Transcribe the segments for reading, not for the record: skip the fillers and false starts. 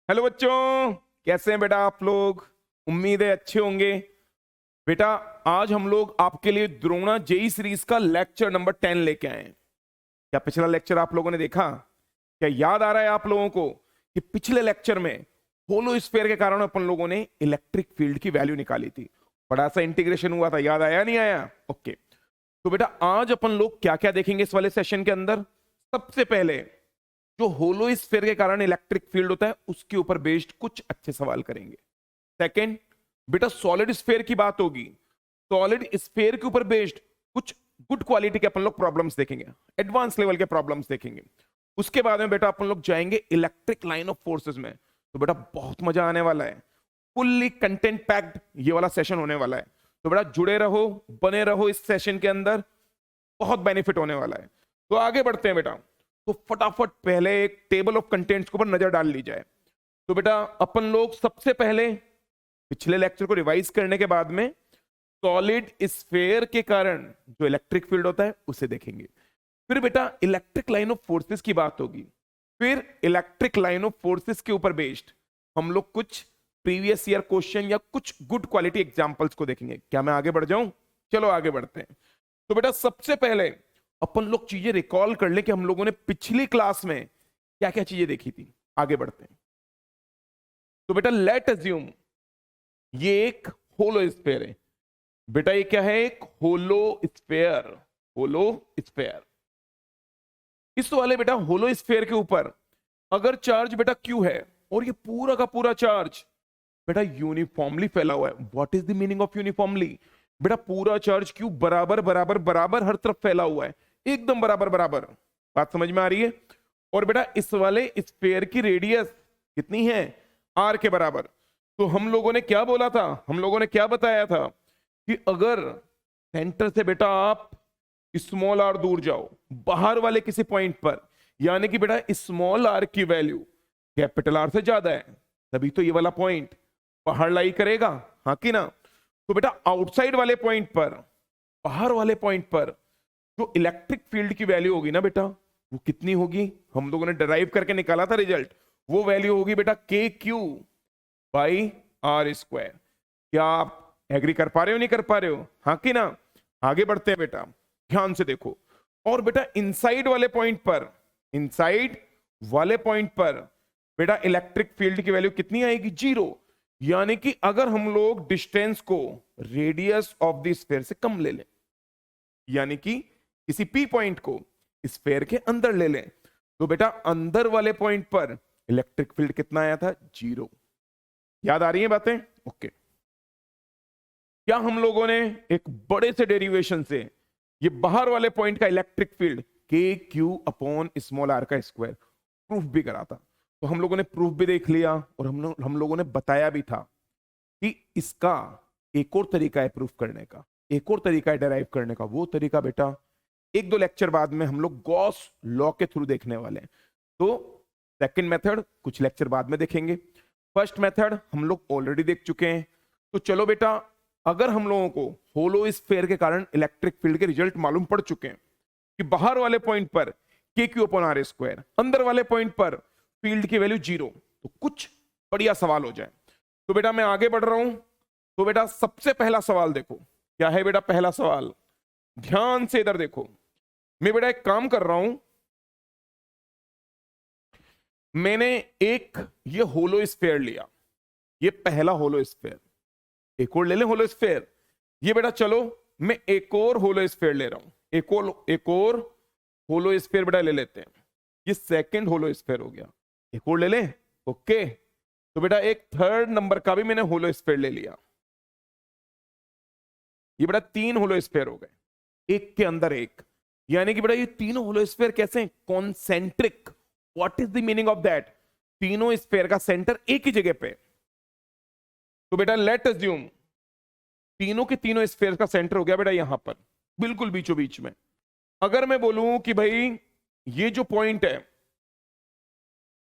Hello बच्चों, कैसे हैं बेटा आप लोग। उम्मीद है अच्छे होंगे। बेटा आज हम लोग आपके लिए द्रोणा जेई सीरीज का लेक्चर नंबर 10 लेके आए हैं। क्या पिछला लेक्चर आप लोगों ने देखा? क्या याद आ रहा है आप लोगों को कि पिछले लेक्चर में होलो स्फीयर के कारण अपन लोगों ने इलेक्ट्रिक फील्ड की वैल्यू निकाली थी। बड़ा सा इंटीग्रेशन हुआ था, याद आया नहीं आया? ओके, तो बेटा आज अपन लोग क्या क्या देखेंगे इस वाले सेशन के अंदर। सबसे पहले जो होलो स्फीयर के कारण इलेक्ट्रिक फील्ड होता है उसके ऊपर बेस्ड कुछ अच्छे सवाल करेंगे। सेकंड, बेटा सॉलिड स्फीयर की बात होगी। सॉलिड स्फीयर के ऊपर बेस्ड कुछ गुड क्वालिटी के अपन लोग प्रॉब्लम्स देखेंगे, एडवांस लेवल के प्रॉब्लम्स देखेंगे। उसके बाद में बेटा अपन लोग जाएंगे इलेक्ट्रिक लाइन ऑफ फोर्सेस में। तो बेटा बहुत मजा आने वाला है, फुल्ली कंटेंट पैक्ड ये वाला सेशन होने वाला है। तो बेटा जुड़े रहो, बने रहो इस सेशन के अंदर, बहुत बेनिफिट होने वाला है। तो आगे बढ़ते हैं बेटा। तो फटाफट पहले एक टेबल ऑफ कंटेंट्स के ऊपर नजर डाल ली जाए। तो बेटा अपन लोग सबसे पहले पिछले लेक्चर को रिवाइज करने के बाद में सॉलिड स्फीयर के कारण जो इलेक्ट्रिक फील्ड होता है उसे देखेंगे। फिर बेटा इलेक्ट्रिक लाइन ऑफ फोर्सेस की बात होगी। फिर इलेक्ट्रिक लाइन ऑफ फोर्सेस के ऊपर बेस्ड हम लोग कुछ प्रीवियस ईयर क्वेश्चन या कुछ गुड क्वालिटी एग्जांपल्स को देखेंगे। क्या मैं आगे बढ़ जाऊं? चलो आगे बढ़ते हैं। तो बेटा सबसे पहले अपन लोग चीजें रिकॉल कर ले कि हम लोगों ने पिछली क्लास में क्या क्या चीजें देखी थी। आगे बढ़ते हैं। तो बेटा लेट अज्यूम ये एक होलो स्फीयर है। बेटा ये क्या है? एक होलो स्फीयर। Hollow sphere. इस वाले बेटा होलो स्फीयर के ऊपर अगर चार्ज बेटा क्यू है और ये पूरा का पूरा चार्ज बेटा यूनिफॉर्मली फैला हुआ है। What is the meaning of uniformly? बेटा पूरा चार्ज क्यू बराबर बराबर बराबर हर तरफ फैला हुआ है, एकदम बराबर बराबर। बात समझ में आ रही है? और बेटा इस वाले स्फीयर की रेडियस कितनी है? आर के बराबर। तो हम लोगों ने क्या बोला था, हम लोगों ने क्या बताया था कि अगर सेंटर से बेटा आप स्मॉल आर दूर जाओ बाहर वाले किसी पॉइंट पर, यानी कि बेटा स्मॉल आर की वैल्यू कैपिटल आर से ज्यादा है, तभी तो ये वाला पॉइंट बाहर लाई करेगा, हाँ कि ना? तो बेटा आउटसाइड वाले पॉइंट पर, बाहर वाले पॉइंट पर जो इलेक्ट्रिक फील्ड की वैल्यू होगी ना बेटा, वो कितनी होगी? हम लोगों ने डिराइव करके निकाला था रिजल्ट। वो वैल्यू होगी बेटा के क्यू बाई आर स्क्वायर। क्या आप एग्री कर पा रहे हो, नहीं कर पा रहे हो? हाँ कि ना? आगे बढ़ते हैं बेटा, ध्यान से देखो। और बेटा इनसाइड वाले पॉइंट पर, इनसाइड वाले पॉइंट पर बेटा इलेक्ट्रिक फील्ड की वैल्यू कितनी आएगी? 0। यानी कि अगर हम लोग डिस्टेंस को रेडियस ऑफ द स्फीयर से कम ले लें, यानी कि किसी पी पॉइंट को स्फीयर के अंदर ले लें, तो बेटा अंदर वाले पॉइंट पर इलेक्ट्रिक फील्ड कितना आया था? 0। याद आ रही है बातें? ओके। क्या हम लोगों ने एक बड़े से डेरिवेशन से ये बाहर वाले पॉइंट का इलेक्ट्रिक फील्ड के क्यू अपॉन स्मॉल आर का स्क्वायर प्रूफ भी करा था? तो हम लोगों ने प्रूफ भी देख लिया और हम लोगों ने बताया भी था कि इसका एक और तरीका है प्रूफ करने का, एक और तरीका है डेराइव करने का। वो तरीका बेटा एक दो लेक्चर बाद में हम लोग गॉस लॉ के थ्रू देखने वाले हैं। तो सेकंड मेथड कुछ लेक्चर बाद में देखेंगे, फर्स्ट मेथड हम लोग ऑलरेडी देख चुके हैं। तो चलो बेटा, अगर हम लोगों को होलो स्फीयर के कारण इलेक्ट्रिक फील्ड के रिजल्ट मालूम पड़ चुके हैं कि बाहर वाले पॉइंट पर K Q upon R square, अंदर वाले पॉइंट पर फील्ड की वैल्यू 0, तो कुछ बढ़िया सवाल हो जाए। तो बेटा मैं आगे बढ़ रहा हूं। तो बेटा सबसे पहला सवाल देखो, क्या है बेटा पहला सवाल? ध्यान से इधर देखो। मैं बेटा एक काम कर रहा हूं, मैंने एक ये होलो स्फीयर लिया, ये पहला होलो स्फीयर। एक और ले लें होलो स्फीयर। ये बेटा चलो मैं एक और होलो स्फीयर ले रहा हूं, एक और होलो स्फीयर बेटा ले लेते हैं। ये सेकंड होलो स्फीयर हो गया, एक और ले लें। ओके, तो बेटा एक थर्ड नंबर का भी मैंने होलो स्फीयर ले लिया। ये बेटा 3 होलो स्फीयर हो गए, एक के अंदर एक। यानी कि बेटा ये तीनों होलो स्फीयर कैसे हैं? Concentric. What is the meaning of that? तीनों स्फीयर का सेंटर एक ही जगह पे। तो बेटा लेट अज्यूम तीनों के तीनों स्फीयर का सेंटर हो गया बेटा यहां पर, बिल्कुल बीचों बीच में। अगर मैं बोलूं कि भाई ये जो पॉइंट है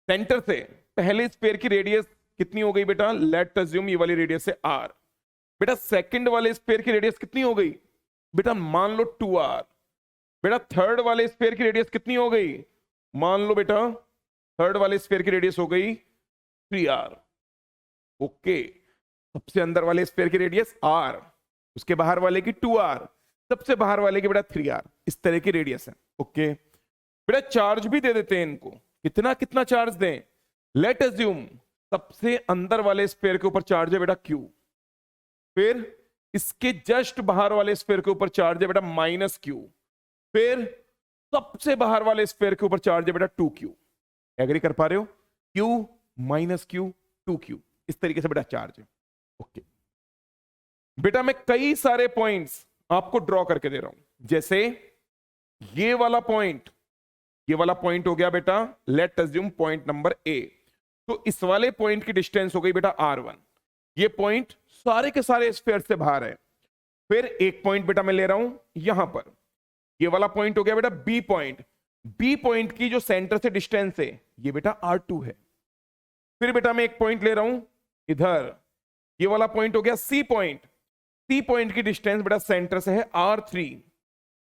सेंटर से पहले स्फीयर की रेडियस कितनी हो गई बेटा? लेट अज्यूम ये वाली रेडियस है आर। बेटा सेकंड वाले स्फीयर की रेडियस कितनी हो गई? बेटा मान लो 2r। बेटा थर्ड वाले स्फीयर की रेडियस कितनी हो गई? मान लो बेटा थर्ड वाले स्फीयर की रेडियस हो गई 3r। ओके, सबसे अंदर वाले स्फीयर की रेडियस r, उसके बाहर वाले की 2r, सबसे बाहर वाले की बेटा 3r, इस तरह की रेडियस है। ओके बेटा, चार्ज भी दे देते हैं इनको, कितना कितना चार्ज दें। लेट अज्यूम सबसे अंदर वाले स्फीयर के ऊपर चार्ज है बेटा q, फिर इसके जस्ट बाहर वाले स्फीयर के ऊपर चार्ज है बेटा -q, फिर सबसे बाहर वाले स्फीयर के ऊपर चार्ज है बेटा 2q। एग्री कर पा रहे हो? q -q 2q, इस तरीके से बेटा चार्ज है। ओके बेटा, मैं कई सारे पॉइंट्स आपको ड्रॉ करके दे रहा हूं, जैसे ये वाला पॉइंट, ये वाला पॉइंट हो गया बेटा, late assume point number A, तो इस वाले पॉइंट की डिस्टेंस हो गई बेटा r1। ये पॉइंट सारे के सारे स्फीयर से बाहर है। फिर एक पॉइंट बेटा मैं ले रहा हूं यहां पर, ये वाला पॉइंट हो गया बेटा बी पॉइंट। बी पॉइंट की जो सेंटर से डिस्टेंस है ये बेटा r2 है। फिर बेटा मैं एक पॉइंट ले रहा हूं इधर, ये वाला पॉइंट हो गया सी पॉइंट। सी पॉइंट की डिस्टेंस बेटा सेंटर से है r3।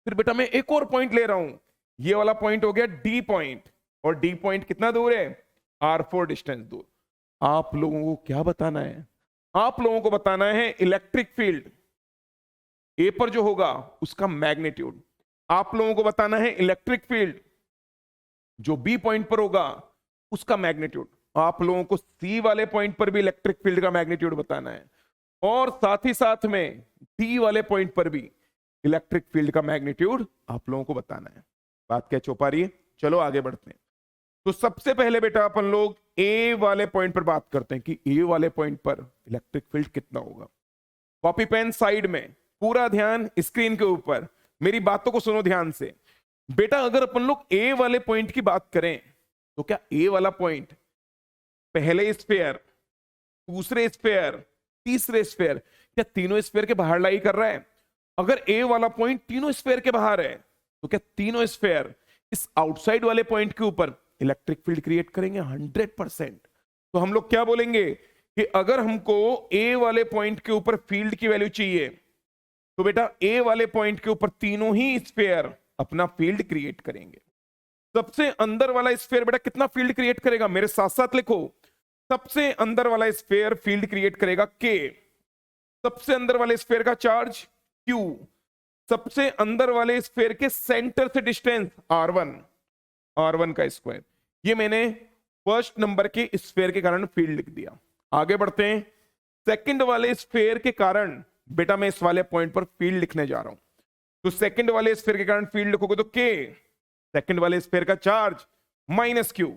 फिर बेटा मैं एक और पॉइंट ले रहा हूं, ये वाला पॉइंट हो गया डी पॉइंट, और डी पॉइंट कितना दूर है? r4 डिस्टेंस दूर। आप लोगों को क्या बताना है? आप लोगों को बताना है इलेक्ट्रिक फील्ड ए पर जो होगा उसका मैग्नीट्यूड। आप लोगों को बताना है इलेक्ट्रिक फील्ड जो बी पॉइंट पर होगा उसका मैग्नीट्यूड। आप लोगों को सी वाले पॉइंट पर भी इलेक्ट्रिक फील्ड का मैग्नीट्यूड बताना है, और साथ ही साथ में डी वाले पॉइंट पर भी इलेक्ट्रिक फील्ड का मैग्नीट्यूड आप लोगों को बताना है। बात क्या चौपा रही है? चलो आगे बढ़ते हैं। तो सबसे पहले बेटा अपन लोग ए वाले पॉइंट पर बात करते हैं कि ए वाले पॉइंट पर इलेक्ट्रिक फील्ड कितना होगा। कॉपी पेन साइड में, पूरा ध्यान स्क्रीन के ऊपर, मेरी बातों को सुनो ध्यान से। बेटा अगर अपन लोग ए वाले पॉइंट की बात करें तो क्या ए वाला पॉइंट पहले स्फीयर, दूसरे स्फीयर, तीसरे स्फीयर, क्या तीनों स्फीयर के बाहर लाई कर रहा है? अगर ए वाला पॉइंट तीनों स्फीयर के बाहर है तो क्या तीनों स्फीयर इस आउटसाइड वाले पॉइंट के ऊपर इलेक्ट्रिक फील्ड क्रिएट करेंगे? 100%। तो हम लोग क्या बोलेंगे कि अगर हमको ए वाले पॉइंट के ऊपर फील्ड की वैल्यू चाहिए तो बेटा ए वाले पॉइंट के ऊपर तीनों ही स्फीयर अपना फील्ड क्रिएट करेंगे। सबसे अंदर वाला स्फीयर बेटा कितना फील्ड क्रिएट करेगा? मेरे साथ साथ लिखो, सबसे अंदर वाला स्फीयर फील्ड क्रिएट करेगा K। सबसे अंदर वाले स्फीयर का चार्ज Q। सबसे अंदर वाले स्फीयर के सेंटर से डिस्टेंस R1, R1 का स्क्वायर। ये मैंने फर्स्ट नंबर के स्फीयर के कारण फील्ड लिख दिया। आगे बढ़ते हैं, सेकंड वाले स्फीयर के कारण बेटा मैं इस वाले पॉइंट पर फील्ड लिखने जा रहा हूं। तो सेकंड वाले स्फीयर के कारण फील्ड लिखोगे तो K, सेकंड वाले स्फीयर का चार्ज -Q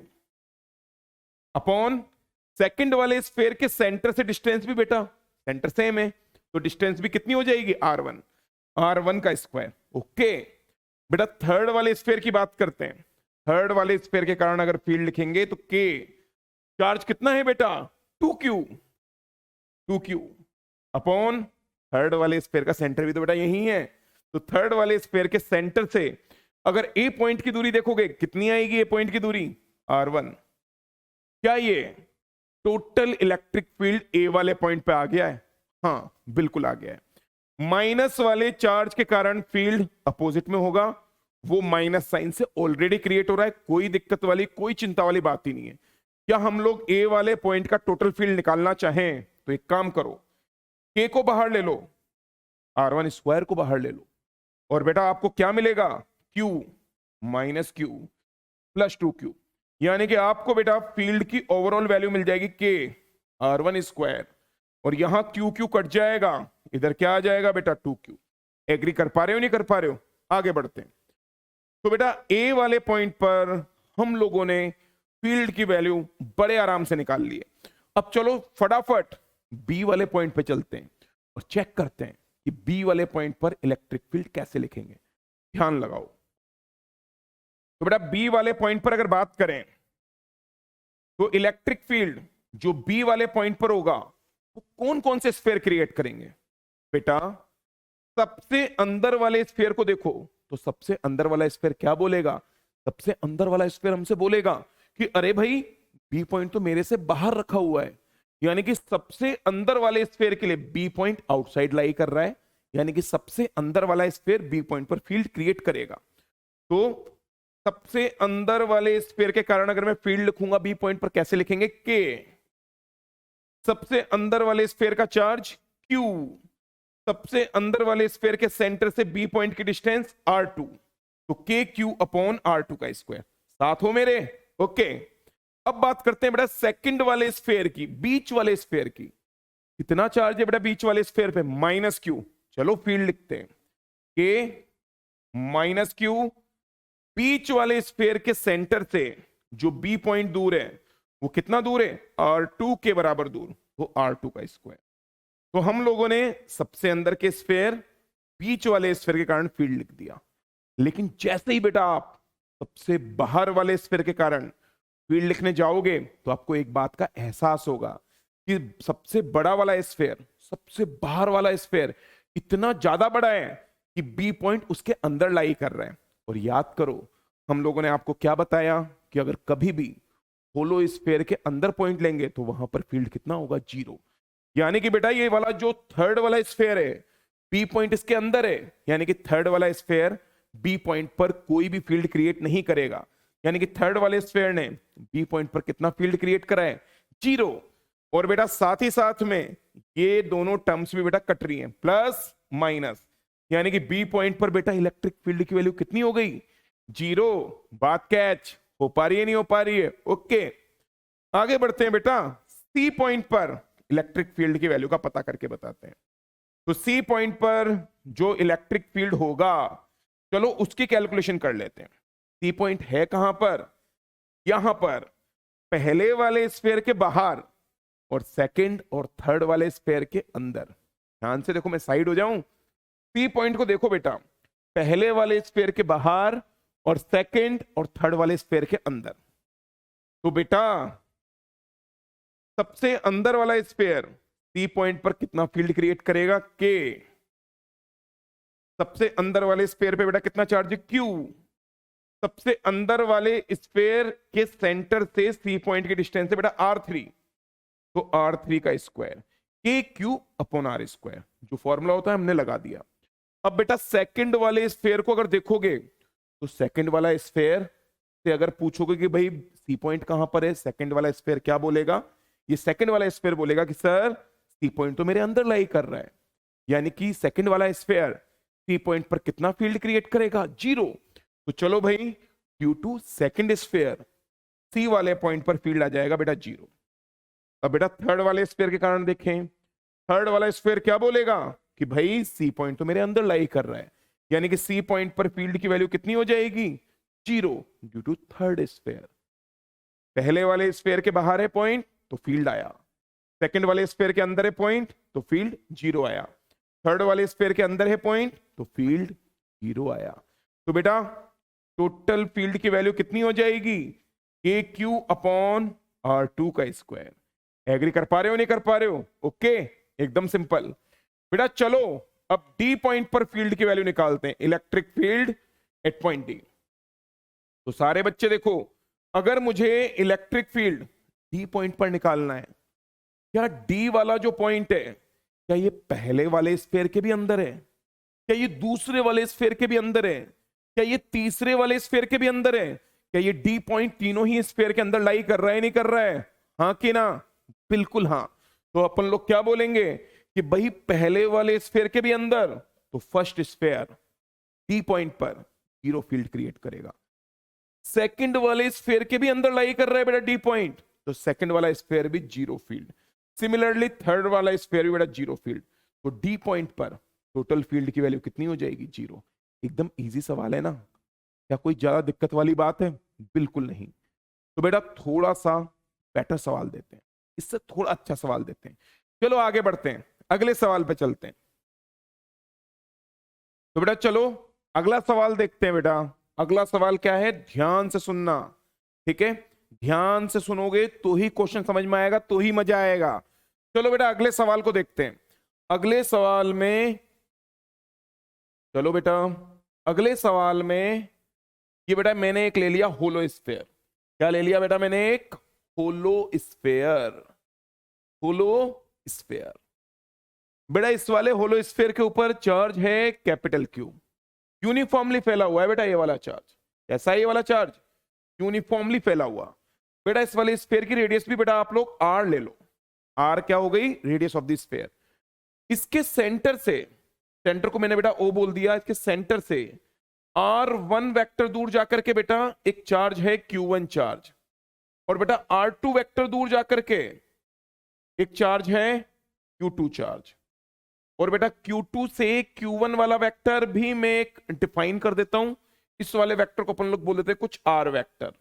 अपॉन सेकंड वाले स्फीयर के सेंटर से डिस्टेंस भी बेटा सेंटर सेम है, तो डिस्टेंस भी कितनी हो जाएगी? R1, R1 का स्क्वायर। ओके बेटा, थर्ड वाले स्फीयर की बात करते हैं। थर्ड वाले स्फीयर के कारण अगर फील्ड लिखेंगे तो K, चार्ज कितना है बेटा? 2Q अपॉन थर्ड वाले स्फीयर का सेंटर भी तो बेटा यही है, तो थर्ड वाले स्फीयर के सेंटर से अगर ए पॉइंट की दूरी देखोगे कितनी आएगी? ए पॉइंट की दूरी R1। क्या ये टोटल इलेक्ट्रिक फील्ड ए वाले पॉइंट पे आ गया है? हाँ बिल्कुल आ गया है। माइनस वाले चार्ज के कारण फील्ड अपोजिट में होगा, वो माइनस साइन से ऑलरेडी क्रिएट हो रहा है, कोई दिक्कत वाली, कोई चिंता वाली बात ही नहीं है। क्या हम लोग ए वाले पॉइंट का टोटल फील्ड निकालना चाहें तो एक काम करो, K को बाहर ले लो, R1 स्क्वायर को बाहर ले लो, और बेटा आपको क्या मिलेगा? Q -Q प्लस 2Q, यानी कि आपको बेटा फील्ड की ओवरऑल वैल्यू मिल जाएगी K R1 स्क्वायर, और यहां Q कट जाएगा, इधर क्या आ जाएगा बेटा? 2Q। एग्री कर पा रहे हो नहीं कर पा रहे हो? आगे बढ़ते हैं। तो बेटा ए वाले पॉइंट पर हम लोगों ने फील्ड की वैल्यू बड़े आराम से निकाल ली है। अब चलो फटाफट बी वाले पॉइंट पे चलते हैं और चेक करते हैं कि बी वाले पॉइंट पर इलेक्ट्रिक फील्ड कैसे लिखेंगे। ध्यान लगाओ। तो बेटा बी वाले पॉइंट पर अगर बात करें तो इलेक्ट्रिक फील्ड जो बी वाले पॉइंट पर होगा वो कौन कौन से स्फीयर क्रिएट करेंगे? बेटा सबसे अंदर वाले स्फीयर को देखो, तो सबसे अंदर वाला स्फीयर क्या बोलेगा? सबसे अंदर वाला स्फीयर हमसे बोलेगा कि अरे भाई बी पॉइंट तो मेरे से बाहर रखा हुआ है, यानी कि सबसे अंदर वाले स्फीयर के लिए बी पॉइंट आउटसाइड लाई कर रहा है, यानी कि सबसे अंदर वाला स्फीयर बी पॉइंट पर फील्ड क्रिएट करेगा। तो सबसे अंदर वाले स्फीयर के कारण अगर मैं फील्ड लिखूंगा बी पॉइंट पर कैसे लिखेंगे? K सबसे अंदर वाले स्फेयर का चार्ज Q, सबसे अंदर वाले स्फेयर के सेंटर से B पॉइंट की डिस्टेंस R2, तो KQ अपॉन R2 का स्क्वायर। साथ हो मेरे? ओके। अब बात करते हैं बेटा सेकंड वाले स्फेयर की, बीच वाले स्फेयर की। कितना चार्ज है बेटा बीच वाले स्फेयर पे? -Q। चलो फील्ड लिखते हैं, K -Q। बीच वाले स्फेयर के सेंटर से जो B पॉइंट दूर है वो कितना दूर है? R2 के बराबर दूर, वो R2 का स्क्वायर। तो हम लोगों ने सबसे अंदर के स्फेयर, बीच वाले स्फेयर के कारण फील्ड लिख दिया। लेकिन जैसे ही बेटा आप सबसे बाहर वाले स्फेयर के कारण फील्ड लिखने जाओगे तो आपको एक बात का एहसास होगा कि सबसे बड़ा वाला स्फेयर, सबसे बाहर वाला स्फेयर इतना ज्यादा बड़ा है कि बी पॉइंट उसके अंदर लाई कर रहा है। और याद करो हम लोगों ने आपको क्या बताया कि अगर कभी भी होलो स्फेयर के अंदर पॉइंट लेंगे तो वहां पर फील्ड कितना होगा? 0। यानी कि बेटा ये वाला जो थर्ड वाला स्फेयर है, बी पॉइंट इसके अंदर है, यानी कि थर्ड वाला स्फेयर बी पॉइंट पर कोई भी फील्ड क्रिएट नहीं करेगा। यानी कि थर्ड वाले स्फेयर ने बी पॉइंट पर कितना फील्ड क्रिएट करा है? 0। और बेटा साथ ही साथ में ये दोनों टर्म्स भी बेटा कट रही हैं, प्लस माइनस, यानी कि बी पॉइंट पर बेटा इलेक्ट्रिक फील्ड की वैल्यू कितनी हो गई? 0। बात कैच हो पा रही है? नहीं हो पा रही है? ओके, आगे बढ़ते हैं बेटा। सी पॉइंट पर इलेक्ट्रिक फील्ड की वैल्यू का पता करके बताते हैं। तो सी पॉइंट पर जो इलेक्ट्रिक फील्ड होगा, चलो उसकी कैलकुलेशन कर लेते हैं। सी पॉइंट है कहां पर? यहां पर, पहले वाले स्फेयर के बाहर और सेकंड और थर्ड वाले स्फेयर के अंदर। ध्यान से देखो, मैं साइड हो जाऊं। सी पॉइंट को देखो बेटा, पहले वाले स्फेयर के बाहर और सेकंड और थर्ड वाले स्फेयर के अंदर। तो बेटा सबसे अंदर वाला स्फेयर सी पॉइंट पर कितना फील्ड क्रिएट करेगा? के। सबसे अंदर वाले स्फेयर पे बेटा कितना चार्ज है? क्यू। सबसे अंदर वाले स्फेयर के सेंटर से सी पॉइंट की डिस्टेंस है बेटा R3, तो R3 का स्क्वायर, के क्यू अपॉन आर स्क्वायर। जो फॉर्मूला होता है हमने लगा दिया। अब बेटा सेकंड वाले स्फेयर को अगर देखोगे तो सेकंड वाला स्फेयर से अगर पूछोगे कि भाई सी पॉइंट कहां पर है, सेकंड वाला स्फेयर क्या बोलेगा? ये सेकंड वाला स्फेयर बोलेगा कि सर सी पॉइंट तो मेरे अंदर लाई कर रहा है। यानी कि सेकंड वाला स्फेयर सी पॉइंट पर कितना फील्ड क्रिएट करेगा? 0। तो चलो भाई, ड्यू टू सेकंड स्फेयर सी वाले पॉइंट पर फील्ड आ जाएगा बेटा 0। अब बेटा थर्ड वाले स्फेयर के कारण देखें, थर्ड वाला स्फेयर क्या बोलेगा कि भाई सी पॉइंट तो मेरे अंदर लाई कर रहा है। यानी कि सी पॉइंट पर फील्ड की वैल्यू कितनी हो जाएगी? 0, ड्यू टू थर्ड स्फेयर। पहले वाले स्फेयर के बाहर है पॉइंट तो फील्ड आया, सेकंड वाले स्फेयर के अंदर है पॉइंट तो फील्ड 0 आया, थर्ड वाले स्फेयर के अंदर है पॉइंट तो फील्ड 0 आया। तो बेटा टोटल फील्ड की वैल्यू कितनी हो जाएगी? के क्यू अपॉन R2 का स्क्वायर। एग्री कर पा रहे हो? नहीं कर पा रहे हो? ओके, एकदम सिंपल। बेटा चलो अब डी पॉइंट पर फील्ड की वैल्यू निकालते हैं, electric field eight point D. तो सारे बच्चे देखो, अगर मुझे इलेक्ट्रिक फील्ड डी पॉइंट पर निकालना है, क्या डी वाला जो पॉइंट है क्या ये पहले वाले स्फेयर के भी अंदर है? क्या ये दूसरे वाले स्फेयर के भी अंदर है? क्या ये तीसरे वाले स्फेयर के भी अंदर है? क्या ये डी पॉइंट तीनों ही स्फेयर के अंदर लाई कर रहा है, नहीं कर रहा है? हाँ कि ना? बिल्कुल हाँ। तो अपन लोग क्या बोलेंगे कि भाई पहले वाले स्फेयर के भी अंदर, तो फर्स्ट स्फेयर डी पॉइंट पर 0 फील्ड क्रिएट करेगा। सेकंड वाले स्फेयर के भी अंदर लाई कर रहा है बेटा डी पॉइंट, तो सेकंड वाला स्फेयर भी 0 फील्ड। सिमिलरली थर्ड वाला स्फेयर भी बेटा 0 फील्ड। तो डी पॉइंट पर टोटल फील्ड की वैल्यू कितनी हो जाएगी? 0। एकदम इजी सवाल है ना? क्या कोई ज्यादा दिक्कत वाली बात है? बिल्कुल नहीं। तो बेटा थोड़ा सा बेटर सवाल देते हैं, इससे थोड़ा अच्छा सवाल देते हैं। चलो आगे बढ़ते हैं, अगले सवाल पे चलते हैं। तो बेटा चलो अगला सवाल देखते हैं। बेटा अगला सवाल क्या है? ध्यान से सुनना, ठीक है? ध्यान से सुनोगे तो ही क्वेश्चन समझ में आएगा, तो ही मजा आएगा। चलो बेटा अगले सवाल को देखते हैं। अगले सवाल में, चलो बेटा अगले सवाल में ये बेटा मैंने एक ले लिया होलो स्फेयर। क्या ले लिया बेटा मैंने? एक होलो स्फेयर। होलो स्फेयर बेटा, इस वाले होलो स्फेयर के ऊपर चार्ज है कैपिटल क्यू, यूनिफॉर्मली फैला हुआ है बेटा ये वाला चार्ज। कैसा है ये वाला चार्ज? यूनिफॉर्मली फैला हुआ। बेटा इस वाले स्फेयर की रेडियस भी बेटा आप लोग r ले लो, आर क्या हो गई, रेडियस ऑफ द स्फीयर। इसके सेंटर से, सेंटर को मैंने बेटा ओ बोल दिया, इसके सेंटर से r1 वेक्टर दूर जाकर के बेटा एक चार्ज है q1 चार्ज, और बेटा r2 वेक्टर दूर जाकर के एक चार्ज है q2 चार्ज। और बेटा q2 से q1 वाला वेक्टर भी मैं एक डिफाइन कर देता हूं, इस वाले वेक्टर को अपन लोग बोल देते हैं कुछ r वेक्टर।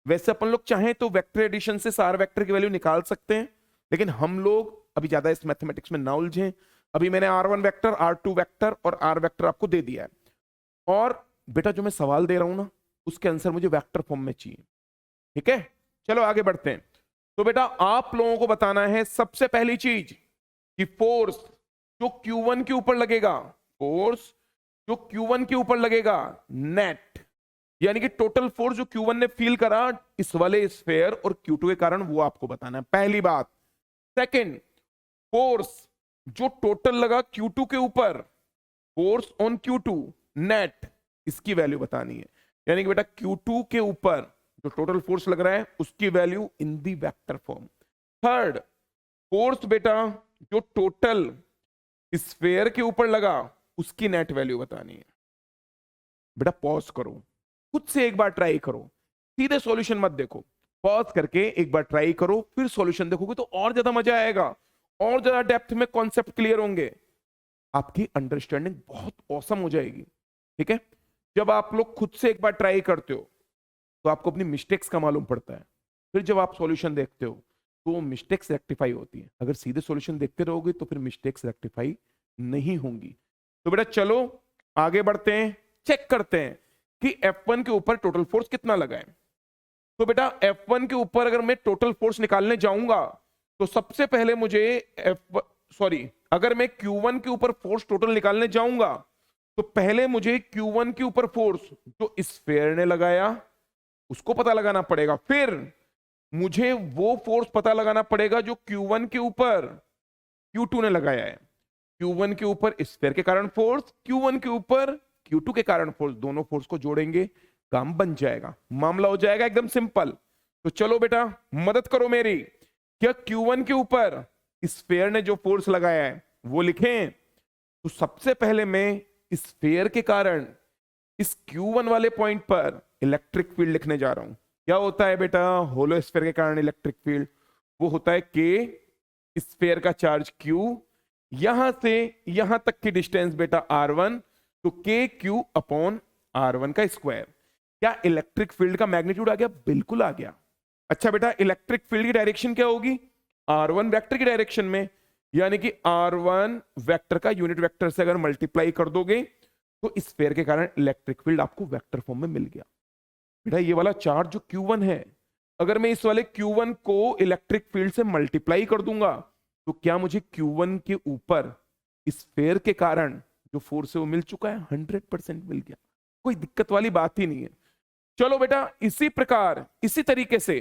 वैसे अपन लोग चाहें तो वेक्टर एडिशन से r वेक्टर की वैल्यू निकाल सकते हैं, लेकिन हम लोग अभी ज्यादा इस मैथमेटिक्स में ना उलझें। अभी मैंने r1 वेक्टर, r2 वेक्टर और r वेक्टर आपको दे दिया है, और बेटा जो मैं सवाल दे रहा हूं ना उसके आंसर मुझे वेक्टर फॉर्म में चाहिए। ठीक है, चलो आगे बढ़ते हैं। तो बेटा आप लोगों को बताना है सबसे पहली चीज कि फोर्स जो Q1 के ऊपर लगेगा, फोर्स जो Q1 के ऊपर लगेगा नेट, यानी कि टोटल फोर्स जो Q1 ने फील करा इस वाले स्फीयर और Q2 के कारण, वो आपको बताना है, पहली बात। सेकंड, फोर्स जो टोटल लगा Q2 के ऊपर, फोर्स ऑन Q2 नेट, इसकी वैल्यू बतानी है, यानी कि बेटा Q2 के ऊपर जो टोटल फोर्स लग रहा है उसकी value in the vector form. Third, force बेटा जो टोटल स्फीयर के ऊपर लगा उसकी नेट वैल्यू बतानी है। बेटा पॉज करो, खुद से एक बार ट्राई करो, सीधे सॉल्यूशन मत देखो, पॉज करके एक बार ट्राई करो, फिर सॉल्यूशन देखोगे तो और ज्यादा मजा आएगा, और ज्यादा डेप्थ में कॉन्सेप्ट क्लियर होंगे, आपकी अंडरस्टैंडिंग बहुत औसम हो जाएगी। ठीक है, जब आप लोग खुद से एक बार ट्राई करते हो तो आपको अपनी मिस्टेक्स का मालूम पड़ता है, फिर जब आप सॉल्यूशन देखते हो तो मिस्टेक्स रेक्टिफाई होती है। अगर सीधे सॉल्यूशन देखते रहोगे तो फिर मिस्टेक्स रेक्टिफाई नहीं होंगी। तो बेटा चलो आगे बढ़ते हैं, चेक करते हैं कि F1 के ऊपर टोटल फोर्स कितना लगा है। तो बेटा F1 के ऊपर अगर मैं टोटल फोर्स निकालने जाऊंगा तो सबसे पहले मुझे अगर मैं Q1 के ऊपर फोर्स टोटल निकालने जाऊंगा तो पहले मुझे Q1 के ऊपर फोर्स जो स्फीयर ने लगाया उसको पता लगाना पड़ेगा, फिर मुझे वो फोर्स पता लगाना पड़ेगा जो Q1 के ऊपर Q2 ने लगाया है। Q1 के ऊपर स्फीयर के कारण फोर्स, Q1 के ऊपर Q2 के कारण फोर्स, दोनों फोर्स को जोड़ेंगे, काम बन जाएगा, मामला हो जाएगा एकदम सिंपल। तो चलो बेटा मदद करो मेरी, क्या Q1 के ऊपर स्फीयर ने जो फोर्स लगाया है वो लिखें। तो सबसे पहले मैं स्फीयर के कारण इस Q1 वाले पॉइंट पर इलेक्ट्रिक फील्ड लिखने जा रहा हूं। क्या होता है बेटा होलो स्फीयर के कारण इलेक्ट्रिक फील्ड, वो होता है K, स्फीयर का चार्ज Q, यहां से यहां तक की डिस्टेंस बेटा R1, तो KQ अपॉन R1 का स्क्वायर। क्या इलेक्ट्रिक फील्ड का मैग्नीट्यूड आ गया? बिल्कुल आ गया। अच्छा बेटा इलेक्ट्रिक फील्ड की डायरेक्शन क्या होगी? R1 वेक्टर की डायरेक्शन में, यानी कि R1 वेक्टर का यूनिट वेक्टर से अगर मल्टीप्लाई कर दोगे तो स्फीयर के कारण इलेक्ट्रिक फील्ड आपको वेक्टर फॉर्म में मिल गया। बेटा ये वाला चार्ज जो Q1 है, अगर मैं इस वाले Q1 को इलेक्ट्रिक फील्ड से मल्टीप्लाई कर दूंगा तो क्या मुझे Q1 के ऊपर स्फीयर के कारण जो फोर्स है वो मिल चुका है? 100% मिल गया, कोई दिक्कत वाली बात ही नहीं है। चलो बेटा इसी प्रकार इसी तरीके से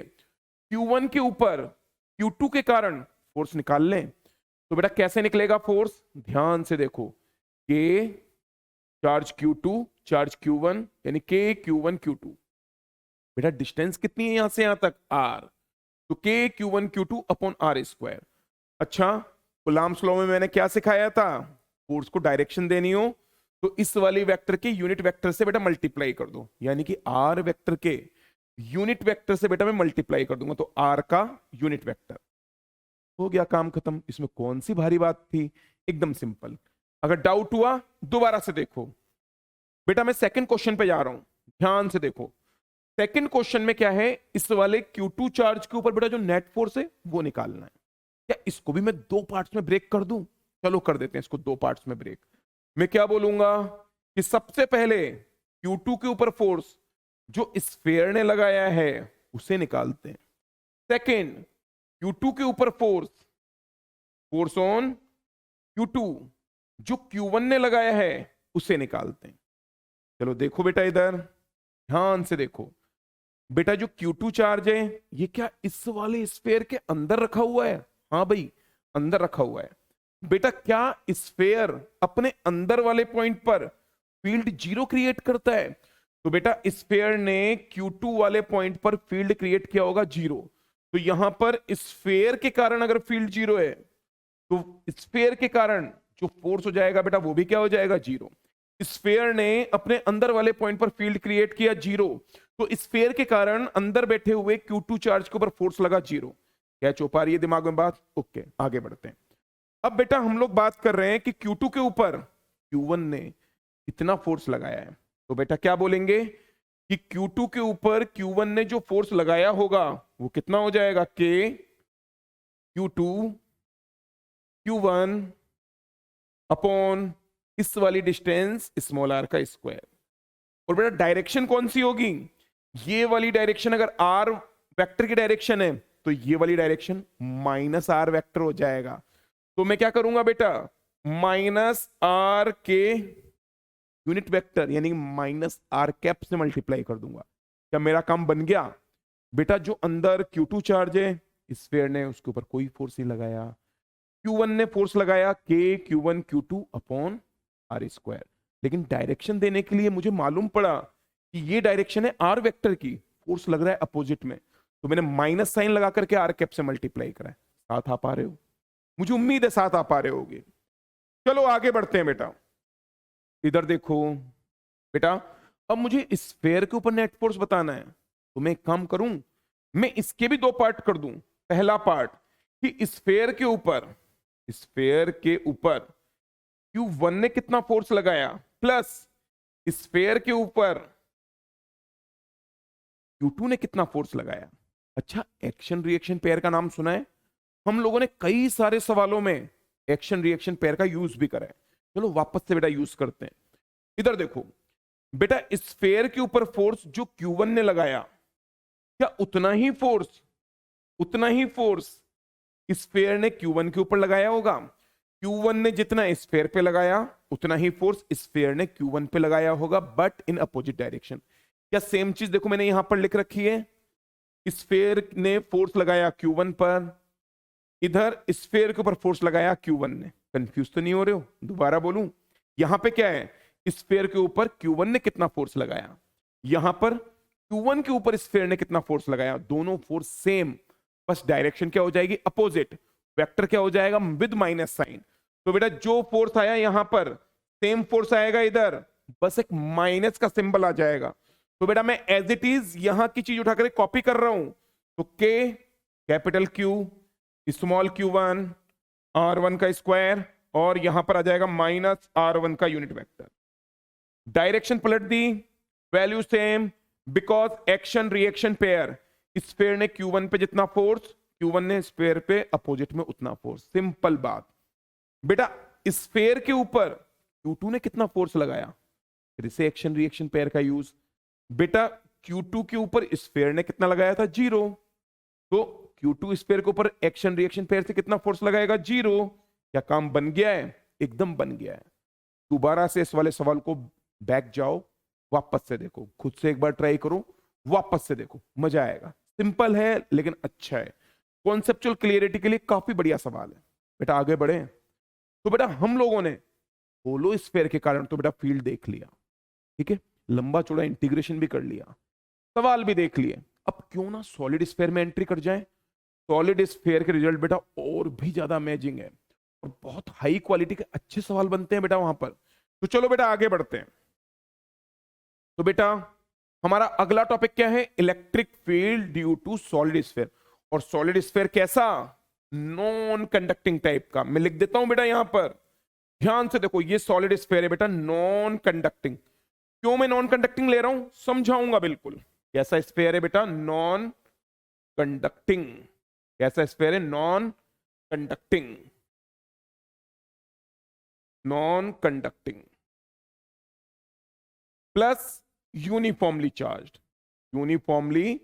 Q1 के ऊपर Q2 के कारण फोर्स निकाल लें। तो बेटा कैसे निकलेगा फोर्स? ध्यान से देखो, K charge Q2 charge Q1, यानी K Q1 Q2। बेटा डिस्टेंस कितनी है यहां से यहां तक? R, तो K Q1 Q2 upon R square. अच्छा कूलम्ब्स लॉ में मैंने क्या सिखाया था? फोर्स को डायरेक्शन देनी हो तो इस वाली वेक्टर के यूनिट वेक्टर से बेटा मल्टीप्लाई कर दो, यानी कि R वेक्टर के यूनिट वेक्टर से बेटा मैं मल्टीप्लाई कर दूंगा, तो R का यूनिट वेक्टर। हो गया काम खत्म, इसमें कौन सी भारी बात थी, एकदम सिंपल। अगर डाउट हुआ दोबारा से देखो। बेटा मैं सेकंड क्वेश्चन पे जा रहा हूं, ध्यान से देखो। सेकंड क्वेश्चन में क्या है, इस वाले Q2 चार्ज के ऊपर बेटा जो नेट फोर्स है वो निकालना है। क्या इसको भी मैं दो पार्ट्स में ब्रेक कर दूं? चलो कर देते हैं इसको दो पार्ट्स में ब्रेक। मैं क्या बोलूंगा कि सबसे पहले Q2 के ऊपर फोर्स जो स्फीयर ने लगाया है उसे निकालते हैं। सेकंड, Q2 के ऊपर फोर्स ऑन Q2 जो Q1 ने लगाया है उसे निकालते हैं। चलो देखो बेटा इधर ध्यान से देखो, बेटा जो Q2 चार्ज है ये क्या इस वाले स्फीयर के अंदर रखा हुआ है? हाँ भाई अंदर रखा हुआ है। बेटा क्या स्फीयर अपने अंदर वाले पॉइंट पर फील्ड जीरो क्रिएट करता है? तो बेटा स्फीयर ने Q2 वाले पॉइंट पर फील्ड क्रिएट किया होगा जीरो। तो यहां पर स्फेयर के कारण अगर फील्ड जीरो है तो स्फेयर के कारण जो फोर्स हो जाएगा बेटा वो भी क्या हो जाएगा, जीरो। स्फेयर ने अपने अंदर वाले पॉइंट पर फील्ड क्रिएट किया जीरो, तो स्फेयर के कारण अंदर बैठे हुए Q2 चार्ज के ऊपर फोर्स लगा जीरो। क्या चो पा रही है दिमाग में बात? ओके, आगे बढ़ते हैं। अब बेटा हम लोग बात कर रहे हैं कि Q2 के ऊपर Q1 ने कितना फोर्स लगाया है। तो बेटा क्या बोलेंगे कि Q2 के ऊपर Q1 ने जो फोर्स लगाया होगा वो कितना हो जाएगा, K Q2 Q1 अपॉन इस वाली डिस्टेंस स्मॉल आर का स्क्वायर। और बेटा डायरेक्शन कौन सी होगी, ये वाली डायरेक्शन अगर आर वेक्टर की डायरेक्शन है तो ये वाली डायरेक्शन माइनस आर वेक्टर हो जाएगा। तो मैं क्या करूंगा बेटा, माइनस आर के यूनिट वेक्टर यानी माइनस आर कैप से मल्टीप्लाई कर दूंगा। क्या मेरा काम बन गया? बेटा जो अंदर Q2 चार्ज है स्फीयर ने उसके ऊपर कोई फोर्स नहीं लगाया, Q1 ने फोर्स लगाया K Q1 Q2 upon R square. लेकिन डायरेक्शन देने के लिए मुझे मालूम पड़ा कि ये डायरेक्शन है आर वेक्टर की, फोर्स लग रहा है अपोजिट में, तो मैंने माइनस साइन लगा करके आर कैप से मल्टीप्लाई करा है। साथ आ पा रहे हो? मुझे उम्मीद है साथ आ पा रहे होगे। चलो आगे बढ़ते हैं बेटा। इधर देखो बेटा, अब मुझे स्फीयर के ऊपर नेट फोर्स बताना है, तो मैं एक काम करूं, मैं इसके भी दो पार्ट कर दूं। पहला पार्ट कि स्फीयर के ऊपर Q1 ने कितना फोर्स लगाया, प्लस स्फीयर के ऊपर Q2 ने कितना फोर्स लगाया। अच्छा, एक्शन रिएक्शन पेयर का नाम सुना है? हम लोगों ने कई सारे सवालों में एक्शन रिएक्शन पेयर का यूज भी करा है। चलो वापस से बेटा यूज करते हैं। इधर देखो बेटा, स्फीयर के ऊपर फोर्स जो Q1 ने लगाया, क्या उतना ही फोर्स स्फीयर ने Q1 के ऊपर लगाया होगा? Q1 ने जितना स्फीयर पे लगाया उतना ही फोर्स स्फीयर ने Q1 पे लगाया होगा, बट इन अपोजिट डायरेक्शन। क्या सेम चीज देखो मैंने यहां पर लिख रखी है, स्फीयर ने फोर्स लगाया Q1 पर, इधर स्फीयर के ऊपर फोर्स लगाया Q1 ने। कंफ्यूज तो नहीं हो रहे हो? दोबारा बोलूं, यहां पे क्या है, स्फीयर के ऊपर Q1 ने कितना फोर्स लगाया, यहां पर Q1 के ऊपर स्फीयर ने कितना फोर्स लगाया, दोनों फोर्स सेम, बस डायरेक्शन क्या हो जाएगी, अपोजिट, वेक्टर क्या हो जाएगा, विद माइनस साइन। तो बेटा जो फोर्स आया यहां पर सेम फोर्स आएगा इधर, बस एक माइनस का सिंबल आ जाएगा। तो बेटा मैं एज इट इज यहां की चीज उठाकर कॉपी कर रहा हूं, तो K capital Q small Q1 R1 का स्क्वायर, और यहां पर आ जाएगा माइनस R1 का यूनिट वेक्टर। डायरेक्शन पलट दी, value same, because action reaction pair, sphere ने Q1 पे जितना फोर्स, Q1 ने स्फीयर पे अपोजिट में उतना फोर्स। सिंपल बात। बेटा स्फीयर के ऊपर Q2 ने कितना फोर्स लगाया, फिर से एक्शन रिएक्शन पेयर का यूज। बेटा Q2 के ऊपर स्फीयर ने कितना लगाया था, जीरो, तो Q2 स्फीयर के ऊपर एक्शन रिएक्शन पेयर से कितना फोर्स लगाएगा, जीरो। क्या काम बन गया है? एकदम बन गया है। दोबारा से इस वाले सवाल को बैक जाओ, वापस से देखो, खुद से एक बार ट्राई करो, वापस से देखो, मजा आएगा। सिंपल है लेकिन अच्छा है, कॉन्सेप्चुअल क्लियरिटी के लिए काफी बढ़िया सवाल है। बेटा आगे बढ़े। तो बेटा हम लोगों ने होलो स्फीयर के कारण तो बेटा फील्ड देख लिया, ठीक है, लंबा चौड़ा इंटीग्रेशन भी कर लिया, सवाल भी देख लिए। अब क्यों ना सॉलिड स्फीयर में एंट्री कर जाए। सॉलिड स्फीयर के रिजल्ट बेटा और भी ज्यादा अमेजिंग है, और बहुत हाई क्वालिटी के अच्छे सवाल बनते हैं बेटा वहां पर। तो चलो बेटा आगे बढ़ते हैं। तो बेटा हमारा अगला टॉपिक क्या है, electric field due to solid sphere. और सॉलिड स्फीयर कैसा, नॉन कंडक्टिंग टाइप का। मैं लिख देता हूं बेटा यहां पर, ध्यान से देखो, ये सॉलिड स्फीयर है बेटा नॉन कंडक्टिंग। क्यों मैं नॉन कंडक्टिंग ले रहा हूं, समझाऊंगा बिल्कुल। कैसा स्फीयर है बेटा, नॉन कंडक्टिंग। कैसा स्फीयर है, non conducting, non conducting plus uniformly charged, uniformly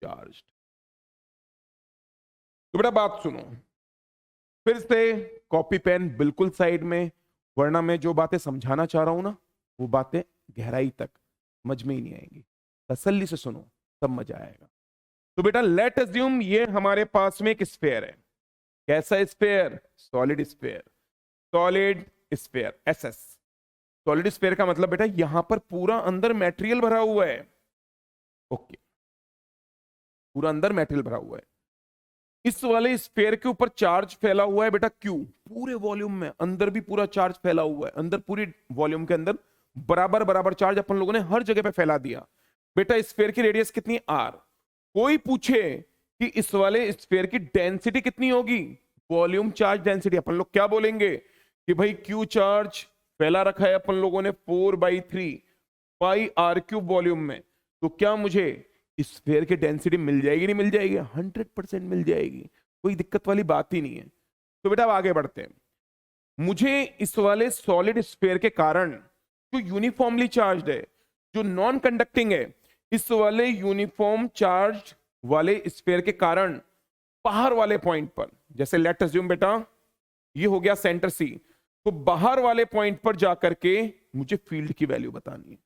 charged. तो बेटा बात सुनो, फिर से कॉपी पेन बिल्कुल साइड में, वरना मैं जो बातें समझाना चाह रहा हूं ना वो बातें गहराई तक समझ में ही नहीं आएंगी। तसल्ली से सुनो, तब मजा आएगा। तो बेटा लेट अज्यूम ये हमारे पास में एक स्फीयर है। कैसा sphere, solid sphere, solid sphere SS. Solid sphere का मतलब बेटा यहां पर पूरा अंदर मटेरियल भरा हुआ है। ओके, पूरा अंदर मटेरियल भरा हुआ है। इस वाले स्फीयर के ऊपर चार्ज फैला हुआ है बेटा क्यू, पूरे वॉल्यूम में, अंदर भी पूरा चार्ज फैला हुआ है, अंदर पूरी वॉल्यूम के अंदर बराबर बराबर चार्ज अपन लोगों ने हर जगह पे फैला दिया। बेटा स्फीयर की रेडियस कितनी आर, कोई पूछे कि इस वाले स्फीयर की डेंसिटी कितनी होगी, वॉल्यूम चार्ज डेंसिटी, अपन लोग क्या बोलेंगे कि भाई क्यू चार्ज फैला रखा है अपन लोगों ने 4/3 पाई आर क्यूब वॉल्यूम में, तो क्या मुझे स्फीयर की डेंसिटी मिल जाएगी, नहीं मिल जाएगी? 100% मिल जाएगी, कोई दिक्कत वाली बात ही नहीं है। तो बेटा अब आगे बढ़ते हैं। मुझे इस वाले सॉलिड स्फीयर के कारण जो यूनिफॉर्मली चार्ज है, जो नॉन कंडक्टिंग है, इस वाले यूनिफॉर्म चार्ज वाले स्फीयर के कारण बाहर वाले पॉइंट पर, जैसे लेट अज्यूम बेटा ये हो गया सेंटर सी, तो बाहर वाले पॉइंट पर जाकर के मुझे फील्ड की वैल्यू बतानी है।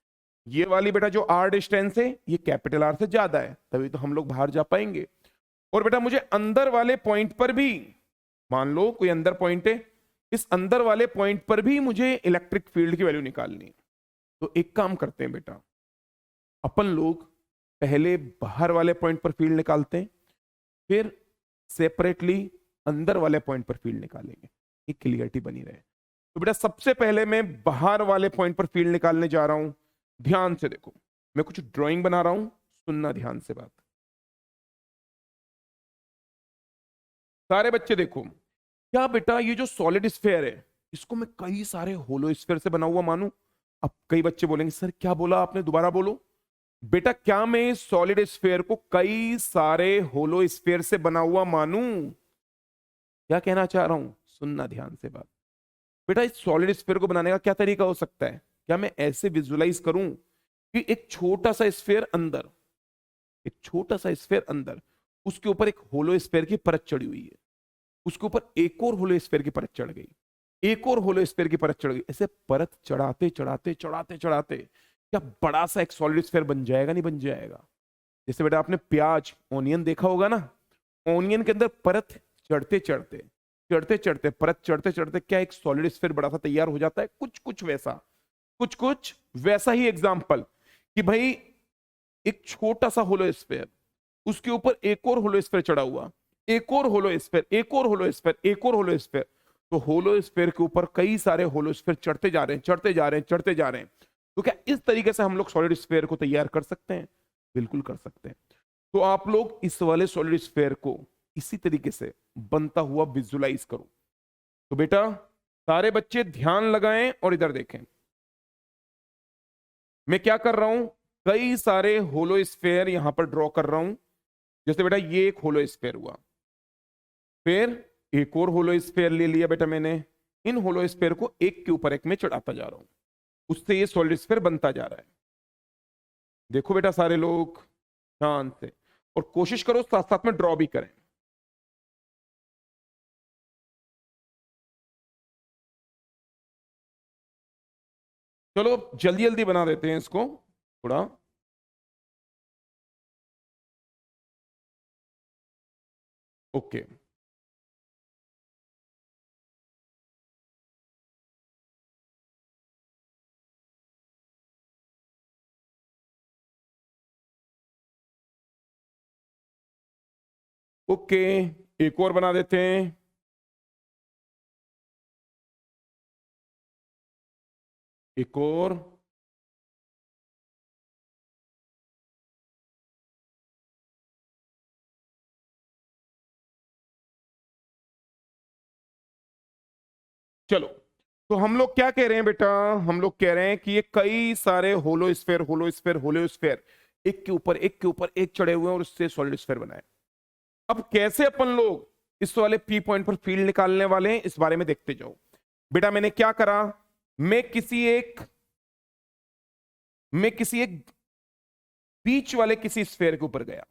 ये वाली बेटा जो आर डिस्टेंस है ये कैपिटल आर से ज्यादा है, तभी तो हम लोग बाहर जा पाएंगे। और बेटा मुझे अंदर वाले पॉइंट पर भी, मान लो कोई अंदर पॉइंट है, इस अंदर वाले पॉइंट पर भी मुझे इलेक्ट्रिक फील्ड की वैल्यू निकालनी है। तो एक काम करते हैं बेटा, अपन लोग पहले बाहर वाले पॉइंट पर फील्ड निकालते हैं, फिर सेपरेटली अंदर वाले पॉइंट पर फील्ड निकालेंगे, एक क्लियरिटी बनी रहे। तो बेटा सबसे पहले मैं बाहर वाले पॉइंट पर फील्ड निकालने जा रहा हूं। ध्यान से देखो, मैं कुछ ड्राइंग बना रहा हूं, सुनना ध्यान से बात। सारे बच्चे देखो, क्या बेटा ये जो सॉलिड स्फीयर है इसको मैं कई सारे होलो स्फीयर से बना हुआ मानूं? अब कई बच्चे बोलेंगे सर क्या बोला आपने, दोबारा बोलो। बेटा क्या मैं सॉलिड स्फीयर को कई सारे होलो स्फीयर से बना हुआ मानूं? क्या कहना चाह रहा हूं, सुनना ध्यान से बात। बेटा इस सॉलिड स्फीयर को बनाने का क्या तरीका हो सकता है? क्या मैं ऐसे विजुलाइज करूं कि एक छोटा सा स्फीयर अंदर, एक छोटा सा स्फीयर अंदर, उसके ऊपर एक होलो स्फीयर की परत चढ़ी हुई है, उसके ऊपर एक और होलो स्फीयर की परत चढ़ गई, एक और होलो स्फीयर की परत चढ़ गई, ऐसे परत चढ़ाते चढ़ाते चढ़ाते चढ़ाते क्या बड़ा सा एक सॉलिड स्फीयर बन जाएगा, नहीं बन जाएगा? जैसे बेटा आपने प्याज, ऑनियन देखा होगा ना, ऑनियन के अंदर परत चढ़ते चढ़ते चढ़ते चढ़ते परत चढ़ते चढ़ते क्या एक सॉलिड स्फीयर बड़ा सा तैयार हो जाता है? कुछ कुछ वैसा, कुछ कुछ वैसा ही एग्जांपल कि भाई एक छोटा सा होलो स्फीयर, उसके ऊपर एक और होलो स्फीयर चढ़ा हुआ, एक और होलो स्फीयर, एक और होलो स्फीयर, एक और होलो स्फीयर, तो होलो स्फीयर के ऊपर कई सारे होलो स्फीयर चढ़ते जा रहे हैं, चढ़ते जा रहे हैं, चढ़ते जा रहे हैं। तो क्या इस तरीके से हम लोग सॉलिड स्फीयर को तैयार कर सकते हैं? बिल्कुल कर सकते हैं। तो आप लोग इस वाले सॉलिड स्फीयर को इसी तरीके से बनता हुआ विजुलाइज करो। तो बेटा सारे बच्चे ध्यान लगाएं और इधर देखें, मैं क्या कर रहा हूं, कई सारे होलो स्फीयर यहां पर ड्रॉ कर रहा हूं। जैसे बेटा ये एक होलो स्फीयर हुआ, फिर एक और होलो स्फीयर ले लिया बेटा मैंने, इन होलो स्फीयर को एक के ऊपर एक में चढ़ाता जा रहा हूं, उससे ये सॉलिड स्फीयर बनता जा रहा है। देखो बेटा सारे लोग ध्यान से, और कोशिश करो साथ साथ में ड्रॉ भी करें। चलो जल्दी जल्दी बना देते हैं इसको थोड़ा। ओके ओके, एक और बना देते हैं। एक और, चलो। तो हम लोग क्या कह रहे हैं बेटा, हम लोग कह रहे हैं कि ये कई सारे hollow sphere, hollow sphere, hollow sphere एक के ऊपर एक के ऊपर एक चढ़े हुए हैं और उससे सॉलिड स्फीयर बनाए। अब कैसे अपन लोग इस वाले पी पॉइंट पर फील्ड निकालने वाले हैं इस बारे में देखते जाओ। बेटा मैंने क्या करा, मैं किसी एक बीच वाले किसी स्फीयर के ऊपर गया,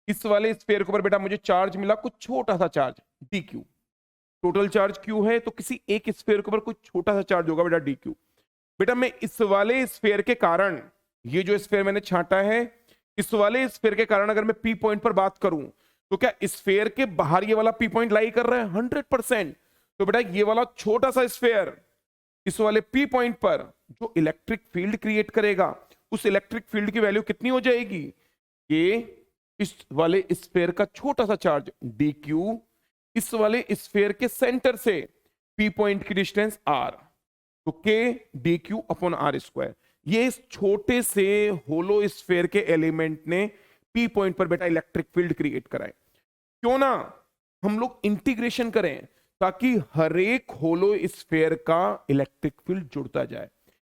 इस वाले स्फीयर के ऊपर बेटा मुझे चार्ज मिला, कुछ छोटा सा charge D Q, total charge Q है, तो किसी एक स्फीयर के ऊपर कुछ छोटा सा चार्ज होगा बेटा डी क्यू। बेटा मैं इस वाले स्फीयर के कारण, ये जो स्फीयर मैंने छांटा है, इस वाले स्फीयर के कारण अगर मैं पी पॉइंट पर बात करूं, तो क्या स्फीयर के बाहर ये वाला पी पॉइंट लाई कर रहा है? 100%। तो बेटा ये वाला छोटा सा स्फीयर इस वाले पी पॉइंट पर जो इलेक्ट्रिक फील्ड क्रिएट करेगा, उस इलेक्ट्रिक फील्ड की वैल्यू कितनी हो जाएगी? ये इस वाले स्फेयर का छोटा सा चार्ज डी क्यू, इस वाले स्फेयर के सेंटर से पी पॉइंट की डिस्टेंस आर, तो K D Q upon R square. ये इस छोटे से होलो स्फेयर के एलिमेंट ने पी पॉइंट पर बेटा इलेक्ट्रिक फील्ड क्रिएट कराए। क्यों ना हम लोग इंटीग्रेशन करें ताकि हर एक होलो स्फेयर का इलेक्ट्रिक फील्ड जुड़ता जाए।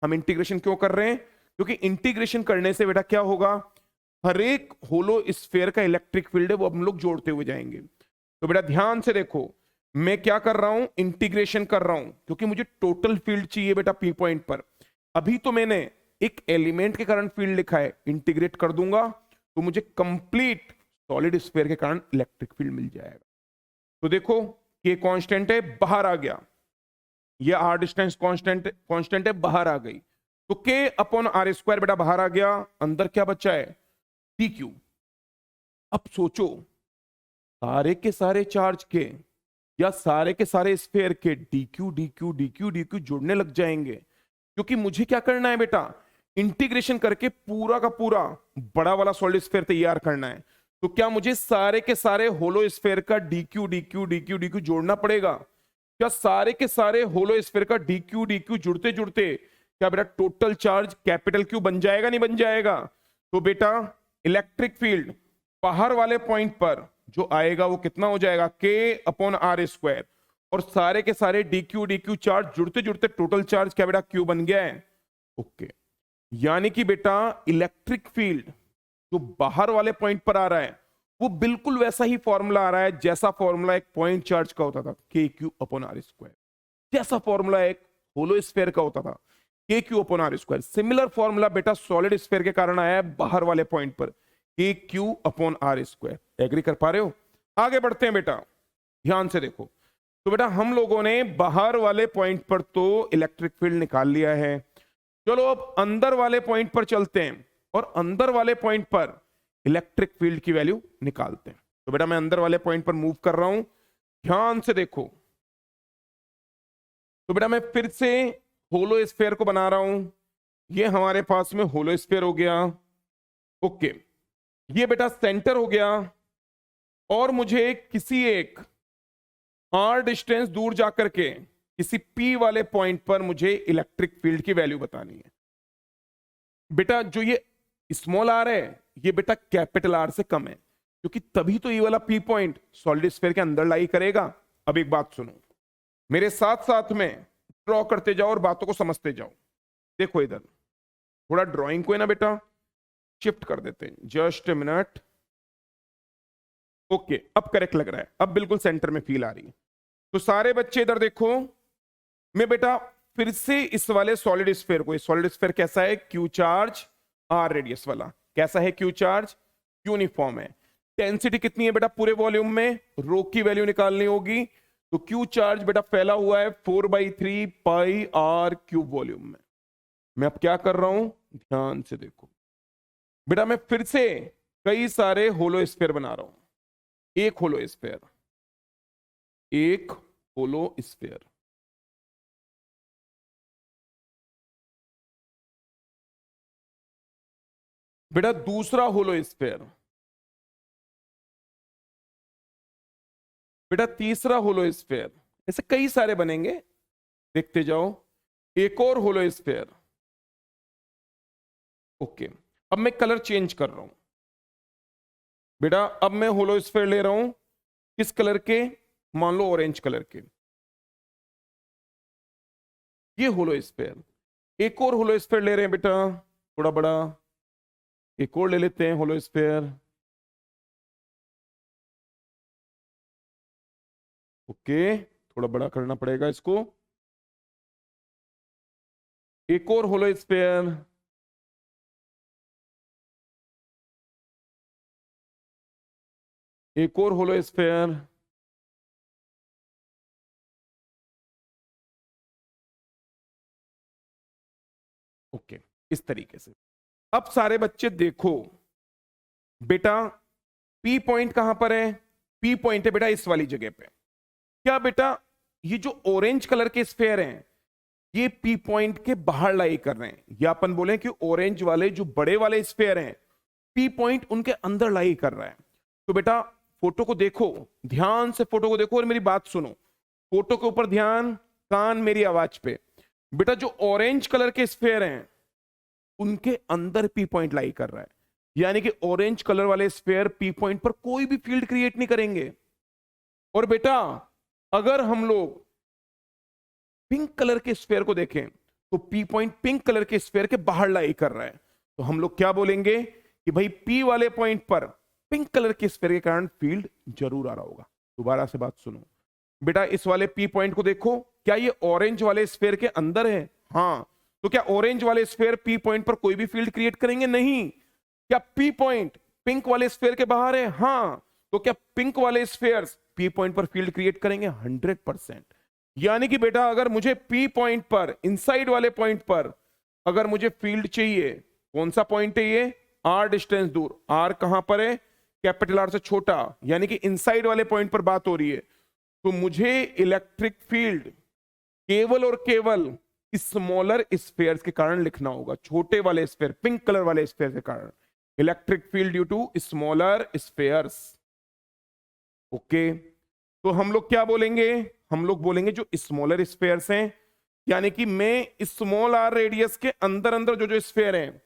हम इंटीग्रेशन क्यों कर रहे हैं? क्योंकि इंटीग्रेशन करने से बेटा क्या होगा, हर एक होलो स्फेयर का इलेक्ट्रिक फील्ड है वो हम लोग जोड़ते हुए जाएंगे। तो बेटा ध्यान से देखो, मैं क्या कर रहा हूं, इंटीग्रेशन कर रहा हूं, क्योंकि मुझे टोटल फील्ड चाहिए बेटा पी पॉइंट पर। अभी तो मैंने एक एलिमेंट के कारण फील्ड लिखा है, इंटीग्रेट कर दूंगा तो मुझे कंप्लीट सॉलिड स्फीयर के कारण इलेक्ट्रिक फील्ड मिल जाएगा। तो देखो ये कांस्टेंट है, बाहर आ गया, ये आर डिस्टेंस कांस्टेंट है, बाहर आ गई, तो के अपॉन आर स्क्वायर बेटा बाहर आ गया, अंदर क्या बचा है, डी क्यू। अब सोचो सारे के सारे चार्ज के या सारे के सारे स्फीयर के D Q D Q D Q D Q जुड़ने लग जाएंगे, क्योंकि मुझे क्या करना है बेटा, इंटीग्रेशन करके पूरा का पूरा बड़ा वाला सॉलिड स्फीयर तैयार करना है। तो क्या मुझे सारे के सारे होलो स्फीयर का D Q D Q D Q D Q जोड़ना पड़ेगा? क्या सारे के सारे होलो स्फीयर का डी क्यू जुड़ते जुड़ते क्या बेटा टोटल चार्ज कैपिटल क्यू बन जाएगा, नहीं बन जाएगा? तो बेटा इलेक्ट्रिक फील्ड बाहर वाले पॉइंट पर जो आएगा वो कितना हो जाएगा, के अपॉन आर स्क्वायर, और सारे के सारे डी क्यू चार्ज जुड़ते जुड़ते टोटल चार्ज क्या बेटा क्यू बन गया है। ओके, यानी कि बेटा इलेक्ट्रिक फील्ड जो बाहर वाले पॉइंट पर आ रहा है वो बिल्कुल वैसा ही फॉर्मूला आ रहा है जैसा फॉर्मूला एक पॉइंट चार्ज का होता था, K Q upon R square, जैसा फॉर्मूला एक होलो स्फीयर का होता था, K Q upon R square. Similar formula बेटा सॉलिड स्फीयर के कारण आया है बाहर वाले पॉइंट पर, K Q upon R square. Agree कर पा रहे हो? आगे बढ़ते हैं बेटा, ध्यान से देखो। तो बेटा हम लोगों ने बाहर वाले पॉइंट पर तो इलेक्ट्रिक फील्ड निकाल लिया है, चलो अब अंदर वाले पॉइंट पर चलते हैं और अंदर वाले पॉइंट पर इलेक्ट्रिक फील्ड की वैल्यू निकालते हैं। तो बेटा मैं अंदर वाले पॉइंट पर मूव कर रहा हूं, ध्यान से देखो। तो बेटा मैं फिर से होलो स्फीयर को बना रहा हूं, ये हमारे पास में होलो स्फीयर हो गया। ओके, ये बेटा सेंटर हो गया, और मुझे किसी एक आर डिस्टेंस दूर जाकर के किसी पी वाले पॉइंट पर मुझे इलेक्ट्रिक फील्ड की वैल्यू बतानी है। बेटा जो ये स्मॉल आर है ये बेटा कैपिटल आर से कम है, क्योंकि तभी तो ये वाला पी पॉइंट सॉलिड स्फीयर के अंदर लाई करेगा। अब एक बात सुनो, मेरे साथ साथ में ड्रॉ करते जाओ और बातों को समझते जाओ। देखो इधर थोड़ा ड्राइंग को है ना बेटा शिफ्ट कर देते हैं, जस्ट ए मिनट। ओके, अब करेक्ट लग रहा है, अब बिल्कुल सेंटर में फील आ रही है। तो सारे बच्चे इधर देखो, मैं बेटा फिर से इस वाले सॉलिड स्फीयर को, सॉलिड स्फीयर कैसा है, क्यू चार्ज आर रेडियस वाला, कैसा है क्यू चार्ज, यूनिफॉर्म है। डेंसिटी कितनी है बेटा पूरे वॉल्यूम में, रो की वैल्यू निकालनी होगी, तो क्यू चार्ज बेटा फैला हुआ है 4/3 पाई आर क्यूब वॉल्यूम में। मैं अब क्या कर रहा हूं, ध्यान से देखो बेटा, मैं फिर से कई सारे होलो स्फीयर बना रहा हूं। एक होलो स्फीयर, एक होलो स्फीयर, बेटा दूसरा होलो स्फीयर, बेटा तीसरा होलो स्फीयर, ऐसे कई सारे बनेंगे, देखते जाओ। एक और होलो स्फीयर। ओके, अब मैं कलर चेंज कर रहा हूं बेटा, अब मैं होलो स्फीयर ले रहा हूं किस कलर के, मान लो ऑरेंज कलर के, ये होलो स्फीयर। एक और होलो स्फीयर ले रहे हैं बेटा थोड़ा बड़ा, एक और ले लेते हैं होलो स्फीयर। ओके, थोड़ा बड़ा करना पड़ेगा इसको। एक और होलो स्फीयर, एक और होलो स्फीयर। ओके, इस तरीके से। अब सारे बच्चे देखो बेटा, पी पॉइंट कहां पर है, पी पॉइंट है बेटा इस वाली जगह पे। क्या बेटा ये जो ऑरेंज कलर के स्फीयर हैं ये पी पॉइंट के बाहर लाई कर रहे हैं, या अपन बोले कि ऑरेंज वाले जो बड़े वाले स्फीयर हैं पी पॉइंट उनके अंदर लाई कर रहा है। तो बेटा फोटो को देखो, ध्यान से फोटो को देखो और मेरी बात सुनो। फोटो के ऊपर ध्यान, कान मेरी आवाज पे। बेटा जो ऑरेंज कलर के स्फेयर हैं उनके अंदर पी पॉइंट लाई कर रहा है, यानी कि ऑरेंज कलर वाले स्फेयर पी पॉइंट पर कोई भी फील्ड क्रिएट नहीं करेंगे। और बेटा अगर हम लोग पिंक कलर के स्फेयर को देखें तो पी पॉइंट पिंक कलर के स्फेयर के बाहर लाई कर रहा है, तो हम लोग क्या बोलेंगे कि भाई पी वाले पॉइंट पर पिंक कलर के स्फेयर के कारण फील्ड जरूर आ रहा होगा। दोबारा से बात सुनो बेटा, इस वाले पी पॉइंट को देखो, क्या ये ऑरेंज वाले स्फेयर के अंदर है? हाँ। तो क्या ऑरेंज वाले स्फेयर पी पॉइंट पर कोई भी फील्ड क्रिएट करेंगे? नहीं। क्या पी पॉइंट पिंक वाले स्फेयर के बाहर है? हाँ। तो क्या पिंक वाले स्फेयर्स पी पॉइंट पर फील्ड क्रिएट करेंगे? 100%। यानी कि बेटा अगर मुझे पी पॉइंट पर, इनसाइड वाले पॉइंट पर अगर मुझे फील्ड चाहिए, कौन सा पॉइंट है ये? आर डिस्टेंस दूर। आर कहां पर है? कैपिटल आर से छोटा, यानी कि इनसाइड वाले पॉइंट पर बात हो रही है। तो मुझे इलेक्ट्रिक फील्ड केवल और केवल स्मॉलर स्फेयर्स के कारण लिखना होगा। छोटे वाले स्फेयर, पिंक कलर वाले स्फेयर के कारण electric field due to smaller spheres. Okay, तो हम लोग क्या बोलेंगे? हम लोग बोलेंगे जो स्मॉलर स्फेयर्स हैं, यानी कि मैं स्मॉल आर रेडियस के अंदर अंदर जो जो स्फेयर हैं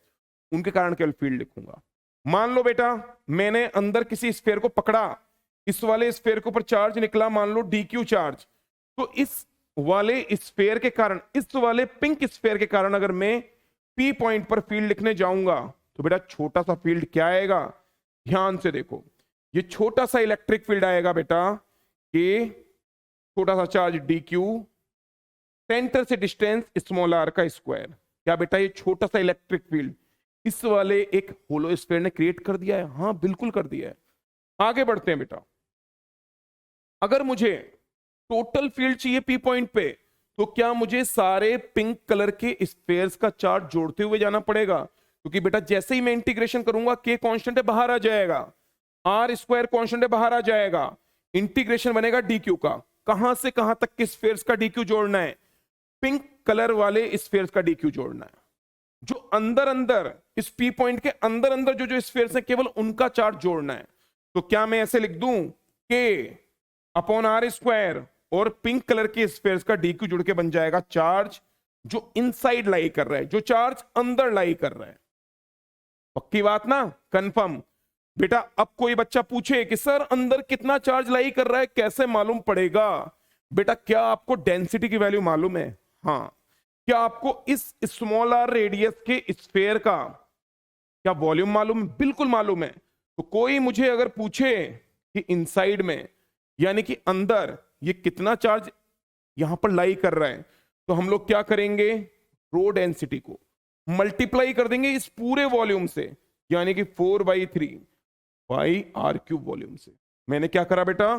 उनके कारण केवल फील्ड लिखूंगा। मान लो बेटा मैंने अंदर किसी स्फेयर को पकड़ा, इस वाले स्फेयर के ऊपर चार्ज निकला, मान लो डीक्यू चार्ज। तो इस वाले स्फेयर के कारण, इस वाले पिंक स्फेयर के कारण अगर मैं पी पॉइंट पर फील्ड लिखने जाऊंगा तो बेटा छोटा सा फील्ड क्या आएगा? ध्यान से देखो, ये छोटा सा इलेक्ट्रिक फील्ड आएगा बेटा कि छोटा सा चार्ज डी क्यू, सेंटर से डिस्टेंस स्मॉल आर का स्क्वायर। क्या बेटा ये छोटा सा इलेक्ट्रिक फील्ड इस वाले एक होलो स्फीयर ने क्रिएट कर दिया है? हाँ बिल्कुल कर दिया है। आगे बढ़ते हैं बेटा, अगर मुझे टोटल फील्ड चाहिए पी पॉइंट पे तो क्या मुझे सारे पिंक कलर के स्फीयर्स का चार्ट जोड़ते हुए जाना पड़ेगा? क्योंकि बेटा जैसे ही मैं इंटीग्रेशन करूंगा के कांस्टेंट है बाहर आ जाएगा, आर स्क्वायर कांस्टेंट है बाहर आ जाएगा, इंटीग्रेशन बनेगा डी क्यू का। कहां से कहां तक के स्फीयर्स का डी क्यू जोड़ना है? पिंक कलर वाले स्फीयर्स का डी क्यू जोड़ना है। जो अंदर अंदर इस पी पॉइंट के अंदर अंदर जो जो स्फीयर्स हैं केवल उनका चार्ट जोड़ना है। तो क्या मैं ऐसे लिख दूं के अपॉन आर स्क्वायर और पिंक कलर के स्फीयर्स का डी क्यू जुड़ के बन जाएगा चार्ज जो इनसाइड लाई कर रहा है, जो चार्ज अंदर लाई कर रहा है। पक्की बात ना? कंफर्म? बेटा अब कोई बच्चा पूछे कि सर अंदर कितना चार्ज लाई कर रहा है, कैसे मालूम पड़ेगा? बेटा क्या आपको डेंसिटी की वैल्यू मालूम है? हाँ। क्या आपको इस स्मॉल आर रेडियस के स्फीयर का क्या वॉल्यूम मालूम है? बिल्कुल मालूम है। तो कोई मुझे अगर पूछे कि इनसाइड में यानी कि अंदर ये कितना चार्ज यहां पर लाई कर रहा है, तो हम लोग क्या करेंगे? रो डेंसिटी को मल्टीप्लाई कर देंगे इस पूरे वॉल्यूम से, यानी कि 4/3 बाई आर क्यूब वॉल्यूम से। मैंने क्या करा बेटा?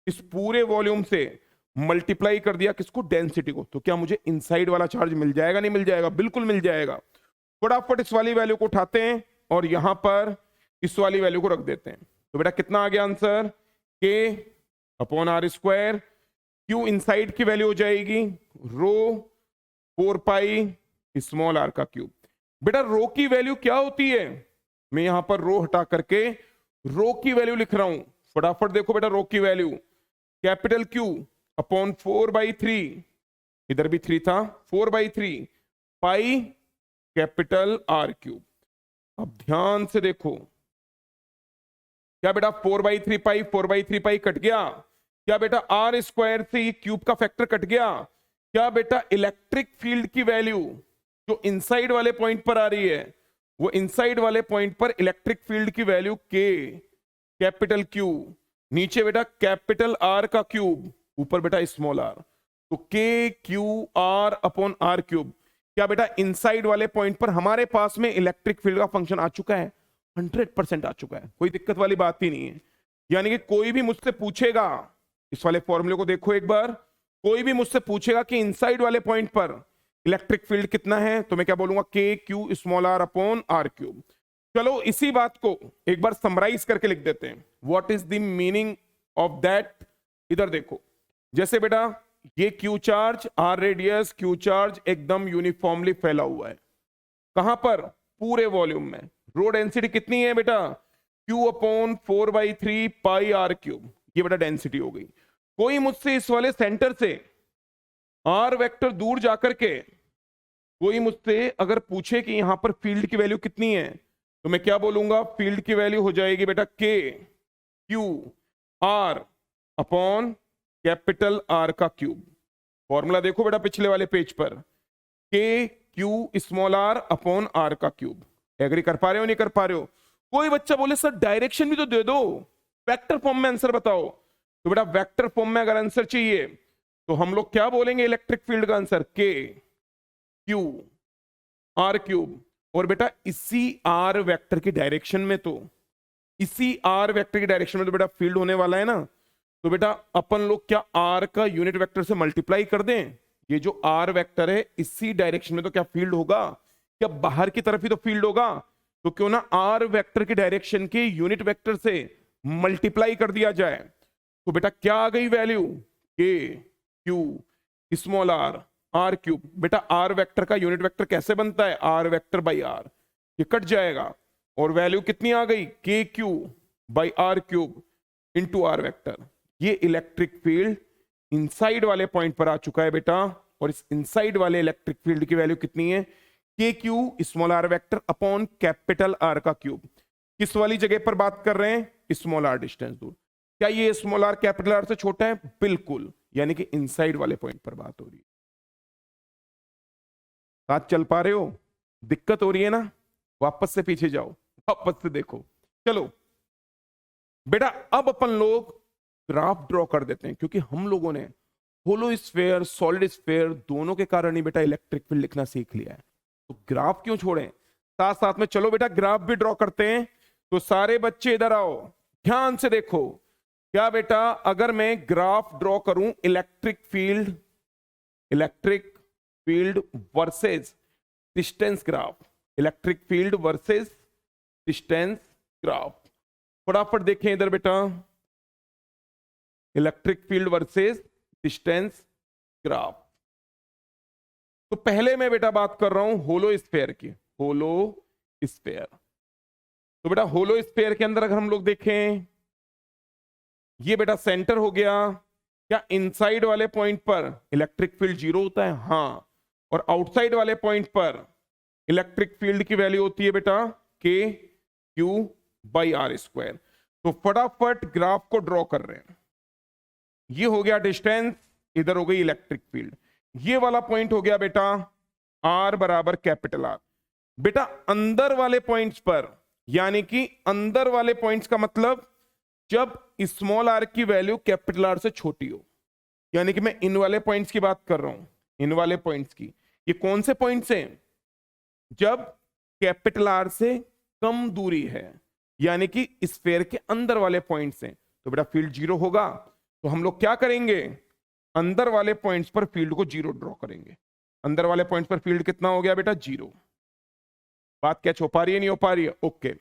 इस पूरे वॉल्यूम से मल्टीप्लाई कर दिया किसको? डेंसिटी को। तो क्या मुझे इनसाइड वाला चार्ज मिल जाएगा? नहीं मिल जाएगा? बिल्कुल मिल जाएगा। फटाफट इस वाली वैल्यू को उठाते हैं और यहां पर इस वाली वैल्यू को रख देते हैं। तो बेटा कितना आ गया answer? K upon R square, Q inside की वैल्यू हो जाएगी रो 4 पाई स्मॉल आर का क्यूब। बेटा रो की वैल्यू क्या होती है? मैं यहां पर रो हटा करके रो की वैल्यू लिख रहा हूं। फटाफट देखो बेटा, रो की वैल्यू कैपिटल क्यू अपॉन 4/3, इधर भी 3 था, 4/3 पाई कैपिटल आर क्यूब। अब ध्यान से देखो, क्या बेटा 4/3 पाई 4/3 पाई कट गया? क्या बेटा आर स्क्वायर से ये क्यूब का फैक्टर कट गया? क्या बेटा इलेक्ट्रिक फील्ड की वैल्यू जो इनसाइड वाले पॉइंट पर आ रही है, वो इनसाइड वाले पॉइंट पर इलेक्ट्रिक फील्ड की वैल्यू के कैपिटल क्यू, नीचे बेटा कैपिटल आर का क्यूब, ऊपर बेटा स्मॉल आर, तो K Q R upon R cube. क्या बेटा इनसाइड वाले पॉइंट पर हमारे पास में इलेक्ट्रिक फील्ड का फंक्शन आ चुका है? 100% आ चुका है, कोई दिक्कत वाली बात ही नहीं है। यानी कि कोई भी मुझसे पूछेगा, इस वाले फॉर्मूले को देखो एक बार, कोई भी मुझसे पूछेगा कि इनसाइड वाले पॉइंट पर इलेक्ट्रिक फील्ड कितना है, तो मैं क्या बोलूंगा? K Q small R upon R cube. चलो इसी बात को एक बार समराइज करके लिख देते हैं। What is the meaning of that? इधर देखो, जैसे बेटा ये Q charge, R radius, Q charge एकदम यूनिफॉर्मली फैला हुआ है। कहां पर? पूरे वॉल्यूम में। रो डेंसिटी कितनी है बेटा, Q/4/3 पाई आर क्यूब, ये बेटा डेंसिटी हो गई। कोई मुझसे इस वाले सेंटर से आर वेक्टर दूर जाकर के कोई मुझसे अगर पूछे कि यहां पर फील्ड की वैल्यू कितनी है, तो मैं क्या बोलूंगा, फील्ड की वैल्यू हो जाएगी बेटा K/Q/R/कैपिटल R का क्यूब। फॉर्मूला देखो बेटा पिछले वाले पेज पर, K/Q/r/R का क्यूब। एग्री कर पा रहे हो नहीं कर पा रहे हो? कोई बच्चा बोले सर डायरेक्शन भी तो दे दो, वेक्टर फॉर्म में आंसर बताओ, तो बेटा वेक्टर फॉर्म में अगर आंसर चाहिए तो हम लोग क्या बोलेंगे, इलेक्ट्रिक फील्ड का आंसर K/Q/R क्यूब। और बेटा इसी आर वेक्टर की डायरेक्शन में तो बेटा फील्ड होने वाला है ना, तो बेटा अपन लोग क्या आर का यूनिट वेक्टर से मल्टीप्लाई कर दें, ये जो आर वेक्टर है इसी डायरेक्शन में तो क्या फील्ड होगा, क्या बाहर की तरफ ही तो फील्ड होगा, तो क्यों ना आर वेक्टर की डायरेक्शन के यूनिट वेक्टर से मल्टीप्लाई कर दिया जाए। तो बेटा क्या आ गई वैल्यू, K/Q/R क्यूब। बेटा आर वेक्टर का यूनिट वेक्टर कैसे बनता है, आर वेक्टर बाई आर, ये कट जाएगा और वैल्यू कितनी आ गई, KQ/R cube into R vector. ये इलेक्ट्रिक फील्ड इनसाइड वाले पॉइंट पर आ चुका है बेटा, और इस इनसाइड वाले इलेक्ट्रिक फील्ड की वैल्यू कितनी है, KQ/R vector upon capital R का क्यूब। किस वाली जगह पर बात कर रहे हैं, स्मॉल r डिस्टेंस दूर। क्या ये स्मॉल r कैपिटल R से छोटा है, बिल्कुल, यानी कि इनसाइड वाले पॉइंट पर बात हो रही है। साथ चल पा रहे हो, दिक्कत हो रही है ना, वापस से पीछे जाओ, वापस से देखो। चलो बेटा अब अपन लोग ग्राफ ड्रॉ कर देते हैं, क्योंकि हम लोगों ने होलो स्फेयर सॉलिड स्फेयर दोनों के कारण ही बेटा इलेक्ट्रिक फील्ड लिखना सीख लिया है, तो ग्राफ क्यों छोड़ें, साथ साथ में चलो बेटा ग्राफ भी ड्रॉ करते हैं। तो सारे बच्चे इधर आओ, ध्यान से देखो। क्या बेटा अगर मैं ग्राफ ड्रॉ करूं electric field versus distance graph, electric field versus distance graph, फटाफट देखें इधर बेटा, electric field versus distance graph. तो पहले मैं बेटा बात कर रहा हूं होलो स्फेयर की, होलो स्फेयर। तो बेटा होलो स्फेयर के अंदर अगर हम लोग देखें, ये बेटा सेंटर हो गया, क्या इनसाइड वाले पॉइंट पर इलेक्ट्रिक फील्ड 0 होता है, हाँ, और आउटसाइड वाले पॉइंट पर इलेक्ट्रिक फील्ड की वैल्यू होती है बेटा KQ/R²। तो फटाफट ग्राफ को ड्रॉ कर रहे हैं। ये हो गया डिस्टेंस, इधर हो गई इलेक्ट्रिक फील्ड, ये वाला पॉइंट हो गया बेटा R बराबर कैपिटल R। बेटा अंदर वाले पॉइंट्स पर, यानी कि अंदर वाले पॉइंट्स का मतलब जब स्मॉल r की वैल्यू कैपिटल R से छोटी हो, यानी कि मैं इन वाले पॉइंट्स की बात कर रहा हूं, इन वाले पॉइंट्स की। ये कौन से पॉइंट्स हैं, जब कैपिटल R से कम दूरी है, यानी कि स्फेयर के अंदर वाले पॉइंट्स हैं, तो बेटा फील्ड 0 होगा। तो हम लोग क्या करेंगे, अंदर वाले पॉइंट्स पर फील्ड को 0 ड्रॉ करेंगे। अंदर वाले पॉइंट्स पर फील्ड कितना हो गया बेटा, 0। बात क्या हो पा रही है, नहीं हो पा रही है, ओके।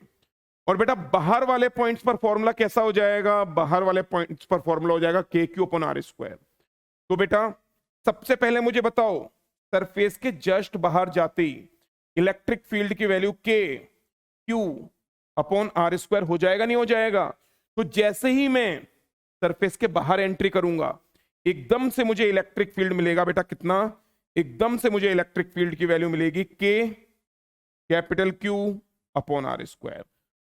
और बेटा बाहर वाले पॉइंट्स पर फॉर्मूला कैसा हो जाएगा, बाहर वाले पॉइंट्स पर फॉर्मूला हो जाएगा KQ/R²। तो बेटा सबसे पहले मुझे बताओ, सरफेस के जस्ट बाहर जाते ही इलेक्ट्रिक फील्ड की वैल्यू KQ/R² हो जाएगा, नहीं हो जाएगा? तो जैसे ही मैं सरफेस के बाहर एंट्री करूंगा, एकदम से मुझे इलेक्ट्रिक फील्ड मिलेगा बेटा कितना, एकदम से मुझे इलेक्ट्रिक फील्ड की वैल्यू मिलेगी KQ/R²।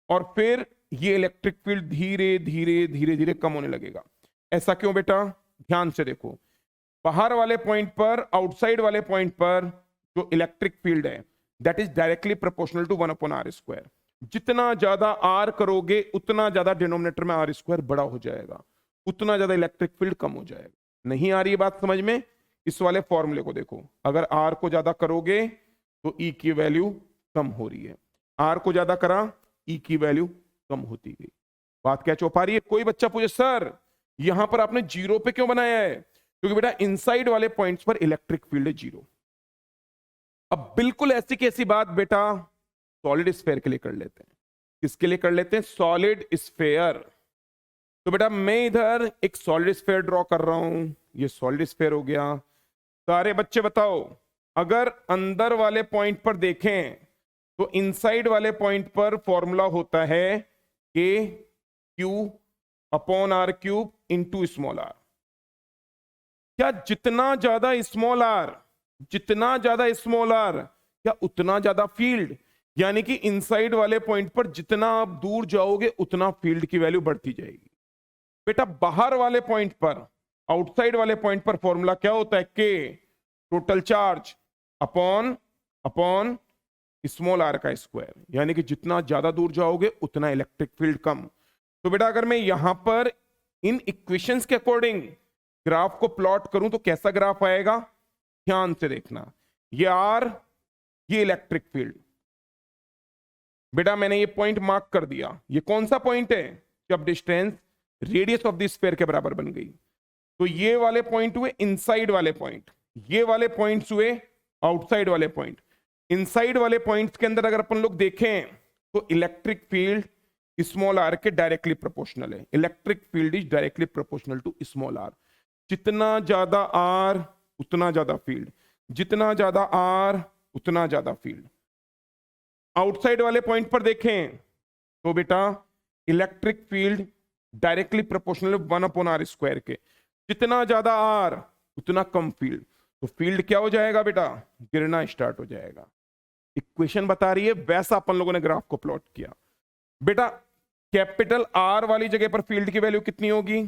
और फिर ये इलेक्ट्रिक फील्ड धीरे धीरे धीरे धीरे कम होने लगेगा। ऐसा क्यों बेटा, ध्यान से देखो, बाहर वाले पॉइंट पर, आउटसाइड वाले पॉइंट पर जो इलेक्ट्रिक फील्ड है that is directly proportional to 1/R²। जितना ज्यादा R करोगे उतना ज्यादा डिनोमिनेटर में R² बड़ा हो जाएगा, उतना ज्यादा इलेक्ट्रिक फील्ड कम हो जाएगा। नहीं आ रही है बात समझ में? इस वाले फॉर्मूले को देखो, अगर R को ज्यादा करोगे तो E की वैल्यू कम हो रही है, R को ज्यादा करा E की वैल्यू कम होती गई। बात क्या चौपा रही है? कोई बच्चा पूछे सर यहां पर आपने 0 पे क्यों बनाया है? क्योंकि बेटा इनसाइड वाले पॉइंट्स पर इलेक्ट्रिक फील्ड है 0। अब बिल्कुल ऐसी कैसी बात बेटा सॉलिड स्फेयर के लिए कर लेते हैं। किसके लिए कर लेते हैं? Solid sphere. तो बेटा मैं इधर एक सॉलिड स्फेयर ड्रॉ कर रहा हूं, ये सॉलिड स्फेयर हो गया। सारे बच्चे बताओ, अगर अंदर वाले पॉइंट पर देखें तो इनसाइड वाले पॉइंट पर फॉर्मूला होता है K Q upon R cube into small R. क्या जितना ज्यादा स्मॉल आर, जितना ज्यादा स्मॉल आर, क्या उतना ज्यादा फील्ड? यानी कि इनसाइड वाले पॉइंट पर जितना आप दूर जाओगे उतना फील्ड की वैल्यू बढ़ती जाएगी। बेटा बाहर वाले पॉइंट पर, आउटसाइड वाले पॉइंट पर फॉर्मूला क्या होता है? K total charge upon upon small R का स्क्वायर। यानी कि जितना ज्यादा दूर जाओगे उतना इलेक्ट्रिक फील्ड कम। तो बेटा अगर मैं यहां पर इन इक्वेशंस के अकॉर्डिंग ग्राफ को प्लॉट करूं तो कैसा ग्राफ आएगा? ध्यान से देखना, ये आर, ये इलेक्ट्रिक फील्ड। बेटा मैंने ये पॉइंट मार्क कर दिया। ये कौन सा पॉइंट है? जब distance radius of the sphere के बराबर बन गई। तो ये वाले पॉइंट हुए इनसाइड वाले पॉइंट, ये वाले पॉइंट्स हुए आउटसाइड वाले पॉइंट। इनसाइड वाले पॉइंट्स के अंदर अगर अपन लोग देखें तो इलेक्ट्रिक फील्ड स्मॉल आर के डायरेक्टली प्रोपोर्शनल है। Electric field is directly proportional to small R. जितना ज्यादा आर उतना ज्यादा फील्ड, जितना ज्यादा आर उतना ज्यादा फील्ड। आउटसाइड वाले पॉइंट पर देखें तो बेटा electric field directly proportional 1/r² के। जितना ज्यादा आर उतना कम फील्ड। तो फील्ड क्या हो जाएगा बेटा? गिरना स्टार्ट हो जाएगा। इक्वेशन बता रही है, वैसा अपन लोगों ने ग्राफ को प्लॉट किया। बेटा कैपिटल आर वाली जगह पर फील्ड की वैल्यू कितनी होगी?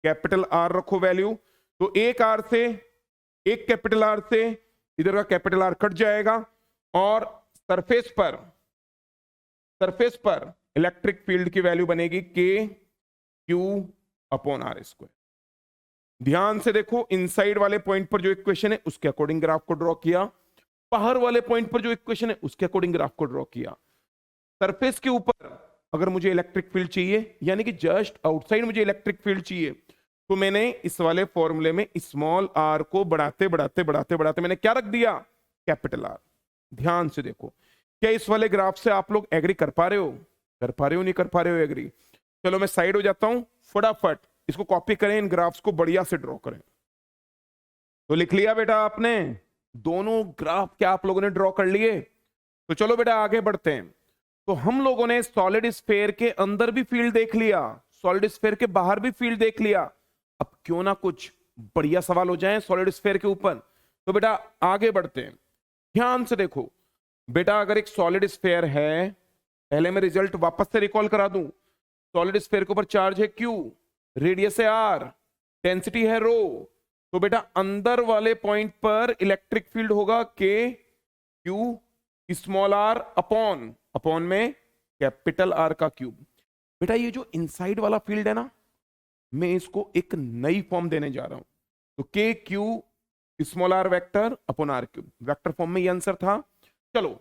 कैपिटल आर रखो वैल्यू, तो एक आर से, एक कैपिटल आर से इधर का कैपिटल आर कट जाएगा और सरफेस पर इलेक्ट्रिक फील्ड की वैल्यू बनेगी के क्यू अपॉन आर स्क्वायर। ध्यान से देखो, इनसाइड वाले पॉइंट पर जो इक्वेशन है उसके अकॉर्डिंग ग्राफ को ड्रॉ किया, बाहर वाले पॉइंट पर जो इक्वेशन है उसके अकॉर्डिंग ग्राफ को ड्रॉ किया। सरफेस के ऊपर अगर मुझे इलेक्ट्रिक फील्ड चाहिए, यानी कि जस्ट आउटसाइड मुझे इलेक्ट्रिक फील्ड चाहिए, तो मैंने इस वाले फॉर्मूले में स्मॉल आर को बढ़ाते बढ़ाते बढ़ाते बढ़ाते मैंने क्या रख दिया? Capital R. ध्यान से देखो, क्या इस वाले ग्राफ से आप लोग एग्री कर पा रहे हो? कर पा रहे हो, नहीं कर पा रहे हो एग्री? चलो मैं साइड हो जाता हूं, फटाफट इसको कॉपी करें, इन ग्राफ्स को बढ़िया से ड्रॉ करें। तो लिख लिया बेटा आपने? दोनों ग्राफ क्या आप लोगों ने ड्रॉ कर लिए? तो चलो बेटा आगे बढ़ते हैं। तो हम लोगों ने सॉलिड स्फीयर के अंदर भी फील्ड देख लिया, सॉलिड स्फीयर के बाहर भी फील्ड देख लिया। अब क्यों ना कुछ बढ़िया सवाल हो जाए सॉलिड स्फीयर के ऊपर। तो बेटा आगे बढ़ते हैं, ध्यान से देखो। बेटा अगर एक सॉलिड स्फीयर है, पहले मैं रिजल्ट वापस से रिकॉल करा दूं। सॉलिड स्फीयर के ऊपर चार्ज है क्यू, रेडियस है आर, डेंसिटी है रो। तो बेटा अंदर वाले पॉइंट पर इलेक्ट्रिक फील्ड होगा के क्यू स्मॉल आर अपॉन में कैपिटल आर का क्यूब। बेटा ये जो इनसाइड वाला फील्ड है ना, मैं इसको एक नई फॉर्म देने जा रहा हूं। तो K Q small R vector upon R cube, vector form में ये आंसर था। चलो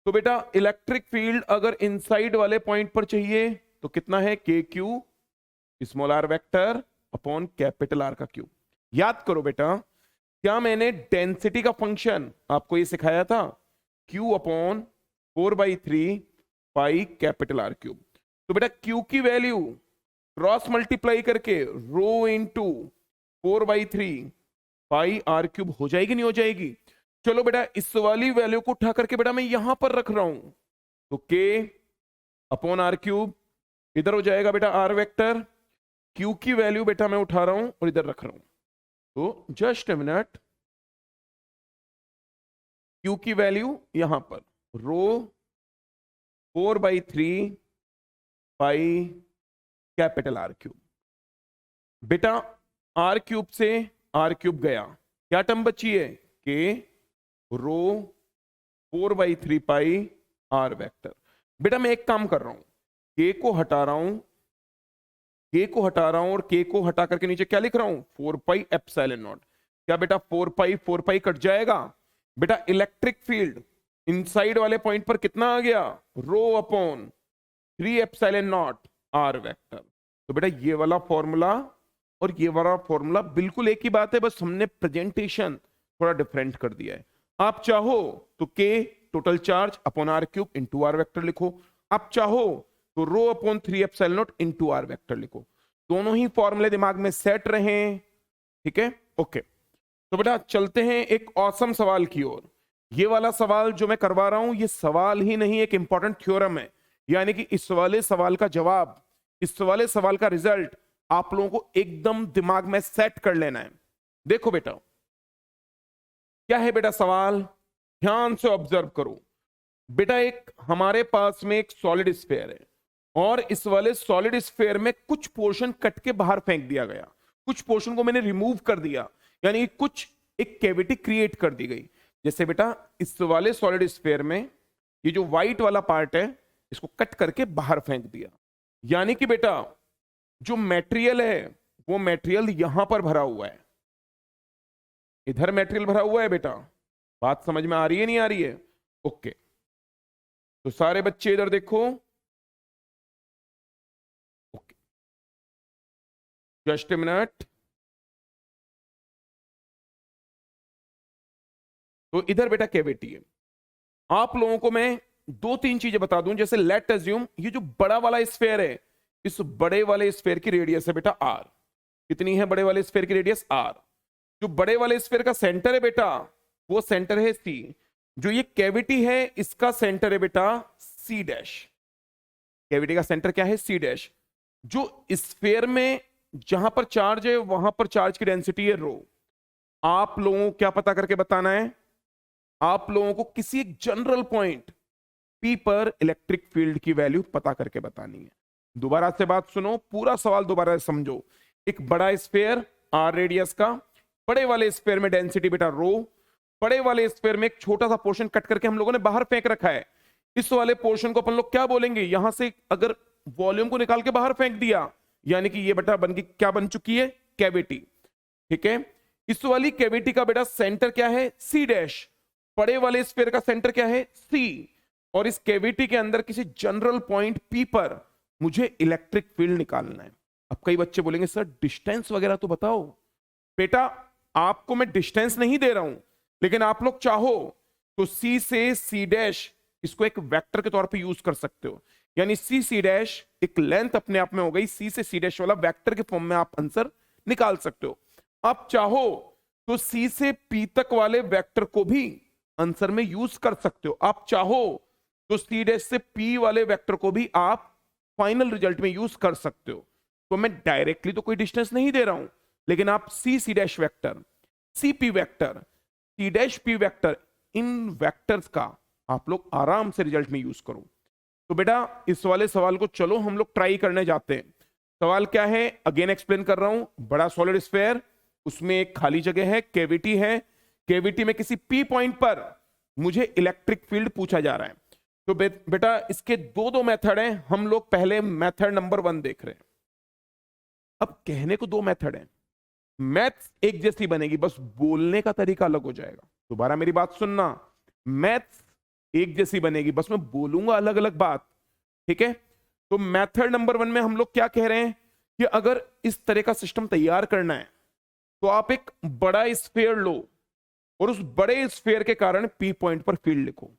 तो बेटा इलेक्ट्रिक फील्ड अगर इनसाइड वाले पॉइंट पर चाहिए तो कितना है? K Q small R vector upon capital R का क्यूब। याद करो बेटा, क्या मैंने डेंसिटी का फंक्शन आपको ये सिखाया था? Q upon 4/3 pi capital R cube. तो बेटा Q की वैल्यू क्रॉस मल्टीप्लाई करके rho into 4/3 pi are cube हो जाएगी, नहीं हो जाएगी? चलो बेटा इस वाली वैल्यू को उठा करके बेटा मैं यहां पर रख रहा हूं। तो K अपॉन आर क्यूब इधर हो जाएगा बेटा आर वेक्टर। Q की वैल्यू बेटा मैं उठा रहा हूं और इधर रख रहा हूं। तो जस्ट अ मिनट, Q की वैल्यू यहां पर रो 4/3 पाई कैपिटल आर क्यूब। बेटा आर क्यूब से आर क्यूब गया, क्या टर्म बची है? के रो 4/3 पाई आर वेक्टर। बेटा मैं एक काम कर रहा हूं, के को हटा रहा हूं, के को हटा रहा हूं और के को हटा करके नीचे क्या लिख रहा हूं? 4 पाई एप्सिलॉन नॉट। क्या बेटा 4 पाई कट जाएगा? बेटा इलेक्ट्रिक फील्ड इनसाइड वाले पॉइंट पर कितना आ गया? Rho upon 3 epsilon naught R vector. तो बेटा ये वाला फॉर्मूला और ये वाला फॉर्मूला बिल्कुल एक ही बात है, बस हमने प्रेजेंटेशन थोड़ा डिफरेंट कर दिया है। आप चाहो तो K total charge upon R cube into R vector लिखो, आप चाहो तो rho upon 3 epsilon naught into R vector लिखो। दोनों ही फॉर्मूले दिमाग में सेट रहे, ठीक है? ओके, तो बेटा चलते हैं एक ऑसम सवाल की ओर। ये वाला सवाल जो मैं करवा रहा हूं ये सवाल ही नहीं, एक इंपॉर्टेंट थ्योरम है। यानी कि इस वाले सवाल का जवाब, इस वाले सवाल का रिजल्ट आप लोगों को एकदम दिमाग में सेट कर लेना है। देखो बेटा, क्या है बेटा सवाल, ध्यान से ऑब्जर्व करो बेटा। एक हमारे पास में एक सॉलिड स्फीयर है और इस वाले सॉलिड स्फीयर में कुछ पोर्शन कट के बाहर फेंक दिया गया, कुछ पोर्शन को मैंने रिमूव कर दिया, यानी कुछ एक कैविटी क्रिएट कर दी गई। जैसे बेटा इस वाले सॉलिड स्फीयर में ये जो व्हाइट वाला पार्ट है इसको कट करके बाहर फेंक दिया, यानी कि बेटा जो मटेरियल है वो मटेरियल यहां पर भरा हुआ है, इधर मटेरियल भरा हुआ है बेटा। बात समझ में आ रही है नहीं आ रही है? ओके, तो सारे बच्चे इधर देखो। Okay, just a minute. तो इधर बेटा कैविटी है। आप लोगों को मैं दो तीन चीजें बता दूं। जैसे लेट अज्यूम ये जो बड़ा वाला स्फीयर है, इस बड़े वाले स्फीयर की रेडियस है बेटा आर। कितनी है बड़े वाले स्फीयर की रेडियस? आर। जो बड़े वाले स्फीयर का सेंटर है बेटा वो सेंटर है सी। जो ये कैविटी है इसका सेंटर है बेटा सी डैश। कैविटी का सेंटर क्या है? C dash. जो स्फीयर में जहां पर चार्ज है वहां पर चार्ज की डेंसिटी है रो। आप लोगों को क्या पता करके बताना है? आप लोगों को किसी एक जनरल पॉइंट पी पर इलेक्ट्रिक फील्ड की वैल्यू पता करके बतानी है। दोबारा से बात सुनो, पूरा सवाल दोबारा से समझो। एक बड़ा स्फीयर आर रेडियस का, बड़े वाले स्फीयर में डेंसिटी बेटा रो, बड़े वाले स्फीयर में एक छोटा सा पोर्शन कट करके हम लोगों ने बाहर फेंक रखा है। इस वाले पोर्शन को अपन लोग क्या बोलेंगे? यहां से अगर वॉल्यूम को निकाल के बाहर फेंक दिया, यानी कि ये बेटा बन के क्या बन चुकी है? कैविटी। ठीक है, इस वाली कैविटी का बेटा सेंटर क्या है? C dash. बड़े वाले स्फीयर का सेंटर क्या है? सी। और इस कैविटी के अंदर किसी जनरल पॉइंट पी पर मुझे इलेक्ट्रिक फील्ड निकालना है। अब कई बच्चे बोलेंगे सर डिस्टेंस वगैरह तो बताओ। बेटा आपको मैं डिस्टेंस नहीं दे रहा हूं, लेकिन आप लोग चाहो तो सी से सी डैश इसको एक वेक्टर के तौर पे यूज कर सकते हो। यानी सी सी डैश एक लेंथ अपने आप में हो गई, सी से सी डैश वाला वेक्टर के फॉर्म में आप आंसर निकाल सकते हो। आप चाहो तो सी से पी तक वाले वेक्टर को भी आंसर में यूज कर सकते हो। आप चाहो तो सी डैश से पी वाले वेक्टर को भी आप फाइनल रिजल्ट में यूज कर सकते हो। तो मैं डायरेक्टली तो कोई डिस्टेंस नहीं दे रहा हूं, लेकिन आप C C dash vector, C P vector, C dash P vector, इन वेक्टर्स का आप लोग आराम से रिजल्ट में यूज करो। तो बेटा इस वाले सवाल को चलो हम लोग ट्राई करने जाते हैं। सवाल क्या है अगेन एक्सप्लेन कर रहा हूं। बड़ा सॉलिड स्फीयर, उसमें एक खाली जगह है, कैविटी है। कैविटी में किसी पी पॉइंट पर मुझे इलेक्ट्रिक फील्ड पूछा जा रहा है। तो बेटा इसके दो मेथड हैं। हम लोग पहले मेथड नंबर 1 देख रहे हैं। अब कहने को दो मेथड है, मैथ्स एक जैसी बनेगी, बस बोलने का तरीका अलग हो जाएगा। दोबारा मेरी बात सुनना, मैथ्स एक जैसी बनेगी, बस मैं बोलूंगा अलग अलग बात। ठीक है, तो मेथड नंबर 1 में हम लोग क्या कह रहे हैं कि अगर इस तरह का सिस्टम तैयार करना है तो आप एक बड़ा स्फीयर लो और उस बड़े स्फीयर के कारण पी पॉइंट पर फील्ड लिखो।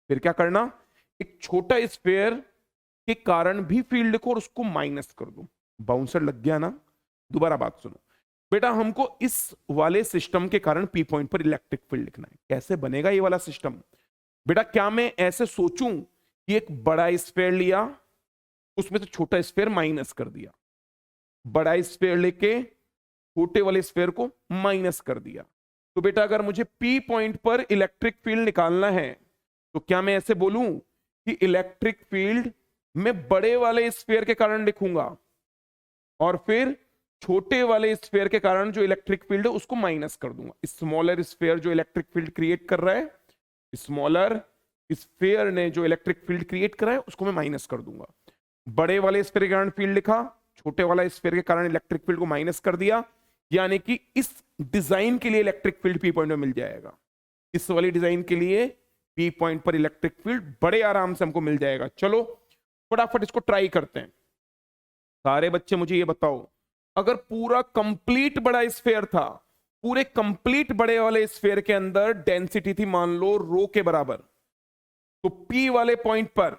फिर क्या करना, एक छोटा स्फीयर के कारण भी फील्ड लिखो और उसको माइनस कर दो। बाउंसर लग गया ना? दोबारा बात सुनो बेटा, हमको इस वाले सिस्टम के कारण पी पॉइंट पर इलेक्ट्रिक फील्ड लिखना है। कैसे बनेगा ये वाला सिस्टम? बेटा क्या मैं ऐसे सोचूं कि एक बड़ा स्फीयर लिया, उसमें से छोटा स्फीयर माइनस कर दिया, बड़ा स्फीयर लेके छोटे वाले स्फीयर को माइनस कर दिया। तो बेटा अगर मुझे पी पॉइंट पर इलेक्ट्रिक फील्ड निकालना है तो क्या मैं ऐसे बोलूं कि इलेक्ट्रिक फील्ड मैं बड़े वाले स्फीयर के कारण लिखूंगा और फिर छोटे वाले स्फीयर के कारण जो इलेक्ट्रिक फील्ड है उसको माइनस कर दूंगा। स्मॉलर स्फीयर जो इलेक्ट्रिक फील्ड क्रिएट कर रहा है, स्मॉलर स्फीयर ने जो इलेक्ट्रिक फील्ड क्रिएट करा है उसको मैं माइनस कर दूंगा। बड़े वाले स्फीयर के कारण फील्ड लिखा, छोटे वाला स्फीयर के कारण इलेक्ट्रिक फील्ड को माइनस कर दिया, यानी कि इस डिजाइन के लिए इलेक्ट्रिक फील्ड पी पॉइंट में मिल जाएगा। इस वाली डिजाइन के लिए पी पॉइंट पर इलेक्ट्रिक फील्ड बड़े आराम से हमको मिल जाएगा। चलो फटाफट इसको ट्राई करते हैं। सारे बच्चे मुझे ये बताओ, अगर पूरा कंप्लीट बड़ा स्फीयर था, पूरे कंप्लीट बड़े वाले स्फीयर के अंदर डेंसिटी थी मान लो रो के बराबर, तो पी वाले पॉइंट पर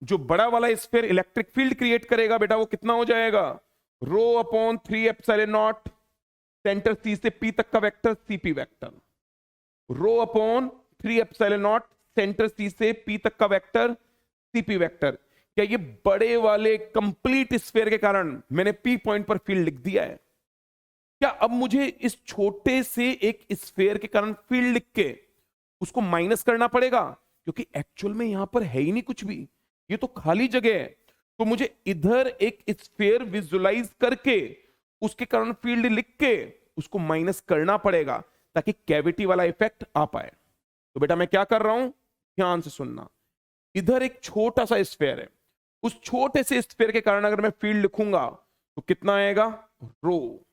जो बड़ा वाला स्फीयर इलेक्ट्रिक फील्ड क्रिएट करेगा बेटा वो कितना हो जाएगा? Rho upon 3 epsilon naught centre C से पी तक का vector CP vector, rho upon 3 epsilon naught centre C से पी तक का वेक्टर सीपी वेक्टर। क्या ये बड़े वाले कंप्लीट स्फीयर के कारण मैंने पी पॉइंट पर फील्ड लिख दिया है? क्या अब मुझे इस छोटे से एक स्फीयर के कारण फील्ड लिख के उसको माइनस करना पड़ेगा? क्योंकि एक्चुअल में यहां पर है ही नहीं कुछ भी, ये तो खाली जगह है। तो मुझे इधर एक स्फीयर विजुलाइज करके उसके कारण फील्ड लिख के उसको माइनस करना पड़ेगा ताकि कैविटी वाला इफेक्ट आ पाए। तो बेटा मैं क्या कर रहा हूं, ध्यान से सुनना। इधर एक छोटा सा स्फीयर है, उस छोटे से स्फीयर के कारण अगर मैं फील्ड लिखूंगा तो कितना आएगा, रो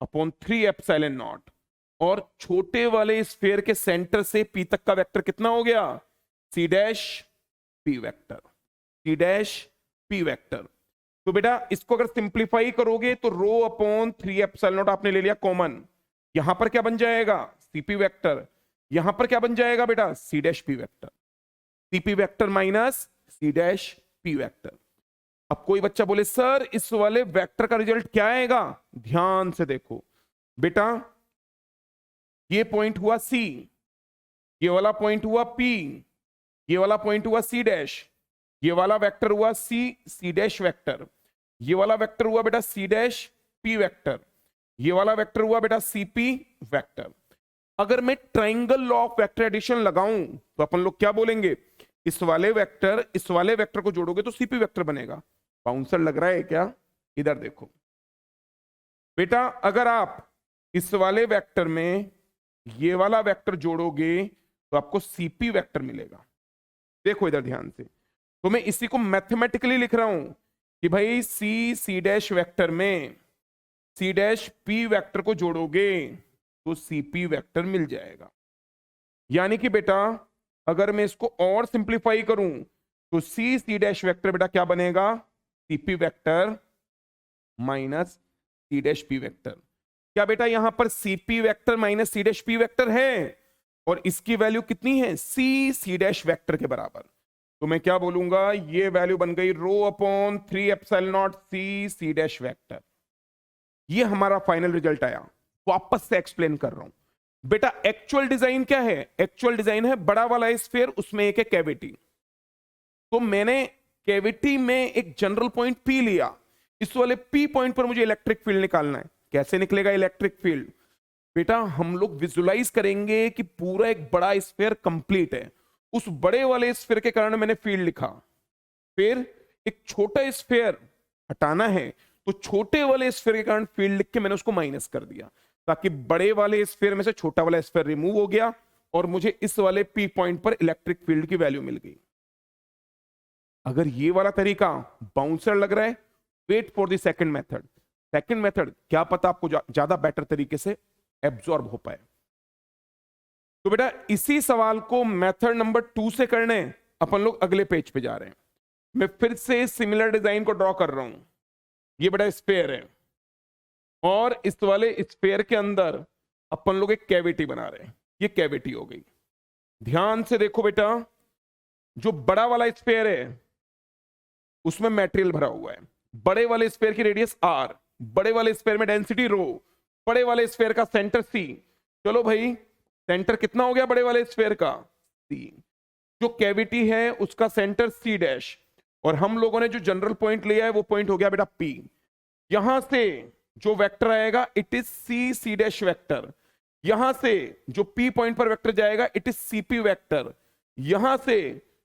अपॉन 3 एप्सिलॉन नॉट। और छोटे वाले स्फीयर के सेंटर से पी तक का वेक्टर कितना हो गया, C dash P vector, C dash P vector. तो बेटा इसको अगर सिंप्लीफाई करोगे तो रो अपॉन 3 एप्सिलॉन नॉट आपने ले लिया कॉमन, यहां पर क्या बन जाएगा, सीपी वेक्टर। यहां पर क्या बन जाएगा बेटा, C dash P vector, CP vector minus C dash P vector. अब कोई बच्चा बोले सर इस वाले वेक्टर का रिजल्ट क्या आएगा, ध्यान से देखो बेटा, ये पॉइंट हुआ सी, ये वाला पॉइंट हुआ पी, ये वाला पॉइंट हुआ सी डैश, ये वाला वेक्टर हुआ सी सी डैश वेक्टर, ये वाला वेक्टर हुआ बेटा सी डैश पी वेक्टर, ये वाला वेक्टर हुआ बेटा सीपी वेक्टर। अगर मैं triangle law of vector addition लगाऊं तो अपन लोग क्या बोलेंगे, इस वाले वेक्टर को जोड़ोगे तो सीपी वेक्टर बनेगा। बाउंसर लग रहा है क्या, इधर देखो बेटा, अगर आप इस वाले वेक्टर में ये वाला वेक्टर जोड़ोगे तो आपको सीपी वेक्टर मिलेगा। देखो इधर ध्यान से, तो मैं इसी को मैथमेटिकली लिख रहा हूं कि भाई सी सी डैश वेक्टर में सी डैश पी वेक्टर को जोड़ोगे तो सीपी वेक्टर मिल जाएगा। यानी कि बेटा अगर मैं इसको और सिंप्लीफाई करूं तो सी सी डैश वेक्टर बेटा क्या बनेगा, CP vector minus C dash P vector. क्या बेटा यहां पर CP vector minus C dash P vector है, और इसकी वैल्यू कितनी है, सी सी डैश वेक्टर के बराबर। तो मैं क्या बोलूंगा, ये वैल्यू बन गई rho upon 3 epsilon naught C C dash vector. ये हमारा फाइनल रिजल्ट आया। वापस से एक्सप्लेन कर रहा हूं बेटा, एक्चुअल डिजाइन क्या है, एक्चुअल डिजाइन है बड़ा वाला स्फीयर, उसमें एक है कैविटी। तो मैंने कैविटी में एक जनरल पॉइंट पी लिया, इस वाले पी पॉइंट पर मुझे इलेक्ट्रिक फील्ड निकालना है। कैसे निकलेगा इलेक्ट्रिक फील्ड, बेटा हम लोग विजुलाइज करेंगे कि पूरा एक बड़ा स्फीयर कंप्लीट है, उस बड़े वाले स्फीयर के कारण मैंने फील्ड लिखा, फिर एक छोटा स्फीयर हटाना है तो छोटे वाले स्फीयर के कारण फील्ड लिख के मैंने उसको माइनस कर दिया, ताकि बड़े वाले स्फीयर में से छोटा वाला स्फीयर रिमूव हो गया और मुझे इस वाले पी पॉइंट पर इलेक्ट्रिक फील्ड की वैल्यू मिल गई। अगर ये वाला तरीका बाउंसर लग रहा है, wait for the second method. Second method क्या पता आपको ज्यादा बेटर तरीके से एब्जॉर्ब हो पाए। तो बेटा इसी सवाल को मेथड नंबर 2 से करने अपन लोग अगले पेज पे जा रहे हैं। मैं फिर से सिमिलर डिजाइन को ड्रॉ कर रहा हूं। ये बेटा स्फीयर है और इस वाले स्फीयर के अंदर अपन लोग एक कैविटी बना रहे हैं, ये कैविटी हो गई। ध्यान से देखो बेटा, जो बड़ा वाला स्फीयर है उसमें मटेरियल भरा हुआ है, बड़े वाले स्फीयर की रेडियस आर, बड़े वाले स्फीयर में डेंसिटी रो, बड़े वाले स्फीयर का सेंटर सी। चलो भाई सेंटर कितना हो गया बड़े वाले स्फीयर का, सी। जो कैविटी है उसका सेंटर सी डैश, और हम लोगों ने जो जनरल पॉइंट लिया है वो पॉइंट हो गया बेटा पी। यहां से जो वेक्टर आएगा it is C C dash vector, यहां से जो पी पॉइंट पर वेक्टर जाएगा इट इज सीपी वेक्टर, यहां से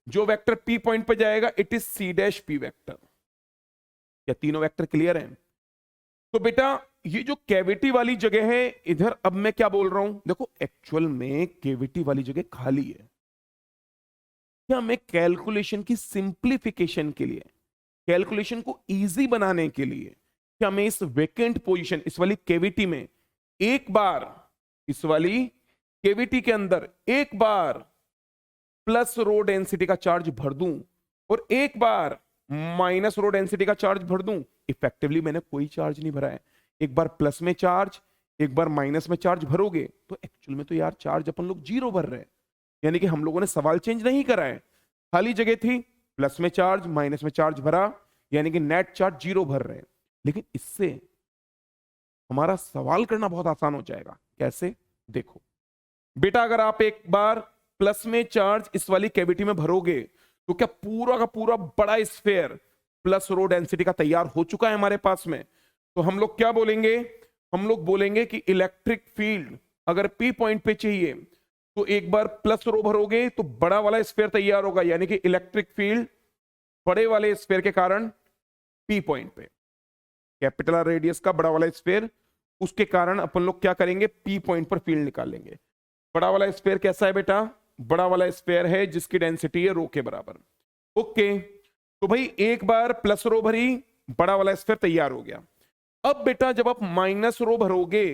जो वेक्टर पी पॉइंट पर जाएगा it is C dash P vector. क्या तीनों वेक्टर क्लियर हैं? तो बेटा ये जो कैविटी वाली जगह है इधर, अब मैं क्या बोल रहा हूं, देखो एक्चुअल में कैविटी वाली जगह खाली है। क्या मैं कैलकुलेशन की सिंप्लीफिकेशन के लिए, कैलकुलेशन को इजी बनाने के लिए, क्या मैं इस वेकेंट पोजीशन, इस वाली कैविटी में एक बार, इस वाली कैविटी के अंदर एक बार प्लस रो डेंसिटी का चार्ज भर दूं और एक बार माइनस रो डेंसिटी का चार्ज भर दूं? इफेक्टिवली मैंने कोई चार्ज नहीं भरा है। एक बार प्लस में चार्ज, एक बार माइनस में चार्ज भरोगे तो एक्चुअल में तो यार चार्ज अपन लोग जीरो भर रहे हैं, यानी कि हम लोगों ने सवाल चेंज नहीं करा है, खाली जगह थी, प्लस में चार्ज माइनस में चार्ज भरा, यानी कि नेट चार्ज जीरो भर रहे हैं। लेकिन इससे हमारा सवाल करना बहुत आसान हो जाएगा। कैसे? देखो बेटा अगर आप एक बार प्लस में चार्ज इस वाली कैविटी में भरोगे तो क्या पूरा का पूरा बड़ा स्फीयर प्लस रो डेंसिटी का तैयार हो चुका है हमारे पास में। तो हम लोग क्या बोलेंगे, हम लोग बोलेंगे कि इलेक्ट्रिक फील्ड अगर पी पॉइंट पे चाहिए तो एक बार प्लस रो भरोगे तो बड़ा वाला स्फीयर तैयार होगा, यानी कि इलेक्ट्रिक फील्ड बड़े वाले स्फीयर के कारण पी पॉइंट पे, कैपिटल आर रेडियस का बड़ा वाला स्फीयर, उसके कारण अपन लोग क्या करेंगे, पी पॉइंट पर फील्ड निकालेंगे। बड़ा वाला स्फीयर कैसा है बेटा, बड़ा वाला स्फीयर है जिसकी डेंसिटी है रो के बराबर। ओके, तो भाई एक बार प्लस रो भरी, बड़ा वाला स्फीयर तैयार हो गया। अब बेटा जब आप माइनस रो भरोगे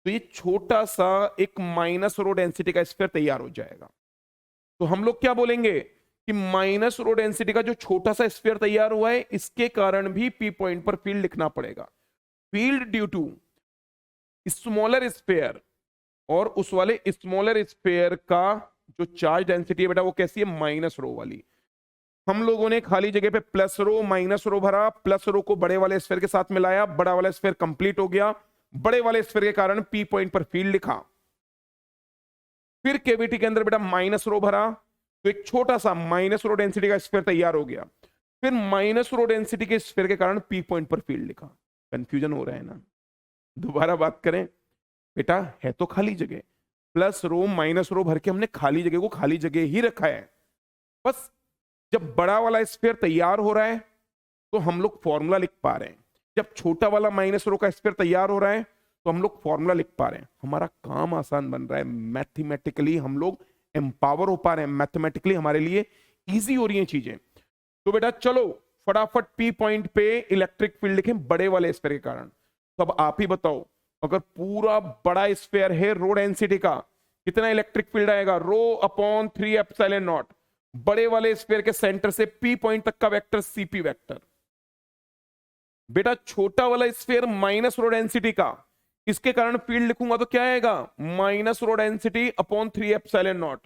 तो ये छोटा सा एक माइनस रो डेंसिटी का स्फीयर तैयार हो जाएगा। तो हम लोग क्या बोलेंगे कि माइनस रो डेंसिटी का जो छोटा सा स्फीयर तैयार हुआ है इसके कारण भी पी पॉइंट पर फील्ड लिखना पड़ेगा। Field due to smaller sphere, और उस वाले स्मॉलर स्फीयर का जो चार्ज डेंसिटी है बेटा वो कैसी है, माइनस रो वाली। हम लोगों ने खाली जगह पे प्लस रो माइनस रो भरा, प्लस रो को बड़े वाले स्फीयर के साथ मिलाया, बड़ा वाला स्फीयर कंप्लीट हो गया, बड़े वाले स्फीयर के कारण पी पॉइंट पर फील्ड लिखा। फिर केविटी के अंदर बेटा माइनस रो भरा तो एक छोटा सा माइनस रो डेंसिटी का स्फीयर तैयार हो गया, फिर माइनस रो डेंसिटी के स्फीयर के कारण पी पॉइंट पर फील्ड लिखा। कंफ्यूजन हो रहा है ना, दोबारा बात करें बेटा, है तो खाली जगह, प्लस रो माइनस रो भर के हमने खाली जगह को खाली जगह ही रखा है। बस जब बड़ा वाला स्फीयर तैयार हो रहा है तो हम लोग फॉर्मूला लिख पा रहे हैं, जब छोटा वाला माइनस रो का स्फीयर तैयार हो रहा है तो हम लोग फॉर्मूला लिख पा रहे हैं। हमारा काम आसान बन रहा है, मैथमेटिकली हम लोग एम्पावर हो पा रहे हैं, मैथमेटिकली हमारे लिए इजी हो रही हैं चीजें। तो बेटा चलो फटाफट पी पॉइंट पे इलेक्ट्रिक फील्ड लिखें बड़े वाले स्फीयर के कारण। तो अब आप ही बताओ, अगर पूरा बड़ा स्फीयर है रो डेंसिटी का, कितना इलेक्ट्रिक फील्ड आएगा, रो अपॉन 3 एप्सिलॉन नॉट। बड़े वाले स्फीयर के सेंटर से पी पॉइंट तक का वेक्टर सीपी वेक्टर। बेटा छोटा वाला स्फीयर माइनस रो डेंसिटी का, इसके कारण फील्ड लिखूंगा तो क्या आएगा, minus rho density upon 3 epsilon not.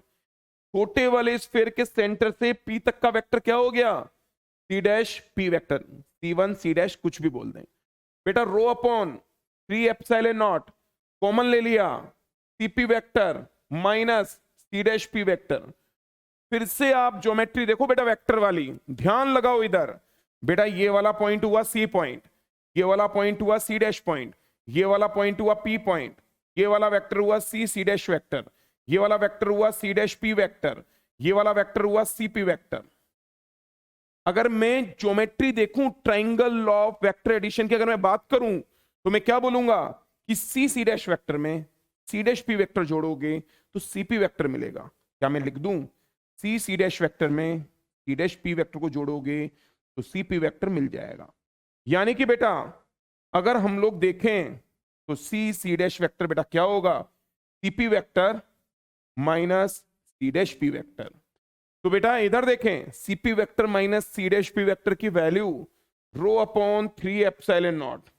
छोटे वाले स्फीयर के सेंटर से पी तक का वेक्टर क्या हो गया, C dash P vector, C1 C dash कुछ भी बोल दें। बेटा rho upon 3 epsilon naught common ले लिया, CP vector minus C dash P vector. फिर से आप ज्योमेट्री देखो बेटा वेक्टर वाली, ध्यान लगाओ इधर। बेटा ये वाला पॉइंट हुआ सी पॉइंट, ये वाला पॉइंट हुआ सी डैश पॉइंट, ये वाला पॉइंट हुआ पी पॉइंट, ये वाला वेक्टर हुआ सी डैश वेक्टर, ये वाला वेक्टर हुआ सी डैश पी वेक्टर, ये वाला वेक्टर हुआ सी पी वेक्टर। अगर मैं ज्योमेट्री देखूं triangle law of vector addition की अगर मैं बात करूं तो मैं क्या बोलूंगा कि सी डैश वेक्टर में सी डैश पी वेक्टर जोड़ोगे तो सीपी वेक्टर मिलेगा। क्या मैं लिख दूं, सी डैश वेक्टर में सी डैश पी वेक्टर को जोड़ोगे तो सीपी वेक्टर मिल जाएगा। यानी कि बेटा अगर हम लोग देखें तो सी डैश वेक्टर बेटा क्या होगा, CP vector minus C dash P vector. तो बेटा इधर देखें CP vector minus C dash P vector की value rho upon 3 epsilon naught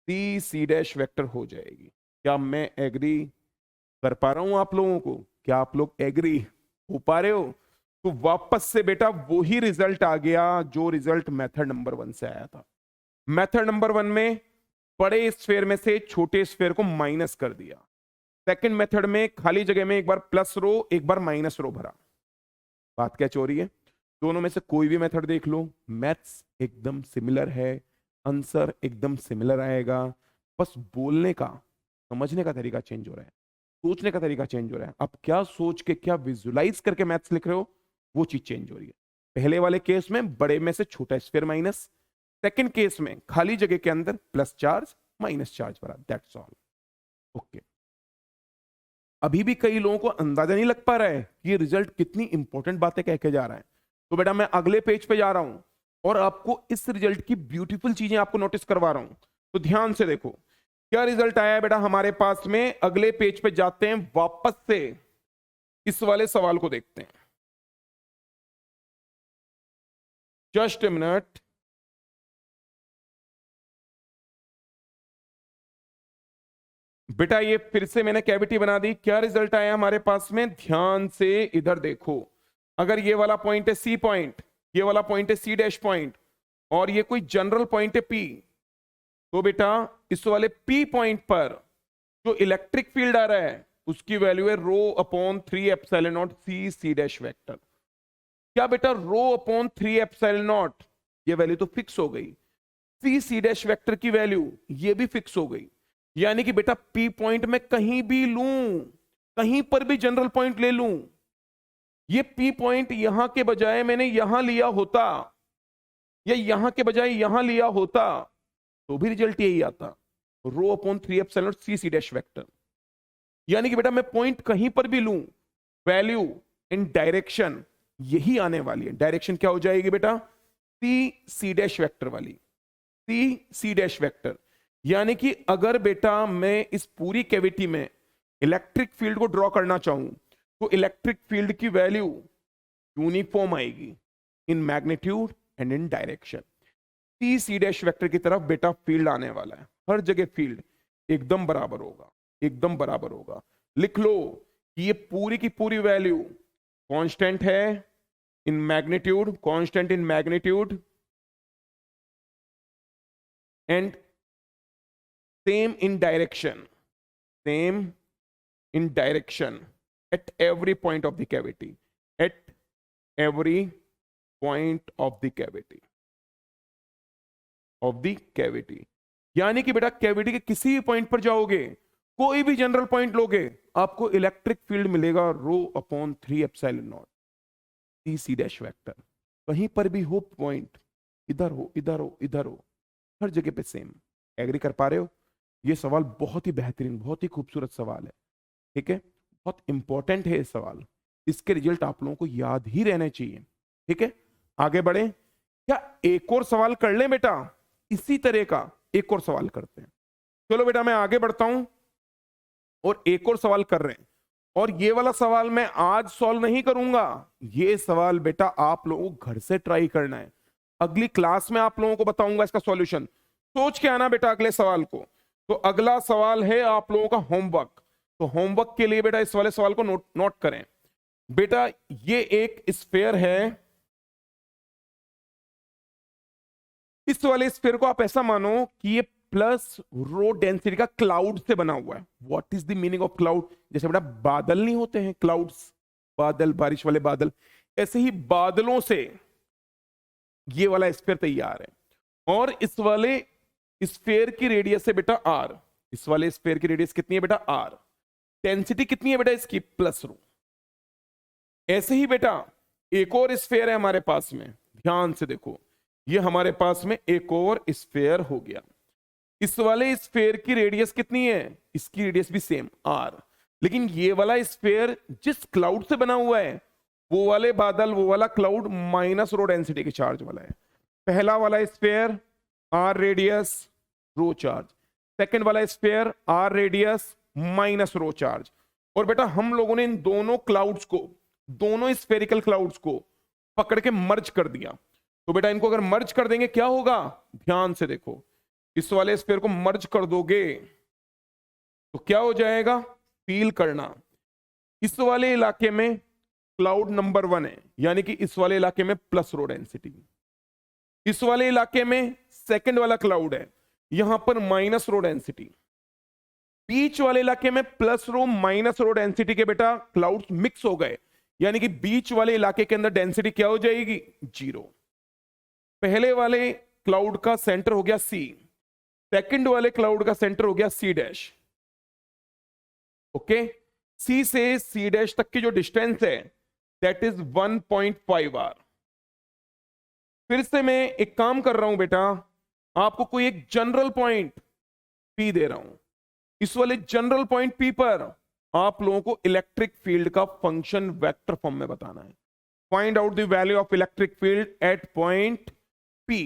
C dash vector हो जाएगी। क्या मैं एग्री कर पा रहा हूं आप लोगों को, क्या आप लोग एग्री हो पा रहे हो? तो वापस से बेटा वही रिजल्ट आ गया जो रिजल्ट मेथड नंबर 1 से आया था। मेथड नंबर 1 में बड़े स्फीयर में से छोटे स्फीयर को माइनस कर दिया, सेकंड मेथड में खाली जगह में एक बार प्लस रो एक बार माइनस रो भरा। बात क्या हो रही है, दोनों में से कोई भी मेथड देख लो, मैथ्स एकदम सिमिलर है, आंसर एकदम सिमिलर आएगा, बस बोलने का समझने का तरीका चेंज हो रहा है, सोचने का तरीका चेंज हो रहा है। आप क्या सोच के क्या विजुलाइज करके मैथ्स लिख रहे हो वो चीज चेंज हो रही है। पहले वाले केस में बड़े में से छोटा स्फीयर माइनस, सेकंड केस में खाली जगह के अंदर प्लस चार्ज माइनस चार्ज भरा, दैट्स ऑल। ओके, अभी भी कई लोगों को अंदाजा नहीं लग पा रहा है कि ये रिजल्ट कितनी इंपॉर्टेंट बातें कह के जा रहा है। तो बेटा मैं अगले पेज पे जा रहा हूं और आपको इस रिजल्ट की ब्यूटीफुल चीजें आपको नोटिस करवा रहा हूं, तो ध्यान से देखो क्या रिजल्ट आया है बेटा हमारे पास में। अगले पेज पे जाते हैं, वापस से इस वाले सवाल को देखते हैं। जस्ट ए मिनट, बेटा ये फिर से मैंने कैविटी बना दी। क्या रिजल्ट आया हमारे पास में, ध्यान से इधर देखो। अगर ये वाला पॉइंट है सी पॉइंट, ये वाला पॉइंट है सी डैश पॉइंट, और ये कोई जनरल पॉइंट है पी, तो बेटा इस वाले पी पॉइंट पर जो इलेक्ट्रिक फील्ड आ रहा है उसकी वैल्यू है rho upon 3 epsilon naught C C dash vector. क्या बेटा, रो अपॉन 3 एप्सिलॉन नॉट, ये वैल्यू तो फिक्स हो गई। सी सी डैश वेक्टर की वैल्यू ये भी फिक्स हो गई। यानी कि बेटा पी पॉइंट में कहीं भी लूं, कहीं पर भी जनरल पॉइंट ले लूं, ये पी पॉइंट यहां के बजाय मैंने यहां लिया होता या यहां के बजाय यहां लिया होता तो भी रिजल्ट यही आता, रो अपॉन 3 एप्सिलॉन सी सी डैश वेक्टर। यानी कि बेटा मैं पॉइंट कहीं पर भी लूं, वैल्यू इन डायरेक्शन यही आने वाली है। डायरेक्शन क्या हो जाएगी बेटा, सी सी डैश वेक्टर वाली, सी सी डैश वेक्टर। यानी कि अगर बेटा मैं इस पूरी कैविटी में इलेक्ट्रिक फील्ड को ड्रॉ करना चाहूं तो इलेक्ट्रिक फील्ड की वैल्यू यूनिफॉर्म आएगी in magnitude and in direction. C C dash vector की तरफ बेटा फील्ड आने वाला है, हर जगह फील्ड एकदम बराबर होगा, एकदम बराबर होगा। लिख लो कि ये पूरी की पूरी वैल्यू कांस्टेंट है in magnitude, constant in magnitude and same in direction, same in direction at every point of the cavity, at every point of the cavity, of the cavity। यानी कि बेटा कैविटी के किसी भी पॉइंट पर जाओगे, कोई भी जनरल पॉइंट लोगे, आपको इलेक्ट्रिक फील्ड मिलेगा rho upon 3 epsilon naught C C dash vector. कहीं पर भी हो पॉइंट, इधर हो इधर हो इधर हो, हर जगह पे सेम। एग्री कर पा रहे हो? ये सवाल बहुत ही बेहतरीन, बहुत ही खूबसूरत सवाल है, ठीक है, बहुत इंपॉर्टेंट है ये सवाल। इसके रिजल्ट आप लोगों को याद ही रहने चाहिए, ठीक है। आगे बढ़े, क्या एक और सवाल कर लें बेटा? इसी तरह का एक और सवाल करते हैं। चलो बेटा मैं आगे बढ़ता हूं और एक और सवाल कर रहे हैं। और ये वाला सवाल मैं आज सॉल्व नहीं करूंगा, ये सवाल बेटा आप लोगों को घर से ट्राई करना है। अगली क्लास में आप लोगों को बताऊंगा इसका सॉल्यूशन। सोच के आना बेटा अगले सवाल को। तो अगला सवाल है आप लोगों का होमवर्क। तो होमवर्क के लिए बेटा इस वाले सवाल को नोट करें। बेटा ये एक स्फीयर है, इस वाले स्फीयर को आप ऐसा मानो कि ये प्लस रो डेंसिटी का क्लाउड से बना हुआ है। What is the meaning of cloud? जैसे बेटा बादल नहीं होते हैं, क्लाउड्स, बादल, बारिश वाले बादल, ऐसे ही बादलों से ये वाला स्फीयर तैयार है। और इस वाले स्फीयर की रेडियस है बेटा आर। इस वाले स्फीयर की रेडियस कितनी है बेटा? आर। डेंसिटी कितनी है बेटा इसकी? प्लस रो। ऐसे ही बेटा एक और स्फीयर है हमारे पास में, ध्यान से देखो, ये हमारे पास में एक और स्फीयर हो गया। इस वाले स्फीयर की रेडियस कितनी है? इसकी रेडियस भी सेम आर। लेकिन ये वाला स्फीयर जिस क्लाउड से बना हुआ है, वो वाले बादल, वो वाला क्लाउड माइनस रो डेंसिटी के चार्ज वाला है। पहला वाला sphere R radius rho charge, second वाला sphere R radius minus rho charge. और बेटा हम लोगों ने इन दोनों क्लाउड्स को, दोनों स्फेरिकल क्लाउड्स को पकड़ के मर्ज कर दिया। तो बेटा इनको अगर मर्ज कर देंगे क्या होगा? ध्यान से देखो, इस वाले स्फीयर को मर्ज कर दोगे तो क्या हो जाएगा? फील करना, इस वाले इलाके में क्लाउड नंबर 1 है, यानी कि इस वाले इलाके में प्लस रो डेंसिटी। इस वाले इलाके में सेकंड वाला क्लाउड है, यहां पर माइनस रो डेंसिटी। बीच वाले इलाके में plus rho minus rho density के बेटा क्लाउड्स मिक्स हो गए, यानी कि बीच वाले इलाके के अंदर डेंसिटी क्या हो जाएगी? 0। पहले वाले क्लाउड का सेंटर हो गया सी, सेकंड वाले क्लाउड का सेंटर हो गया सी डैश। ओके, सी से सी डैश तक की जो डिस्टेंस है दैट इज 1.5 आर। फिर से मैं एक काम कर रहा हूं बेटा, आपको कोई एक जनरल पॉइंट पी दे रहा हूं। इस वाले जनरल पॉइंट पी पर आप लोगों को इलेक्ट्रिक फील्ड का फंक्शन वेक्टर फॉर्म में बताना है। Find out the value of electric field eight point P.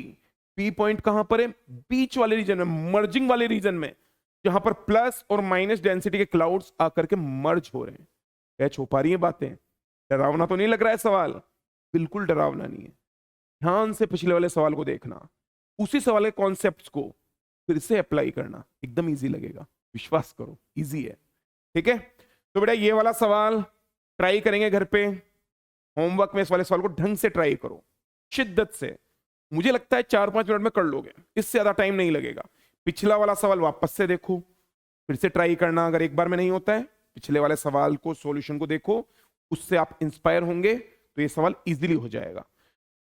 P point कहां पर है? बीच वाले रीजन में, मर्जिंग वाले रीजन में, जहां पर प्लस और माइनस डेंसिटी के क्लाउड्स आकर के मर्ज हो रहे हैं। क्या छो पा रही है बातें? डरावना तो नहीं लग रहा है सवाल? बिल्कुल डरावना नहीं है। ध्यान से पिछले वाले सवाल को देखना, उसी सवाल के कॉन्सेप्ट्स को फिर से अप्लाई करना, एकदम इजी लगेगा, विश्वास करो इजी है, ठीक है। तो बेटा ये वाला सवाल ट्राई करेंगे घर पे, होमवर्क में इस वाले सवाल को ढंग से ट्राई करो, शिद्दत से। मुझे लगता है 4-5 मिनट में कर लोगे, इससे ज्यादा टाइम नहीं लगेगा। पिछला वाला सवाल वापस से देखो, फिर से ट्राई करना, अगर एक बार में नहीं होता है पिछले वाले सवाल को, सॉल्यूशन को देखो, उससे आप इंस्पायर होंगे तो ये सवाल इजीली हो जाएगा।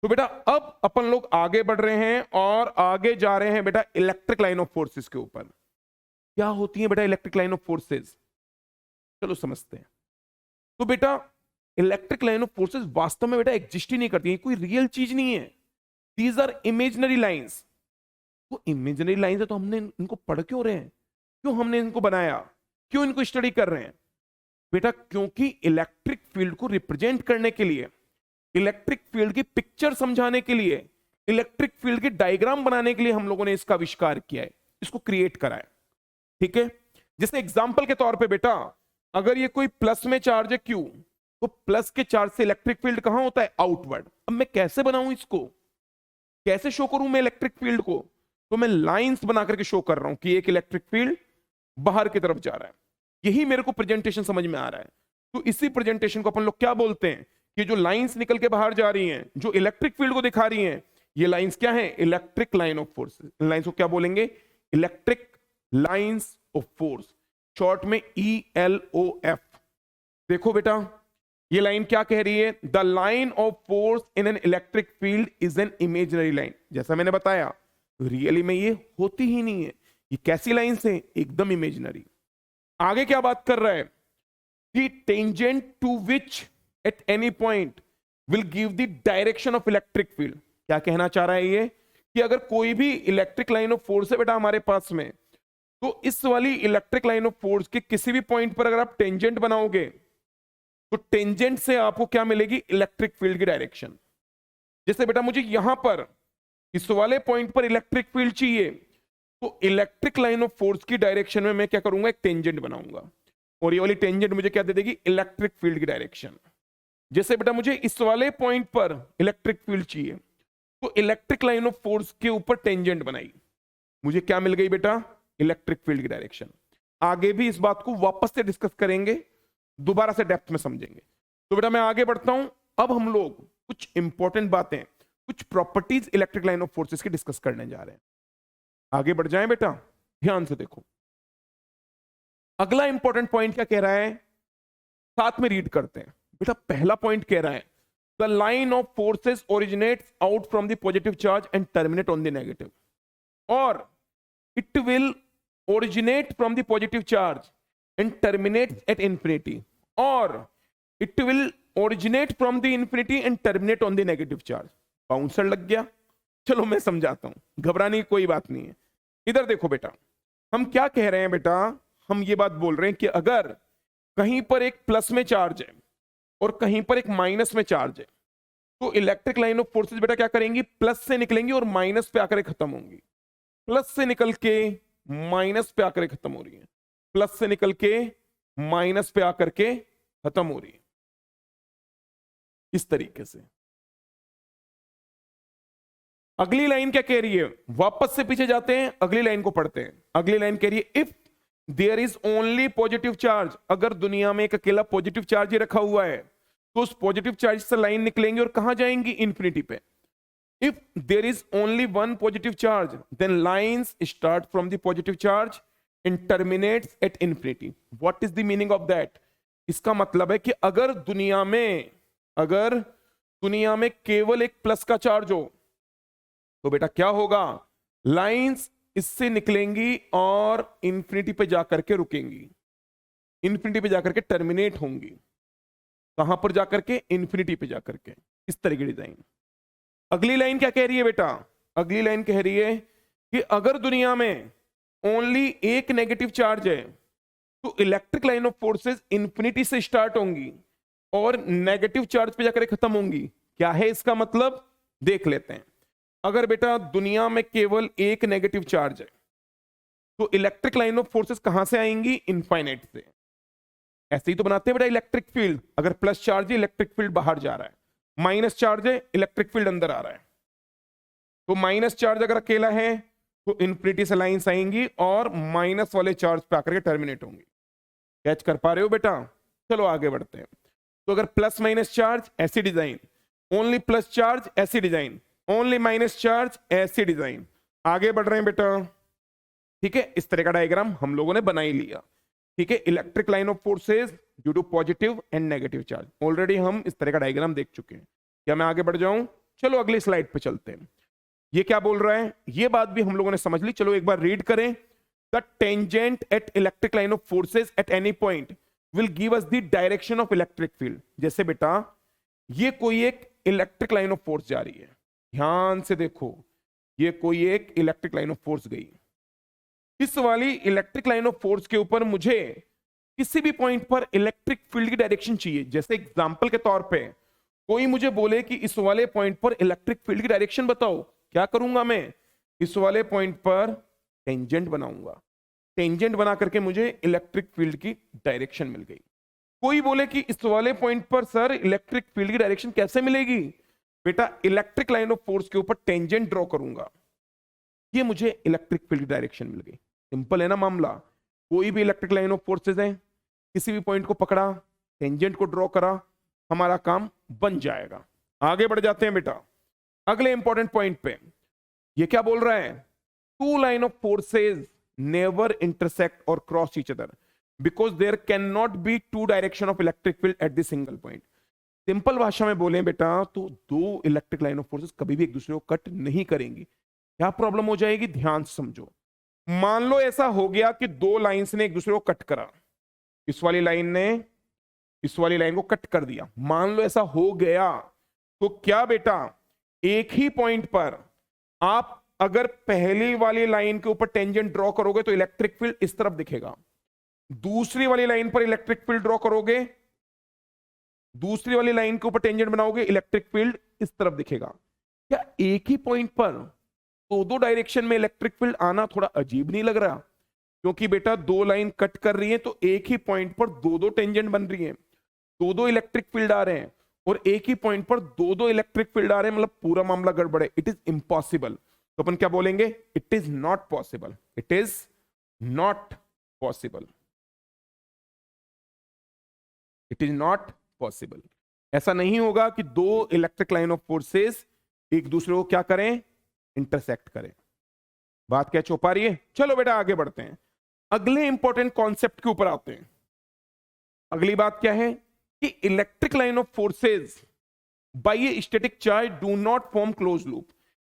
तो बेटा अब अपन लोग आगे बढ़ रहे हैं और आगे जा रहे हैं बेटा इलेक्ट्रिक लाइन ऑफ फोर्सेस के ऊपर। क्या होती है बेटा इलेक्ट्रिक लाइन ऑफ फोर्सेस, चलो समझते हैं। तो बेटा इलेक्ट्रिक लाइन ऑफ फोर्सेस वास्तव में बेटा एग्जिस्ट ही नहीं करती है, कोई रियल चीज नहीं है। These are imaginary lines. तो इमेजिनरी लाइंस है तो हमने इनको पढ़ क्यों रहे हैं, क्यों हमने इनको बनाया, क्यों इनको स्टडी कर रहे हैं बेटा? क्योंकि इलेक्ट्रिक फील्ड को रिप्रेजेंट करने के लिए, इलेक्ट्रिक फील्ड की पिक्चर समझाने के लिए, इलेक्ट्रिक फील्ड की डायग्राम बनाने के लिए हम लोगों ने इसका आविष्कार किया है, इसको क्रिएट करा है। ठीक है, जैसे एग्जांपल के तौर पे बेटा अगर ये कोई प्लस में चार्ज है क्यू, तो प्लस के चार्ज से इलेक्ट्रिक फील्ड कहां होता है? आउटवर्ड। अब मैं कैसे बनाऊं इसको, कैसे शो करूं मैं इलेक्ट्रिक फील्ड को? तो मैं लाइंस बना करके शो कर रहा हूं कि एक इलेक्ट्रिक फील्ड बाहर की तरफ जा रहा है। यही मेरे को प्रेजेंटेशन समझ में आ रहा है। तो इसी प्रेजेंटेशन को अपन लोग क्या बोलते हैं कि जो लाइंस निकल के बाहर जा रही हैं, जो इलेक्ट्रिक फील्ड को दिखा रही हैं, ये लाइंस क्या है? Electric line of force. In lines को क्या बोलेंगे? Electric lines of force, short में ELOF। देखो बेटा ये लाइन क्या कह रही है? The line of force in an electric field is an imaginary line. जैसा मैंने बताया रियली में ये होती ही नहीं है। ये कैसी लाइन से? एकदम इमेजिनरी। आगे क्या बात कर रहा है कि tangent to which at any point will give the direction of electric field. क्या कहना चाह रहा है ये कि अगर कोई भी इलेक्ट्रिक लाइन ऑफ फोर्स है बेटा हमारे पास में, तो इस वाली इलेक्ट्रिक लाइन ऑफ फोर्स के किसी भी पॉइंट पर अगर आप टेंजेंट बनाओगे तो टेंजेंट से आपको क्या मिलेगी? इलेक्ट्रिक फील्ड की डायरेक्शन। जैसे बेटा मुझे यहां पर इस वाले पॉइंट पर इलेक्ट्रिक फील्ड चाहिए, तो इलेक्ट्रिक लाइन ऑफ फोर्स की डायरेक्शन में मैं क्या करूंगा? एक टेंजेंट बनाऊंगा और ये वाली टेंजेंट मुझे क्या दे देगी? इलेक्ट्रिक फील्ड की डायरेक्शन। जैसे बेटा मुझे इस वाले पॉइंट पर इलेक्ट्रिक फील्ड चाहिए, तो इलेक्ट्रिक लाइन ऑफ फोर्स के ऊपर टेंजेंट बनाई, मुझे क्या मिल गई बेटा? इलेक्ट्रिक फील्ड की डायरेक्शन। आगे भी इस बात को वापस से डिस्कस करेंगे, दोबारा से डेप्थ में समझेंगे। तो बेटा मैं आगे बढ़ता हूं। अब हम लोग कुछ इंपॉर्टेंट बातें, कुछ properties electric line of forces की डिस्कस करने जा रहे हैं। आगे बढ़ जाएं बेटा, ध्यान से देखो। अगला इंपॉर्टेंट पॉइंट क्या कह रहा है, साथ में रीड करते हैं बेटा। पहला पॉइंट कह रहा है the line of forces originates out from the positive charge and terminate on the negative, और it will originate from the positive charge and terminates at infinity, or it will originate from the infinity and terminate on the negative charge। Bouncer लग गया? चलो मैं समझाता हूं, घबराने की कोई बात नहीं है। इधर देखो बेटा, हम क्या कह रहे हैं बेटा? हम ये बात बोल रहे हैं कि अगर कहीं पर एक प्लस में चार्ज है और कहीं पर एक माइनस में चार्ज है, तो इलेक्ट्रिक लाइन ऑफ फोर्सेस बेटा क्या करेंगी? प्लस से निकलेंगी और माइनस पे आकर खत्म होंगी। प्लस से निकल के माइनस पे आकर खत्म हो रही है, प्लस से निकल के माइनस पे आकर के खत्म हो रही है, इस तरीके से। अगली लाइन क्या कह रही है? वापस से पीछे जाते हैं, अगली लाइन को पढ़ते हैं। अगली लाइन कह रही है if there is only positive charge, अगर दुनिया में एक अकेला पॉजिटिव चार्ज ही रखा हुआ है, तो उस पॉजिटिव चार्ज से लाइन निकलेंगी और कहां जाएंगी? इंफिनिटी पे। If there is only one positive charge, then lines start from the positive charge and terminates at infinity. What is the meaning of that? इसका मतलब है कि अगर दुनिया में केवल एक प्लस का चार्ज हो, तो बेटा क्या होगा? लाइंस इससे निकलेंगी और इंफिनिटी पे जाकर के रुकेंगी, इंफिनिटी पे जाकर के टर्मिनेट होंगी। कहां पर जाकर के? इंफिनिटी पे जाकर के। इस तरह की डिजाइन। अगली लाइन क्या कह रही है बेटा? अगली लाइन कह रही है कि अगर दुनिया में ओनली एक नेगेटिव चार्ज है, तो electric line of forces infinity से स्टार्ट होंगी और नेगेटिव चार्ज पे जाकर खत्म होंगी। क्या है इसका मतलब? देख लेते हैं। अगर बेटा दुनिया में केवल एक नेगेटिव चार्ज है, तो इलेक्ट्रिक लाइन ऑफ फोर्सेस कहां से आएंगी? इनफाइनाइट से। ऐसे ही तो बनाते हैं बेटा इलेक्ट्रिक फील्ड। अगर प्लस चार्ज है, इलेक्ट्रिक फील्ड बाहर जा रहा है, माइनस चार्ज है, इलेक्ट्रिक फील्ड अंदर आ रहा है। तो माइनस चार्ज अगर अकेला है तो इंफिनिटी से लाइंस आएंगी और माइनस वाले चार्ज पे आकर के टर्मिनेट होंगी। कैच कर पा रहे हो बेटा? चलो आगे बढ़ते हैं। तो अगर प्लस माइनस चार्ज ऐसी डिजाइन, ओनली प्लस चार्ज ऐसी डिजाइन, ओनली माइनस चार्ज ऐसी डिजाइन। आगे बढ़ रहे हैं बेटा, ठीक है? इस तरह का डायग्राम हम लोगों ने बना ही लिया। ठीक है, electric line of forces due to positive and negative charge. Already हम इस तरह का डायग्राम देख चुके हैं। क्या मैं आगे बढ़ जाऊं? चलो अगली स्लाइड पे चलते हैं। ये क्या बोल रहा है, ये बात भी हम लोगों ने समझ ली। चलो एक बार रीड करें। The tangent at electric line of forces eight any point will give us the direction of electric field. जैसे बेटा ये कोई एक इलेक्ट्रिक लाइन ऑफ फोर्स जा रही है, ध्यान से देखो, ये कोई एक इलेक्ट्रिक लाइन ऑफ फोर्स गई। इस वाली इलेक्ट्रिक लाइन ऑफ फोर्स के ऊपर मुझे किसी भी पॉइंट पर इलेक्ट्रिक फील्ड की डायरेक्शन चाहिए। जैसे एग्जांपल के तौर पे कोई मुझे बोले कि इस वाले पॉइंट पर इलेक्ट्रिक फील्ड की डायरेक्शन बताओ, क्या करूंगा मैं? इस वाले पॉइंट पर टेंजेंट बनाऊंगा। टेंजेंट बना करके मुझे इलेक्ट्रिक फील्ड की डायरेक्शन मिल गई। कोई बोले कि इस वाले पॉइंट पर सर इलेक्ट्रिक फील्ड की डायरेक्शन कैसे मिलेगी? बेटा इलेक्ट्रिक लाइन ऑफ फोर्स के ऊपर टेंजेंट ड्रॉ करूंगा, ये मुझे इलेक्ट्रिक फील्ड की डायरेक्शन मिल गई। सिंपल है ना मामला। कोई भी इलेक्ट्रिक लाइन ऑफ फोर्सेज है, किसी भी पॉइंट को पकड़ा, टेंजेंट को ड्रॉ करा, हमारा काम बन जाएगा। आगे बढ़ जाते हैं बेटा अगले इंपॉर्टेंट पॉइंट पे। ये क्या बोल रहा है? Two line of forces never intersect और cross each other because there can not be two direction of electric field at the single point. Simple भाषा में बोले बेटा तो दो इलेक्ट्रिक लाइन ऑफ फोर्सेस कभी भी एक दूसरे को कट नहीं करेंगी। क्या प्रॉब्लम हो जाएगी? ध्यान से समझो। मान लो ऐसा हो गया कि दो लाइंस ने एक दूसरे को कट करा, इस वाली लाइन ने इस वाली लाइन को कट कर दिया। मान लो ऐसा हो गया तो क्या बेटा एक ही पॉइंट पर आप अगर पहली वाली लाइन के ऊपर टेंजेंट ड्रॉ करोगे तो इलेक्ट्रिक फील्ड इस तरफ दिखेगा, दूसरी वाली लाइन पर इलेक्ट्रिक फील्ड ड्रॉ करोगे, दूसरी वाली लाइन के ऊपर टेंजेंट बनाओगे, इलेक्ट्रिक फील्ड इस तरफ दिखेगा। क्या एक ही पॉइंट पर दो डायरेक्शन में इलेक्ट्रिक फील्ड आना थोड़ा अजीब नहीं लग रहा? क्योंकि बेटा दो लाइन कट कर रही है तो एक ही पॉइंट पर दो टेंजेंट बन रही है, दो इलेक्ट्रिक फील्ड आ रहे हैं, और एक ही पॉइंट पर दो इलेक्ट्रिक फील्ड आ रहे हैं, मतलब पूरा मामला गड़बड़ है। It is impossible. तो अपन क्या बोलेंगे? It is not possible. It is not possible. It is not possible. ऐसा नहीं होगा कि दो इलेक्ट्रिक लाइन ऑफ फोर्सेस एक दूसरे को क्या करें? इंटरसेक्ट करें। बात क्या चौपा रही है? चलो बेटा आगे बढ़ते हैं, अगले इंपॉर्टेंट कॉन्सेप्ट के ऊपर आते हैं। अगली बात क्या है कि electric line of forces by a static charge do not form close loop.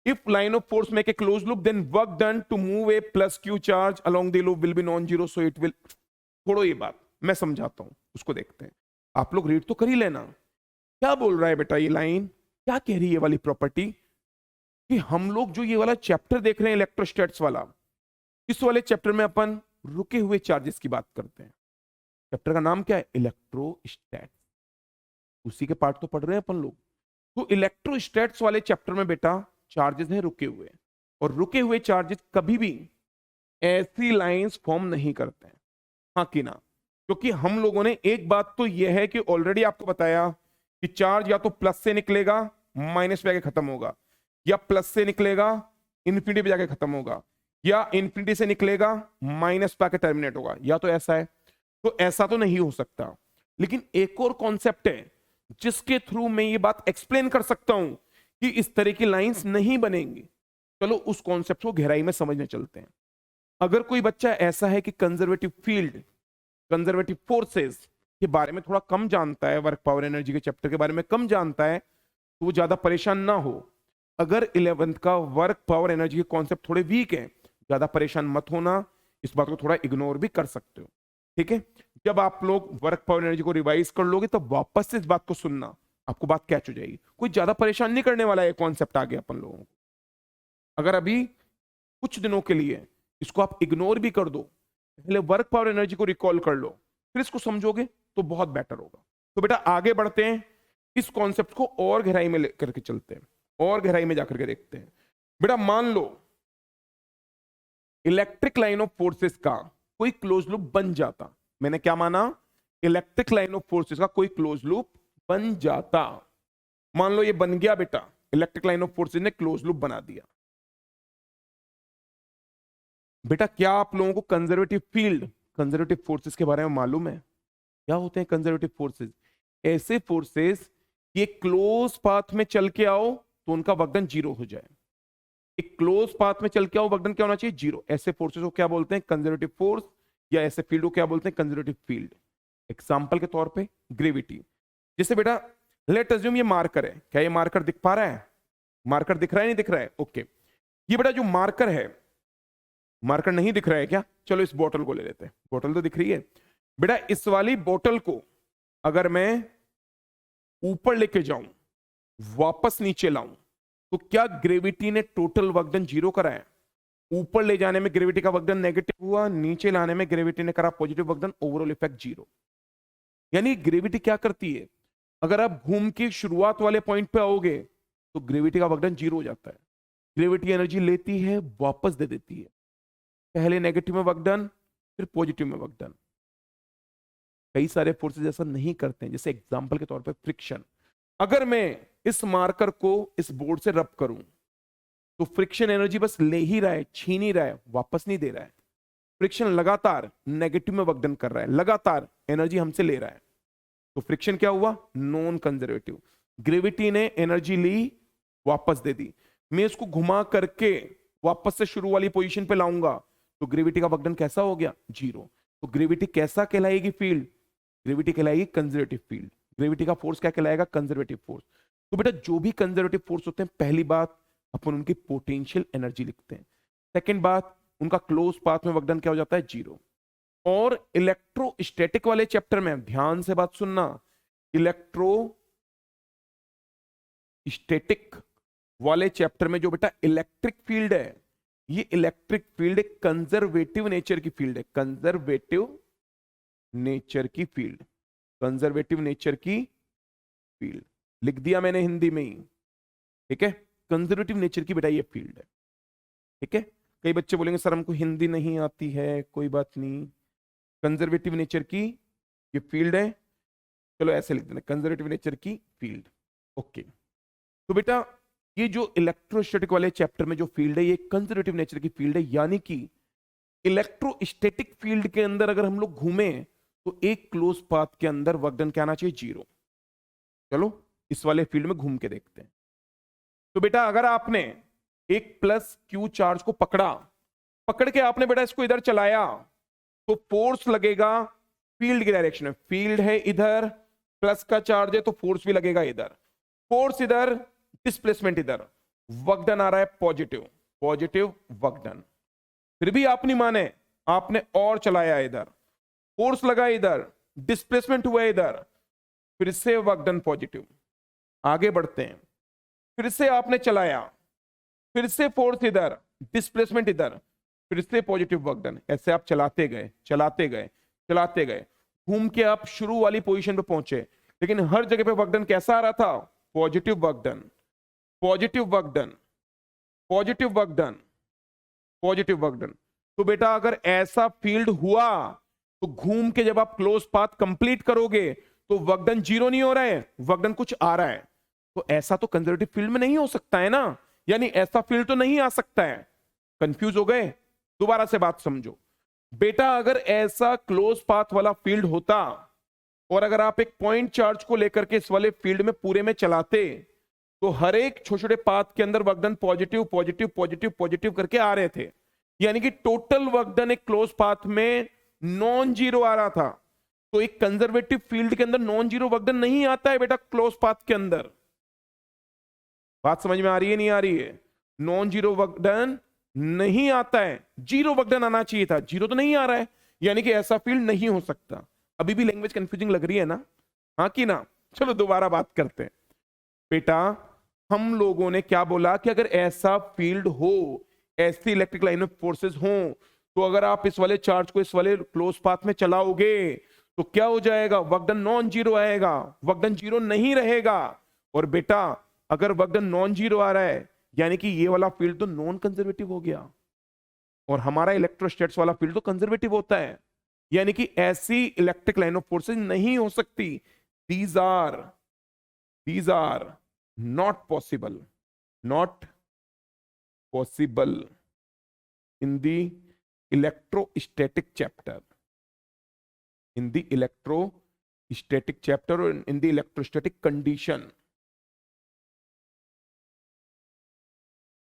If line of force make a close loop then work done to move a plus Q charge along the loop will be non zero, so it will. छोड़ो ये बात, मैं समझाता हूं, उसको देखते हैं। आप लोग रीड तो कर ही लेना। क्या बोल रहा है बेटा ये लाइन? क्या कह रही है वाली प्रॉपर्टी? कि हम लोग जो ये वाला चैप्टर देख रहे हैं इलेक्ट्रोस्टैट्स वाला, इस वाले चैप्टर में अपन रुके हुए चार्जेस की बात करते हैं। चैप्टर का नाम क्या है? इलेक्ट्रोस्टैट्स। उसी के पार्ट तो पढ़ रहे हैं अपन लोग। तो इलेक्ट्रोस्टैट्स वाले चैप्टर में बेटा चार्जेस हैं रुके हुए, और रुके हुए चार्जेस कभी भी ऐसी लाइंस फॉर्म नहीं करते हैं, हाँ कि ना? क्योंकि हम लोगों ने एक बात तो यह है कि ऑलरेडी आपको बताया कि चार्ज या तो प्लस से निकलेगा माइनस पे आके खत्म होगा, या प्लस से निकलेगा इन्फिनिटी पे जाके खत्म होगा, या इन्फिनिटी से निकलेगा माइनस पे आके टर्मिनेट होगा, या तो ऐसा है। तो ऐसा तो नहीं हो सकता। लेकिन एक और कॉन्सेप्ट है जिसके थ्रू मैं ये बात एक्सप्लेन कर सकता हूं कि इस तरह की लाइंस नहीं बनेंगी। चलो उस कॉन्सेप्ट को गहराई में समझने चलते हैं। अगर कोई बच्चा ऐसा है कि कंजर्वेटिव फील्ड, कंजर्वेटिव फोर्सेस के बारे में थोड़ा कम जानता है, वर्क पावर एनर्जी के चैप्टर के बारे में कम जानता है, तो वो ज्यादा परेशान ना हो। अगर 11th का वर्क पावर एनर्जी के कॉन्सेप्ट थोड़े वीक है, ज्यादा परेशान मत होना, इस बात को थोड़ा इग्नोर भी कर सकते हो, ठीक है? जब आप लोग वर्क पावर एनर्जी को रिवाइज कर लोगे तब वापस से इस बात को सुनना, आपको बात कैच हो जाएगी। कोई ज्यादा परेशान नहीं करने वाला है कॉन्सेप्ट आगे अपन लोगों को। अगर अभी कुछ दिनों के लिए इसको आप इग्नोर भी कर दो, पहले वर्क पावर एनर्जी को रिकॉल कर लो, फिर इसको समझोगे तो बहुत बेटर होगा। तो बेटा आगे बढ़ते हैं, इस कॉन्सेप्ट को और गहराई में लेकर के चलते हैं, और गहराई में जाकर के देखते हैं। बेटा मान लो इलेक्ट्रिक लाइन ऑफ फोर्सेस का कोई क्लोज लूप बन जाता। मैंने क्या माना? इलेक्ट्रिक लाइन ऑफ फोर्सेस का कोई क्लोज लूप बन जाता। मान लो ये बन गया बेटा, इलेक्ट्रिक लाइन ऑफ फोर्सेस ने क्लोज लूप बना दिया। बेटा क्या आप लोगों को कंजर्वेटिव फील्ड, कंजर्वेटिव फोर्सेस के बारे में मालूम है? क्या होते हैं कंजर्वेटिव फोर्सेस? ऐसे फोर्सेस ये क्लोज पाथ में चल के आओ तो उनका वर्क डन जीरो हो जाए। एक क्लोज पाथ में चल के आओ, वर्क डन क्या होना चाहिए? जीरो। ऐसे फोर्सेस को क्या बोलते हैं? कंजर्वेटिव फोर्स या ऐसे फील्ड को क्या बोलते हैं, कंजर्वेटिव फील्ड। एग्जाम्पल के तौर पे ग्रेविटी, जैसे बेटा लेट अज्यूम ये मार्कर है, क्या ये मार्कर दिख पा रहा है, मार्कर दिख रहा है नहीं दिख रहा है, ओके। ये बेटा जो मार्कर है, मार्कर नहीं दिख रहा है क्या, चलो इस बोतल को ले लेते हैं, बोतल तो दिख रही है बेटा। इस वाली बोतल को अगर मैं ऊपर लेके जाऊं, वापस नीचे लाऊं, तो क्या ग्रेविटी ने टोटल वर्क डन जीरो करा है? ऊपर ले जाने में ग्रेविटी का वर्क डन नेगेटिव हुआ, नीचे लाने में ग्रेविटी ने करा positive work done, overall effect zero. यानी ग्रेविटी क्या करती है, अगर आप घूम के शुरुआत वाले पॉइंट पे आओगे तो ग्रेविटी का वर्क डन जीरो हो जाता है। ग्रेविटी एनर्जी लेती है, वापस दे देती है, पहले नेगेटिव में वर्क डन, फिर पॉजिटिव में वर्क डन। कई सारे फोर्सेस ऐसा नहीं करते हैं, जैसे एग्जांपल के तौर पे फ्रिक्शन। अगर मैं इस मार्कर को इस बोर्ड से रब करूं तो फ्रिक्शन एनर्जी बस ले ही रहा है, छीन ही रहा है, वापस नहीं दे रहा है। फ्रिक्शन लगातार नेगेटिव में वर्क डन कर रहा है, लगातार एनर्जी हमसे ले रहा है, तो फ्रिक्शन क्या हुआ, नॉन कंजर्वेटिव। ग्रेविटी ने एनर्जी ली, वापस दे दी, मैं इसको घुमा करके वापस से शुरू वाली पोजीशन पे लाऊंगा तो ग्रेविटी का वर्क डन कैसा हो गया, जीरो। तो ग्रेविटी कैसा कहलाएगी फील्ड, ग्रेविटी कहलाएगी कंजर्वेटिव फील्ड। ग्रेविटी का फोर्स क्या कहलाएगा, कंजर्वेटिव फोर्स। तो बेटा जो भी कंजर्वेटिव फोर्स होते हैं, पहली बात अपन उनकी पोटेंशियल एनर्जी लिखते हैं, सेकंड बात उनका क्लोज पाथ में वर्क डन क्या हो जाता है, जीरो। और इलेक्ट्रोस्टैटिक वाले चैप्टर में ध्यान से बात सुनना, इलेक्ट्रोस्टैटिक वाले चैप्टर में जो बेटा इलेक्ट्रिक फील्ड है, ये इलेक्ट्रिक फील्ड एक कंजर्वेटिव नेचर की फील्ड है, कंजर्वेटिव नेचर की फील्ड, कंजर्वेटिव नेचर की फील्ड लिख दिया मैंने हिंदी में ही, ठीक है। कंजर्वेटिव नेचर की बेटा ये फील्ड है, ठीक है। कई बच्चे बोलेंगे सर हमको हिंदी नहीं आती है, कोई बात नहीं, कंजर्वेटिव नेचर की ये फील्ड है, चलो ऐसे लिख देना, कंजर्वेटिव नेचर की फील्ड, ओके। तो बेटा ये जो इलेक्ट्रोस्टैटिक वाले चैप्टर में जो फील्ड है, ये कंजर्वेटिव नेचर की फील्ड है, यानी कि इलेक्ट्रोस्टैटिक फील्ड के अंदर अगर हम लोग घूमे तो एक क्लोज पाथ के अंदर वर्क डन क्या आना चाहिए, जीरो। चलो इस वाले फील्ड में घूम के देखते हैं। तो बेटा अगर आपने एक प्लस क्यू चार्ज को पकड़ के आपने बेटा इसको इधर चलाया तो फोर्स लगेगा फील्ड की डायरेक्शन में, फील्ड है इधर, प्लस का चार्ज है तो फोर्स भी लगेगा इधर, फोर्स इधर, डिस्प्लेसमेंट इधर, वर्क डन आ रहा है पॉजिटिव, पॉजिटिव वर्क डन। फिर भी आप नहीं माने, आपने और चलाया इधर, फोर्स लगा इधर, डिस्प्लेसमेंट हुआ इधर, फिर से वर्क डन पॉजिटिव। आगे बढ़ते हैं, फिर से आपने चलाया, फिर से फोर्स इधर, डिस्प्लेसमेंट इधर, फिर से पॉजिटिव वर्क डन। ऐसे आप चलाते गए चलाते गए चलाते गए, घूम के आप शुरू वाली पोजीशन पे पहुंचे, लेकिन हर जगह पे वर्क डन कैसा आ रहा था, positive work done, positive work done, positive work done, positive work done. तो बेटा अगर ऐसा फील्ड हुआ तो घूम के जब आप क्लोज पाथ कंप्लीट करोगे तो वर्क डन जीरो नहीं हो रहा है, वर्क डन कुछ आ रहा है। तो ऐसा तो कंजर्वेटिव फील्ड में नहीं हो सकता है ना, यानी ऐसा फील्ड तो नहीं आ सकता है। कंफ्यूज हो गए, दोबारा से बात समझो बेटा। अगर ऐसा क्लोज पाथ वाला फील्ड होता और अगर आप एक पॉइंट चार्ज को लेकर के इस वाले फील्ड में पूरे में चलाते तो हर एक छोटे छोटे पाथ के अंदर work done positive positive positive positive करके आ रहे थे, यानी कि टोटल वर्क डन एक क्लोज पाथ में नॉन जीरो आ रहा था। तो एक कंजर्वेटिव फील्ड के अंदर नॉन जीरो वर्क डन नहीं आता है बेटा क्लोज पाथ के अंदर। बात समझ में आ रही है नहीं आ रही है? नॉन जीरो वर्क डन नहीं आता है, जीरो वर्क डन आना चाहिए था, जीरो तो नहीं आ रहा है, यानी कि ऐसा फील्ड नहीं हो सकता। अभी भी लैंग्वेज कंफ्यूजिंग लग रही है ना, हाँ कि ना? चलो दोबारा बात करते हैं बेटा। हम लोगों ने क्या बोला कि अगर ऐसा फील्ड हो, ऐसी इलेक्ट्रिक लाइन ऑफ फोर्सेस हो, तो अगर आप इस वाले चार्ज को इस वाले क्लोज पाथ में चलाओगे तो क्या हो जाएगा, वर्क डन नॉन जीरो आएगा, वर्क डन जीरो नहीं रहेगा। और बेटा अगर वर्क डन नॉन जीरो आ रहा है यानी कि ये वाला फील्ड तो नॉन कंजर्वेटिव हो गया, और हमारा इलेक्ट्रोस्टैट्स वाला फील्ड तो कंजर्वेटिव होता है, यानी कि ऐसी इलेक्ट्रिक लाइन ऑफ फोर्सेस नहीं हो सकती। These are not possible in the electrostatic chapter, or in the electrostatic condition।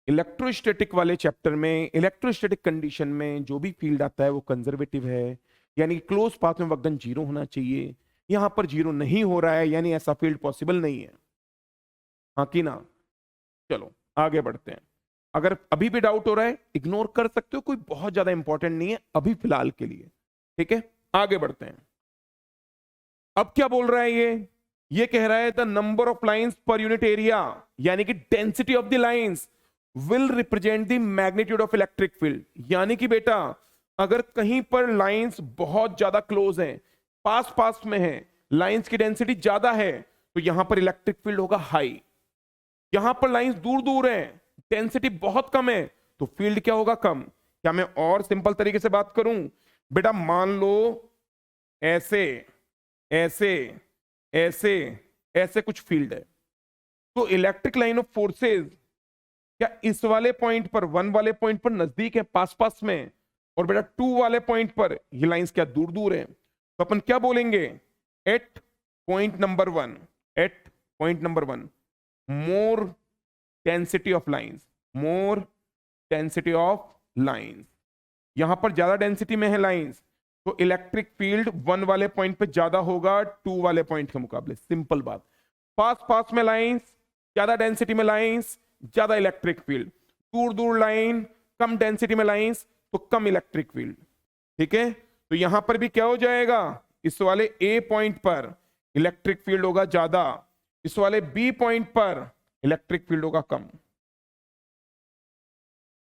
Electrostatic वाले चैप्टर में इलेक्ट्रोस्टैटिक कंडीशन में जो भी फील्ड आता है वो कंजर्वेटिव है, यानी क्लोज पाथ में वर्क डन 0 होना चाहिए। यहां पर 0 नहीं हो रहा है, यानी ऐसा फील्ड पॉसिबल नहीं है। हाँ कि ना? चलो आगे बढ़ते हैं। अगर अभी भी डाउट हो रहा है इग्नोर कर सकते हो, कोई बहुत ज्यादा इंपॉर्टेंट नहीं है अभी फिलहाल के लिए। ठीक है, आगे बढ़ते हैं। अब क्या बोल रहा है ये कह रहा है the number of lines per unit area, यानी कि density of the lines will represent the magnitude of electric field. यानी कि बेटा अगर कहीं पर लाइंस बहुत ज्यादा क्लोज हैं, पास पास में है, लाइंस की डेंसिटी ज्यादा है, तो यहां पर इलेक्ट्रिक फील्ड होगा हाई। यहां पर लाइंस दूर दूर है, डेंसिटी बहुत कम है, तो फील्ड क्या होगा? कम। क्या मैं और सिंपल तरीके से बात करूं? बेटा मान लो ऐसे ऐसे ऐसे ऐसे कुछ फील्ड है, तो इलेक्ट्रिक लाइन ऑफ फोर्सेस क्या इस वाले पॉइंट पर, 1 वाले पॉइंट पर नजदीक है, पास पास में, और बेटा 2 वाले पॉइंट पर ये लाइंस क्या दूर दूर है? तो अपन क्या बोलेंगे? At point number 1, at point number 1 more density of lines, more density of lines. यहां पर ज्यादा डेंसिटी में है लाइंस, तो इलेक्ट्रिक फील्ड 1 वाले पॉइंट पे ज्यादा होगा 2 वाले पॉइंट के मुकाबले। सिंपल बात। पास पास में लाइंस, ज्यादा डेंसिटी में लाइंस, ज्यादा इलेक्ट्रिक फील्ड। दूर दूर लाइन, कम डेंसिटी में लाइंस, तो कम इलेक्ट्रिक फील्ड। ठीक है, तो यहां पर भी क्या हो जाएगा? इस वाले ए पॉइंट पर इलेक्ट्रिक फील्ड होगा ज्यादा, इस वाले बी पॉइंट पर इलेक्ट्रिक फील्ड होगा कम।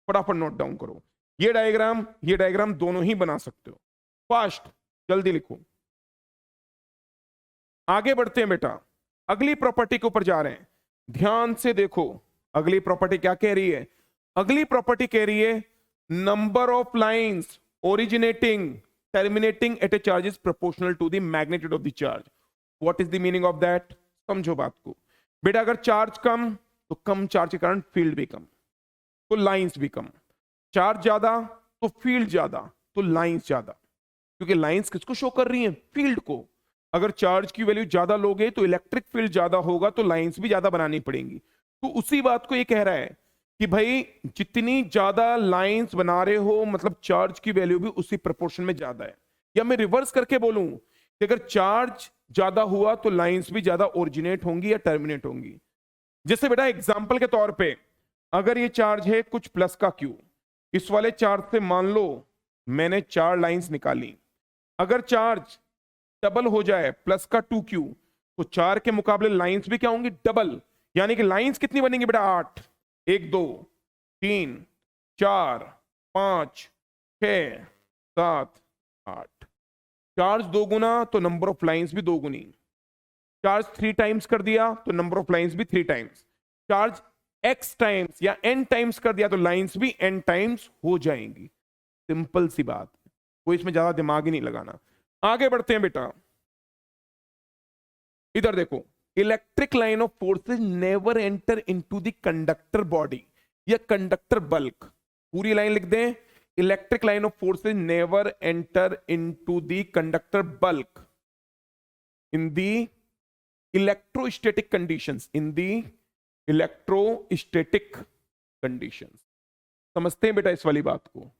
फटाफट नोट डाउन करो। ये डायग्राम दोनों ही बना सकते हो। फास्ट, जल्दी लिखो। आगे बढ़ते हैं बेटा, अगली प्रॉपर्टी के ऊपर जा रहे हैं। ध्यान से देखो, अगली प्रॉपर्टी क्या कह रही है? अगली प्रॉपर्टी कह रही है number of lines originating terminating at a charge is proportional to the magnitude of the charge. What is the meaning of that? समझो बात को। बेटा अगर चार्ज कम, तो कम चार्ज के कारण फील्ड भी कम, तो लाइंस भी कम। चार्ज ज्यादा तो फील्ड ज्यादा, तो लाइंस ज्यादा। क्योंकि लाइंस किसको शो कर रही हैं? फील्ड को। अगर चार्ज की वैल्यू ज्यादा लोगे तो इलेक्ट्रिक फील्ड ज्यादा होगा, तो लाइंस भी ज्यादा बनानी पड़ेंगी। तो उसी बात को ये कह रहा है कि भाई जितनी ज्यादा लाइंस बना रहे हो, मतलब चार्ज की वैल्यू भी उसी प्रोपोर्शन में ज्यादा है। या मैं रिवर्स करके बोलूं कि अगर चार्ज ज्यादा हुआ तो लाइंस भी ज्यादा ओरिजिनेट होंगी या टर्मिनेट होंगी। जैसे बेटा एग्जाम्पल के तौर पे, अगर ये चार्ज है कुछ प्लस का क्यू, इस वाले चार्ज से मान लो मैंने 4 लाइंस निकाली। अगर चार्ज डबल हो जाए प्लस का 2q, तो 4 के मुकाबले लाइंस भी क्या होंगी? डबल। यानी कि लाइंस कितनी बनेंगी बेटा? 8। 1 2 3 4 5 6 7 8। चार्ज 2 गुना तो नंबर ऑफ लाइंस भी 2 गुनी। चार्ज 3 टाइम्स कर दिया तो नंबर ऑफ लाइंस भी 3 टाइम्स। चार्ज x टाइम्स या n टाइम्स कर दिया तो लाइंस भी n टाइम्स हो जाएंगी। सिंपल सी बात, कोई इसमें ज्यादा दिमाग ही नहीं लगाना। आगे बढ़ते हैं बेटा, इधर देखो। Electric line of forces never enter into the conductor body या कंडक्टर बल्क। पूरी लाइन लिख दें, electric line of forces never enter into the conductor bulk in the electrostatic conditions, in the electrostatic conditions. समझते हैं बेटा इस वाली बात को?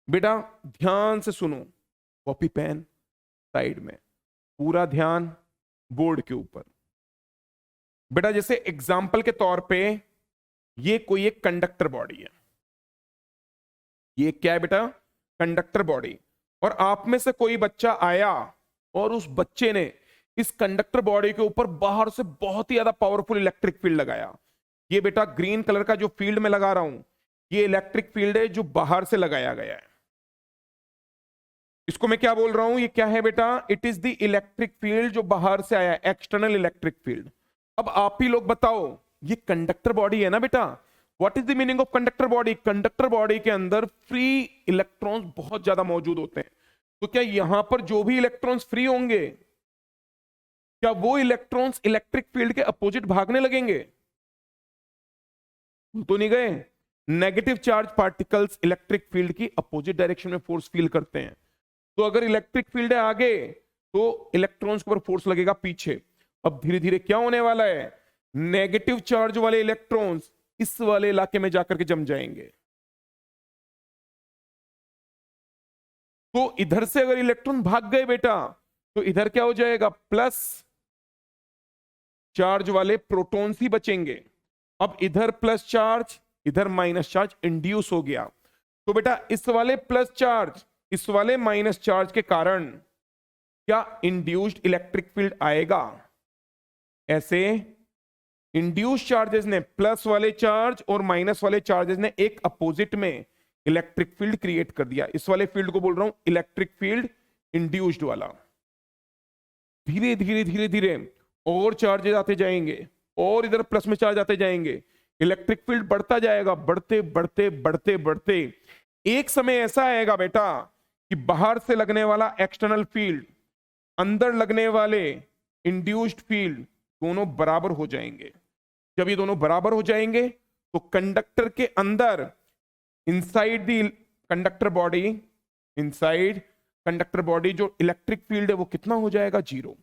बेटा ध्यान से सुनो, कॉपी पेन साइड में, पूरा ध्यान बोर्ड के ऊपर। बेटा जैसे एग्जाम्पल के तौर पे ये कोई एक कंडक्टर बॉडी है, ये क्या है बेटा? Conductor body. और आप में से कोई बच्चा आया और उस बच्चे ने इस कंडक्टर बॉडी के ऊपर बाहर से बहुत ही ज्यादा पावरफुल इलेक्ट्रिक फील्ड लगाया। ये बेटा ग्रीन कलर का जो फील्ड में लगा रहा हूं, ये इलेक्ट्रिक फील्ड है जो बाहर से लगाया गया है। इसको मैं क्या बोल रहा हूं? ये क्या है बेटा? It is the electric field जो बाहर से आया, एक्सटर्नल इलेक्ट्रिक फील्ड। अब आप ही लोग बताओ, ये कंडक्टर बॉडी है ना बेटा? What is the meaning of conductor body? Conductor body के अंदर फ्री इलेक्ट्रॉन्स बहुत ज्यादा मौजूद होते हैं। तो क्या यहां पर जो भी इलेक्ट्रॉन्स फ्री होंगे, क्या वो इलेक्ट्रॉन्स इलेक्ट्रिक फील्ड के अपोजिट भागने लगेंगे? तो नहीं गए। Negative charge particles electric field की अपोजिट डायरेक्शन में फोर्स फील करते हैं। तो अगर इलेक्ट्रिक फील्ड है आगे, तो इलेक्ट्रॉन्स के ऊपर फोर्स लगेगा पीछे। अब धीरे धीरे क्या होने वाला है? नेगेटिव चार्ज वाले इलेक्ट्रॉन्स इस वाले इलाके में जाकर के जम जाएंगे। तो इधर से अगर इलेक्ट्रॉन भाग गए बेटा तो इधर क्या हो जाएगा, प्लस चार्ज वाले प्रोटॉन्स ही बचेंगे। अब इधर प्लस चार्ज, इधर माइनस चार्ज इंड्यूस हो गया। तो बेटा इस वाले प्लस चार्ज, इस वाले माइनस चार्ज के कारण क्या इंड्यूस्ड इलेक्ट्रिक फील्ड आएगा? ऐसे इंड्यूस चार्जेस ने, प्लस वाले चार्ज और माइनस वाले चार्जेस ने एक अपोजिट में इलेक्ट्रिक फील्ड क्रिएट कर दिया। इस वाले फील्ड को बोल रहा हूं इलेक्ट्रिक फील्ड इंड्यूस्ड वाला। धीरे धीरे धीरे धीरे और चार्जेस आते जाएंगे और इधर प्लस में चार्ज आते जाएंगे, इलेक्ट्रिक फील्ड बढ़ता जाएगा, बढ़ते बढ़ते बढ़ते बढ़ते एक समय ऐसा आएगा बेटा कि बाहर से लगने वाला एक्सटर्नल फील्ड, अंदर लगने वाले इंड्यूस्ड फील्ड दोनों बराबर हो जाएंगे। जब ये दोनों बराबर हो जाएंगे तो कंडक्टर के अंदर, inside the conductor body, inside conductor body जो इलेक्ट्रिक फील्ड है वो कितना हो जाएगा, 0।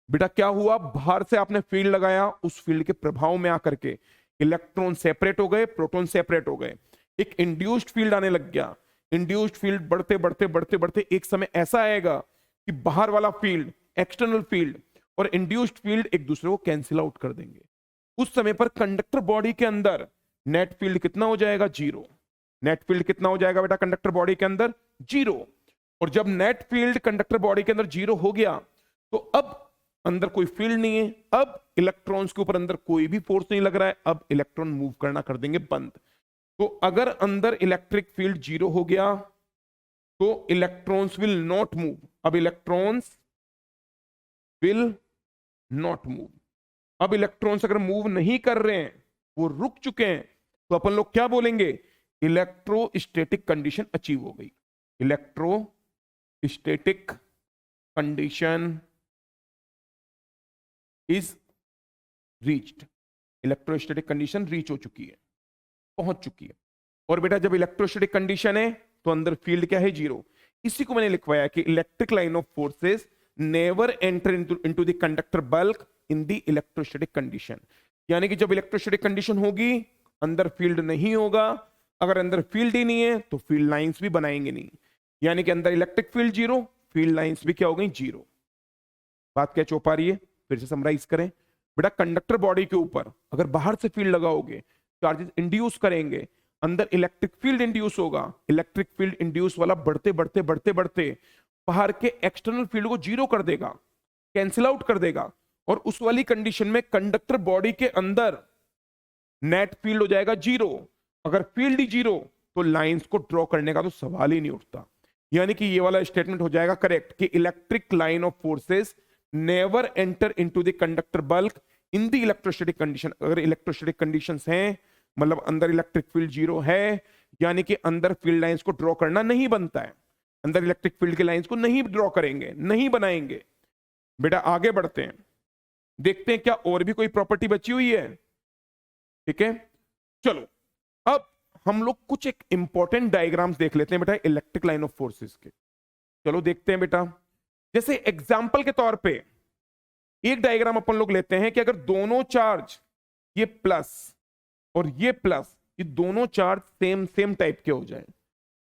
बेटा क्या हुआ, बाहर से आपने फील्ड लगाया, उस फील्ड के प्रभाव में आकर के इलेक्ट्रॉन सेपरेट हो गए, प्रोटॉन सेपरेट हो गए, एक इंड्यूस्ड फील्ड आने लग गया। इंड्यूस्ड फील्ड बढ़ते बढ़ते बढ़ते बढ़ते एक समय ऐसा आएगा कि बाहर वाला फील्ड, एक्सटर्नल फील्ड और इंड्यूस्ड फील्ड एक दूसरे को कैंसिल आउट कर देंगे। उस समय पर कंडक्टर बॉडी के अंदर नेट फील्ड कितना हो जाएगा, 0। नेट फील्ड कितना हो जाएगा बेटा कंडक्टर बॉडी के अंदर, 0। और जब नेट फील्ड कंडक्टर बॉडी के अंदर 0 हो गया तो अब अंदर कोई फील्ड नहीं है, अब इलेक्ट्रॉन्स के ऊपर अंदर कोई भी फोर्स नहीं लग रहा है, अब इलेक्ट्रॉन मूव करना कर देंगे बंद। तो अगर अंदर इलेक्ट्रिक फील्ड 0 हो गया तो इलेक्ट्रॉन्स विल नॉट मूव। अब इलेक्ट्रॉन्स विल नॉट मूव। अब इलेक्ट्रॉन्स अगर मूव नहीं कर रहे हैं, वो रुक चुके हैं, तो अपन लोग क्या बोलेंगे, इलेक्ट्रोस्टैटिक कंडीशन अचीव हो गई। Electrostatic condition is reached. Electrostatic condition reach हो चुकी है, पहुंच चुकी है। और बेटा जब इलेक्ट्रोस्टैटिक कंडीशन है तो अंदर फील्ड क्या है, 0। इसी को मैंने लिखवाया कि electric line of forces never enter into the conductor bulk in the electrostatic condition. यानी कि जब इलेक्ट्रोस्टैटिक कंडीशन होगी अंदर फील्ड नहीं होगा, अगर अंदर फील्ड ही नहीं है तो फील्ड लाइंस भी बनाएंगे नहीं, यानी कि अंदर इलेक्ट्रिक फील्ड 0, फील्ड लाइंस भी क्या हो गई, 0। बात क्या चौपा रही है, फिर से समराइज करें बेटा। कंडक्टर बॉडी के ऊपर अगर बाहर से फील्ड लगाओगे, चार्जेस इंड्यूस करेंगे, अंदर इलेक्ट्रिक फील्ड इंड्यूस होगा, इलेक्ट्रिक फील्ड इंड्यूस वाला बढ़ते बढ़ते बढ़ते बढ़ते बाहर के एक्सटर्नल फील्ड को 0 कर देगा, कैंसिल आउट कर देगा। और उस वाली कंडीशन में कंडक्टर बॉडी के अंदर नेट फील्ड हो जाएगा 0। अगर फील्ड ही 0 तो लाइंस को ड्रॉ करने का तो सवाल ही नहीं उठता। यानी कि ये वाला स्टेटमेंट हो जाएगा करेक्ट कि electric line of forces never enter into the conductor bulk in the electrostatic condition. अगर इलेक्ट्रोस्टैटिक कंडीशंस हैं, मतलब अंदर इलेक्ट्रिक फील्ड 0 है, यानी कि अंदर फील्ड लाइंस को ड्रॉ करना नहीं बनता है, अंदर इलेक्ट्रिक फील्ड के लाइंस को नहीं ड्रॉ करेंगे, नहीं बनाएंगे। बेटा आगे बढ़ते हैं, देखते हैं क्या और भी कोई प्रॉपर्टी बची हुई है। ठीक है, चलो अब हम लोग कुछ एक इंपॉर्टेंट डायग्राम्स देख लेते हैं बेटा इलेक्ट्रिक लाइन ऑफ फोर्सेस के। चलो देखते हैं बेटा, जैसे एग्जाम्पल के तौर पे एक डायग्राम अपन लोग लेते हैं कि अगर दोनों चार्ज, ये प्लस और ये प्लस, ये दोनों चार्ज सेम टाइप के हो जाए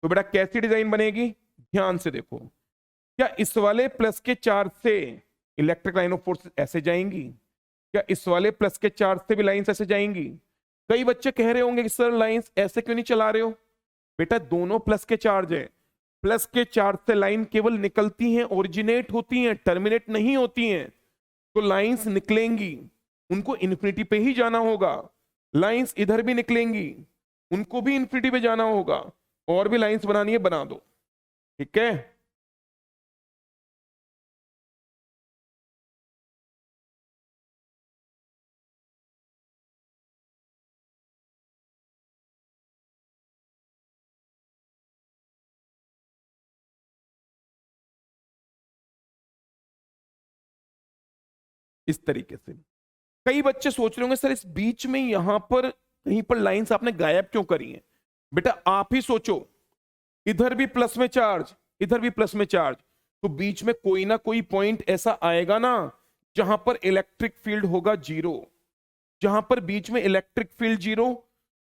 तो बेटा कैसी डिजाइन बनेगी, ध्यान से देखो। क्या इस वाले प्लस के चार्ज से इलेक्ट्रिक लाइन ऑफ फोर्स ऐसे जाएंगी, क्या इस वाले प्लस के चार्ज से भी लाइंस ऐसे जाएंगी? कई बच्चे कह रहे होंगे कि सर लाइंस ऐसे क्यों नहीं चला रहे हो। बेटा दोनों प्लस के चार्ज है, प्लस के चार्ज से लाइन केवल निकलती हैं, ओरिजिनेट होती हैं, टर्मिनेट नहीं होती हैं। तो लाइंस निकलेंगी, उनको इन्फिनिटी पे ही जाना होगा। लाइंस इधर भी निकलेंगी, उनको भी इन्फिनिटी पे जाना होगा। और भी लाइंस बनानी है, बना दो। ठीक है, इस तरीके से। कई बच्चे सोच रहे होंगे सर इस बीच में यहां पर कहीं पर लाइंस आपने गायब क्यों करी हैं। बेटा आप ही सोचो, इधर भी प्लस में चार्ज, इधर भी प्लस में चार्ज, तो बीच में कोई ना कोई पॉइंट ऐसा आएगा ना जहां पर इलेक्ट्रिक फील्ड होगा 0। जहां पर बीच में इलेक्ट्रिक फील्ड 0,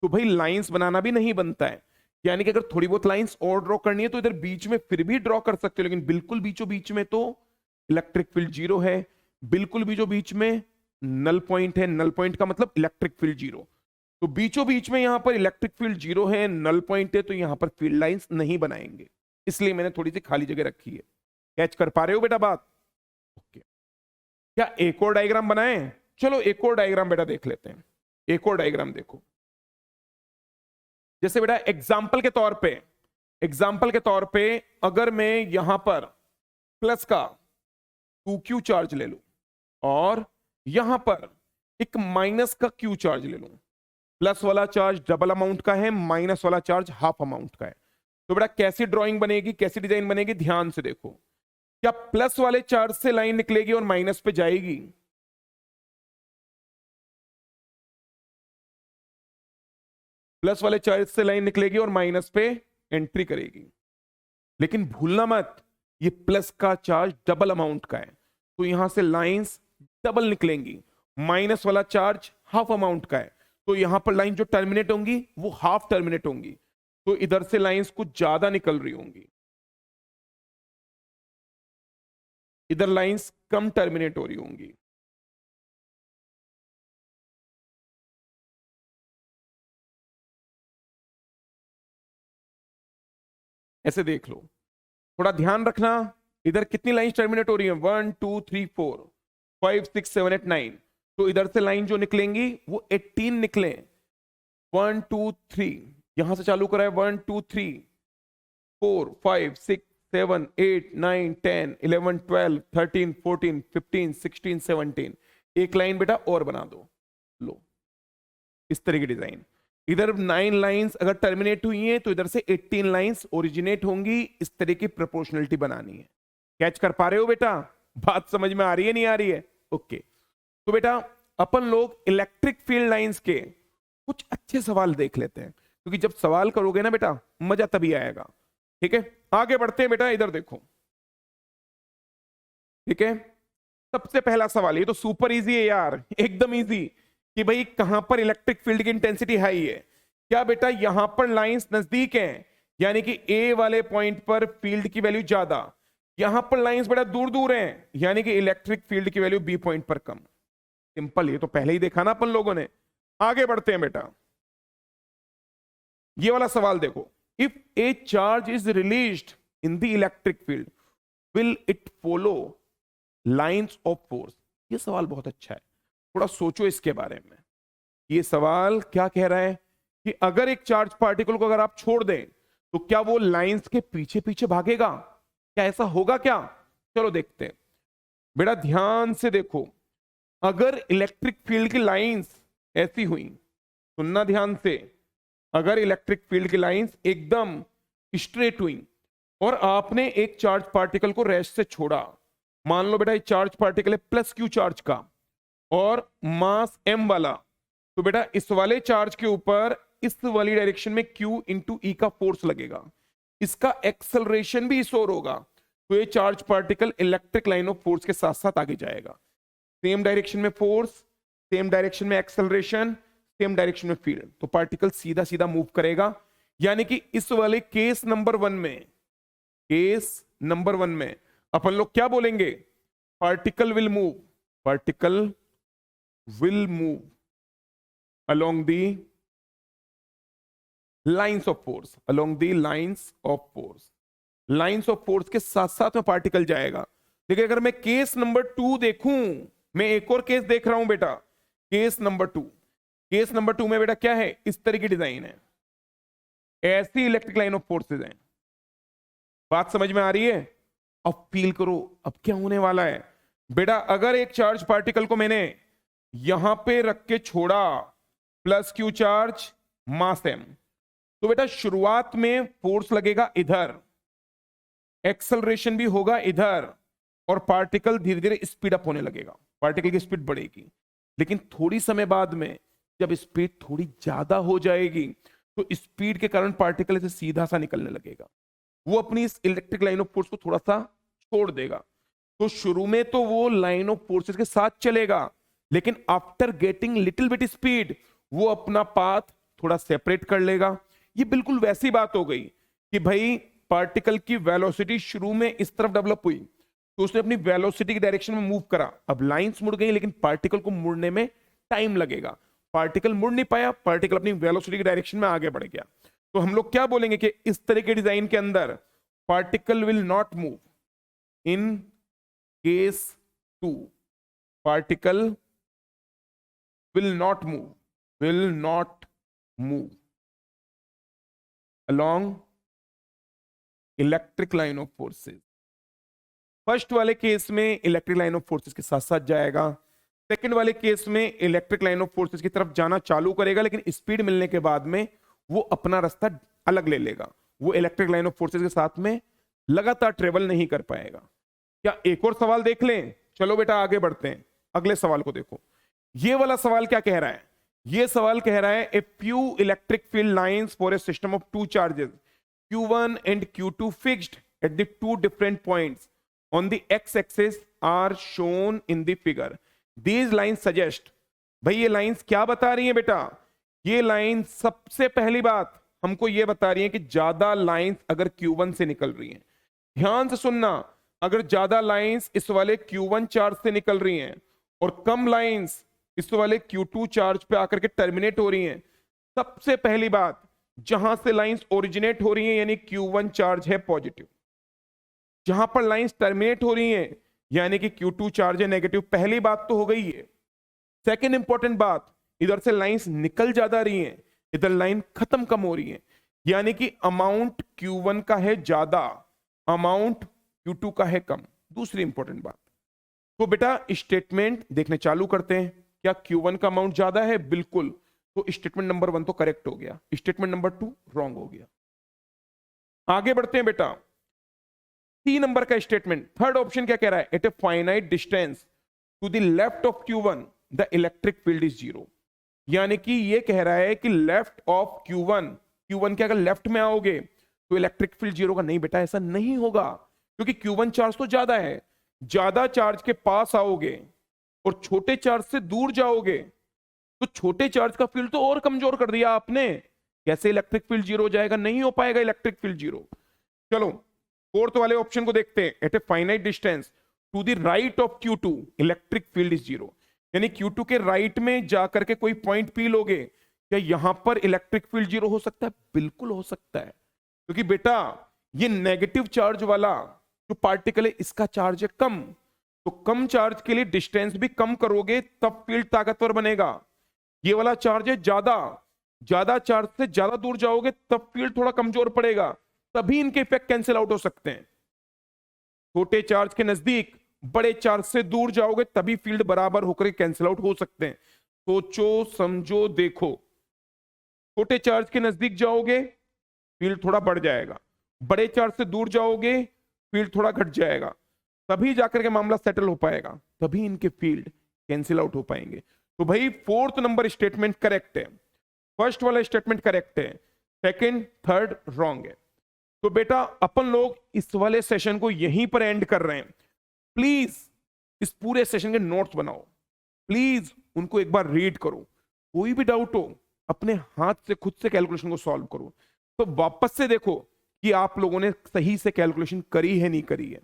तो भाई लाइंस बनाना भी नहीं बनता है। यानी कि अगर थोड़ी बहुत लाइंस और ड्रॉ करनी है तो इधर बीच में फिर भी ड्रॉ कर सकते हो, लेकिन बिल्कुल बीचों बीच में तो इलेक्ट्रिक फील्ड जीरो है, बिल्कुल बीचों बीच में नल पॉइंट है, नल पॉइंट का मतलब इलेक्ट्रिक फील्ड जीरो। तो बीचों बीच में यहां पर इलेक्ट्रिक फील्ड जीरो है, नल पॉइंट है, तो यहां पर फील्ड लाइंस नहीं बनाएंगे, इसलिए मैंने थोड़ी सी खाली जगह रखी है। कैच कर पा रहे हो बेटा बात? ओके, क्या एक और डायग्राम बनाएं? चलो एक और डायग्राम बेटा देख लेते हैं। एक और डायग्राम देखो, जैसे बेटा एग्जाम्पल के तौर पे अगर मैं यहां पर प्लस का 2q चार्ज ले लूं और यहां पर एक माइनस का q चार्ज ले लूं, प्लस वाला चार्ज डबल अमाउंट का है, माइनस वाला चार्ज हाफ अमाउंट का है, तो बेटा कैसी ड्राइंग बनेगी, कैसी डिजाइन बनेगी? ध्यान से देखो, क्या प्लस वाले चार्ज से लाइन निकलेगी और माइनस पे जाएगी? प्लस वाले चार्ज से लाइन निकलेगी और माइनस पे एंट्री करेगी। लेकिन भूलना मत, ये प्लस का चार्ज डबल अमाउंट का है, तो यहां से लाइंस डबल निकलेंगी। माइनस वाला चार्ज हाफ अमाउंट का है, तो यहां पर लाइन जो टर्मिनेट होंगी वो हाफ टर्मिनेट होंगी, तो इधर से लाइंस कुछ ज्यादा निकल रही होंगी, इधर लाइंस कम टर्मिनेट हो रही होंगी। ऐसे देख लो, थोड़ा ध्यान रखना, इधर कितनी लाइन टर्मिनेट हो रही है? 1 2 3 4 5 6 7 8 9, तो इधर से लाइन जो निकलेंगी वो 18 निकले। 1 2 3 यहां से चालू करा है, 1 2 3 4 5 6 7 8 9 10 11 12 13 14 15 16 17, एक लाइन बेटा और बना दो। लो, इस तरह की डिजाइन, इधर 9 लाइंस अगर टर्मिनेट हुई हैं तो इधर से 18 लाइंस ओरिजिनेट होंगी। इस तरह की प्रोपोर्शनलिटी बनानी है। कैच कर पा रहे हो बेटा? बात समझ में आ रही है, नहीं आ रही है? ओके, तो बेटा अपन लोग इलेक्ट्रिक फील्ड लाइंस के कुछ अच्छे सवाल देख लेते हैं, क्योंकि जब सवाल करोगे ना बेटा मजा तभी आएगा। ठीक है, आगे बढ़ते हैं बेटा, इधर देखो। ठीक है, सबसे पहला सवाल, ये तो सुपर इजी है यार, एकदम इजी, कि भाई कहां पर इलेक्ट्रिक फील्ड की इंटेंसिटी हाई है? क्या बेटा यहां पर लाइंस नजदीक हैं, यानी कि ए वाले पॉइंट पर फील्ड की वैल्यू ज्यादा, यहां पर लाइंस बेटा दूर दूर हैं, यानी कि इलेक्ट्रिक फील्ड की वैल्यू बी पॉइंट पर कम। सिंपल, ये तो पहले ही देखा ना अपन लोगों ने। आगे बढ़ते हैं बेटा, ये वाला सवाल देखो, if A charge is released in the electric field will it follow lines of force? ये सवाल बहुत अच्छा है, थोड़ा सोचो इसके बारे में। ये सवाल क्या कह रहा है कि अगर एक चार्ज पार्टिकल को अगर आप छोड़ दें तो क्या वो लाइंस के पीछे पीछे भागेगा? क्या ऐसा होगा क्या? चलो देखते हैं बेटा, ध्यान से देखो। अगर इलेक्ट्रिक फील्ड की लाइंस ऐसी हुई, सुनना ध्यान से, अगर इलेक्ट्रिक फील्ड की लाइंस एकदम स्ट्रेट हुई और आपने एक चार्ज पार्टिकल को रेस्ट से छोड़ा, मान लो बेटा ये चार्ज पार्टिकल है प्लस क्यू चार्ज का और मास m वाला, तो बेटा इस वाले चार्ज के ऊपर इस वाली डायरेक्शन में q इंटू ई का फोर्स लगेगा, इसका एक्सेलरेशन भी इस ओर होगा, तो ये charge particle electric line of force के साथ साथ आगे जाएगा। सेम डायरेक्शन में फोर्स, सेम डायरेक्शन में एक्सेलरेशन, सेम डायरेक्शन में फील्ड, तो पार्टिकल सीधा सीधा मूव करेगा। यानी कि इस वाले केस नंबर वन में अपन लोग क्या बोलेंगे? Particle will move along the lines of force, lines of force के साथ साथ में पार्टिकल जाएगा। लेकिन अगर मैं केस नंबर 2 देखूं, मैं एक और केस देख रहा हूं बेटा, केस नंबर 2 में बेटा क्या है? इस तरह की डिजाइन है, ऐसी इलेक्ट्रिक लाइन ऑफ फोर्सेज हैं। बात समझ में आ रही है? अब फील करो अब क्या होने वाला है बेटा। अगर एक चार्ज पार्टिकल को मैंने यहां पे रख के छोड़ा, प्लस क्यू चार्ज मास m, तो बेटा शुरुआत में फोर्स लगेगा इधर, एक्सेलरेशन भी होगा इधर, और पार्टिकल धीरे धीरे स्पीड अप होने लगेगा, पार्टिकल की स्पीड बढ़ेगी। लेकिन थोड़ी समय बाद में जब स्पीड थोड़ी ज्यादा हो जाएगी तो स्पीड के कारण पार्टिकल से सीधा सा निकलने लगेगा, वो अपनी इस इलेक्ट्रिक लाइन ऑफ फोर्स को थोड़ा सा छोड़ देगा। तो शुरू में तो वो लाइन ऑफ फोर्सेस के साथ चलेगा, लेकिन after getting little bit speed वो अपना पाथ थोड़ा सेपरेट कर लेगा। ये बिल्कुल वैसी बात हो गई कि भाई पार्टिकल की वेलोसिटी शुरू में इस तरफ डेवलप हुई, तो उसने अपनी वेलोसिटी की डायरेक्शन में मूव करा, अब लाइंस मुड़ गई, लेकिन पार्टिकल को मुड़ने में टाइम लगेगा। पार्टिकल मुड़ नहीं पाया, पार्टिकल अपनी वेलोसिटी की डायरेक्शन में आगे बढ़ गया। तो हम लोग क्या बोलेंगे कि इस तरह के डिजाइन के अंदर particle will not move in case 2, particle will not move along electric line of forces। First वाले केस में इलेक्ट्रिक लाइन ऑफ फोर्सेस के साथ साथ जाएगा, सेकंड वाले केस में इलेक्ट्रिक लाइन ऑफ फोर्सेस की तरफ जाना चालू करेगा, लेकिन स्पीड मिलने के बाद में वो अपना रास्ता अलग ले लेगा, वो इलेक्ट्रिक लाइन ऑफ फोर्सेस के साथ में लगातार ट्रेवल नहीं कर पाएगा। क्या एक और सवाल देख लें? चलो बेटा आगे बढ़ते हैं, अगले सवाल को देखो। ये वाला सवाल क्या कह रहा है? ये सवाल कह रहा है a few electric field lines for a system of two charges Q1 and Q2 fixed at the two different points on the x-axis are shown in the figure. These lines suggest, भाई ये lines क्या बता रही हैं बेटा? ये line सबसे पहली बात हमको ये बता रही है कि ज्यादा लाइंस अगर Q1 से निकल रही हैं, ध्यान से सुनना, अगर ज्यादा लाइंस इस वाले Q1 चार्ज से निकल रही हैं और कम लाइंस इस वाले Q2 चार्ज पे आकर के टर्मिनेट हो रही हैं, सबसे पहली बात जहां से लाइंस ओरिजिनेट हो रही हैं यानी Q1 चार्ज है पॉजिटिव, जहां पर लाइंस टर्मिनेट हो रही हैं यानी कि Q2 चार्ज है नेगेटिव। पहली बात तो हो गई है। सेकेंड इंपॉर्टेंट बात, इधर से लाइंस निकल ज्यादा रही हैं, इधर लाइन खत्म कम हो रही है, यानी कि अमाउंट Q1 का है ज्यादा, अमाउंट Q2 का है कम। दूसरी इंपॉर्टेंट बात, तो बेटा स्टेटमेंट देखने चालू करते हैं। क्या Q1 का अमाउंट ज्यादा है? बिल्कुल, तो स्टेटमेंट नंबर 1 तो करेक्ट हो गया, स्टेटमेंट नंबर 2 रॉन्ग हो गया। आगे बढ़ते हैं बेटा, 3 नंबर का स्टेटमेंट, थर्ड ऑप्शन क्या कह रहा है? At a finite distance to the left of Q1 the electric field is 0। यानी कि ये कह रहा है कि लेफ्ट ऑफ Q1 के अगर लेफ्ट में आओगे तो इलेक्ट्रिक फील्ड 0 का। नहीं बेटा, ऐसा नहीं होगा, क्योंकि Q1 चार्ज तो ज्यादा है, ज्यादा चार्ज के पास आओगे और छोटे चार्ज से दूर जाओगे तो छोटे चार्ज का फील्ड तो और कमजोर कर दिया आपने। कैसे इलेक्ट्रिक फील्ड 0 हो जाएगा? नहीं हो पाएगा इलेक्ट्रिक फील्ड 0। चलो फोर्थ वाले ऑप्शन को देखते हैं। At a finite distance to the right of Q2 electric field is 0। यानी Q2 के राइट में जाकर के कोई पॉइंट पी लोगे, क्या यहां पर इलेक्ट्रिक फील्ड 0 हो सकता है? बिल्कुल हो सकता है, क्योंकि बेटा ये नेगेटिव चार्ज वाला जो पार्टिकल है इसका चार्ज है कम, तो कम चार्ज के लिए डिस्टेंस भी कम करोगे तब फील्ड ताकतवर बनेगा। ये वाला चार्ज है ज्यादा, ज्यादा चार्ज से ज्यादा दूर जाओगे तब फील्ड थोड़ा कमजोर पड़ेगा, तभी इनके इफेक्ट कैंसिल आउट हो सकते हैं। छोटे चार्ज के नजदीक, बड़े चार्ज से दूर जाओगे तभी फील्ड बराबर होकर कैंसिल आउट हो सकते हैं। सोचो समझो देखो, छोटे चार्ज के नजदीक जाओगे फील्ड थोड़ा बढ़ जाएगा, बड़े चार्ज से दूर जाओगे फील्ड थोड़ा घट जाएगा, तभी जाकर के मामला सेटल हो पाएगा, तभी इनके फील्ड कैंसिल आउट हो पाएंगे। तो भाई फोर्थ नंबर स्टेटमेंट करेक्ट है, फर्स्ट वाला स्टेटमेंट करेक्ट है, सेकंड थर्ड रॉन्ग है। तो बेटा अपन लोग इस वाले सेशन को यहीं पर एंड कर रहे हैं। प्लीज इस पूरे सेशन के नोट्स बनाओ, प्लीज उनको एक बार रीड करो, कोई भी डाउट हो अपने हाथ से खुद से कैलकुलेशन को सॉल्व करो, तो वापस से देखो कि आप लोगों ने सही से कैलकुलेशन करी है नहीं करी है।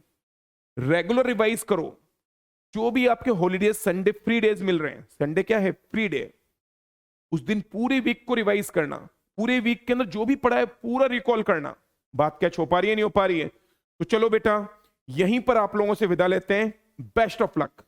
रेगुलर रिवाइज करो, जो भी आपके हॉलीडेज संडे फ्री डेज मिल रहे हैं, संडे क्या है? फ्री डे, उस दिन पूरे वीक को रिवाइज करना, पूरे वीक के अंदर जो भी पढ़ा है पूरा रिकॉल करना। बात क्या हो पा रही है नहीं हो पा रही है? तो चलो बेटा यहीं पर आप लोगों से विदा लेते हैं, बेस्ट ऑफ लक।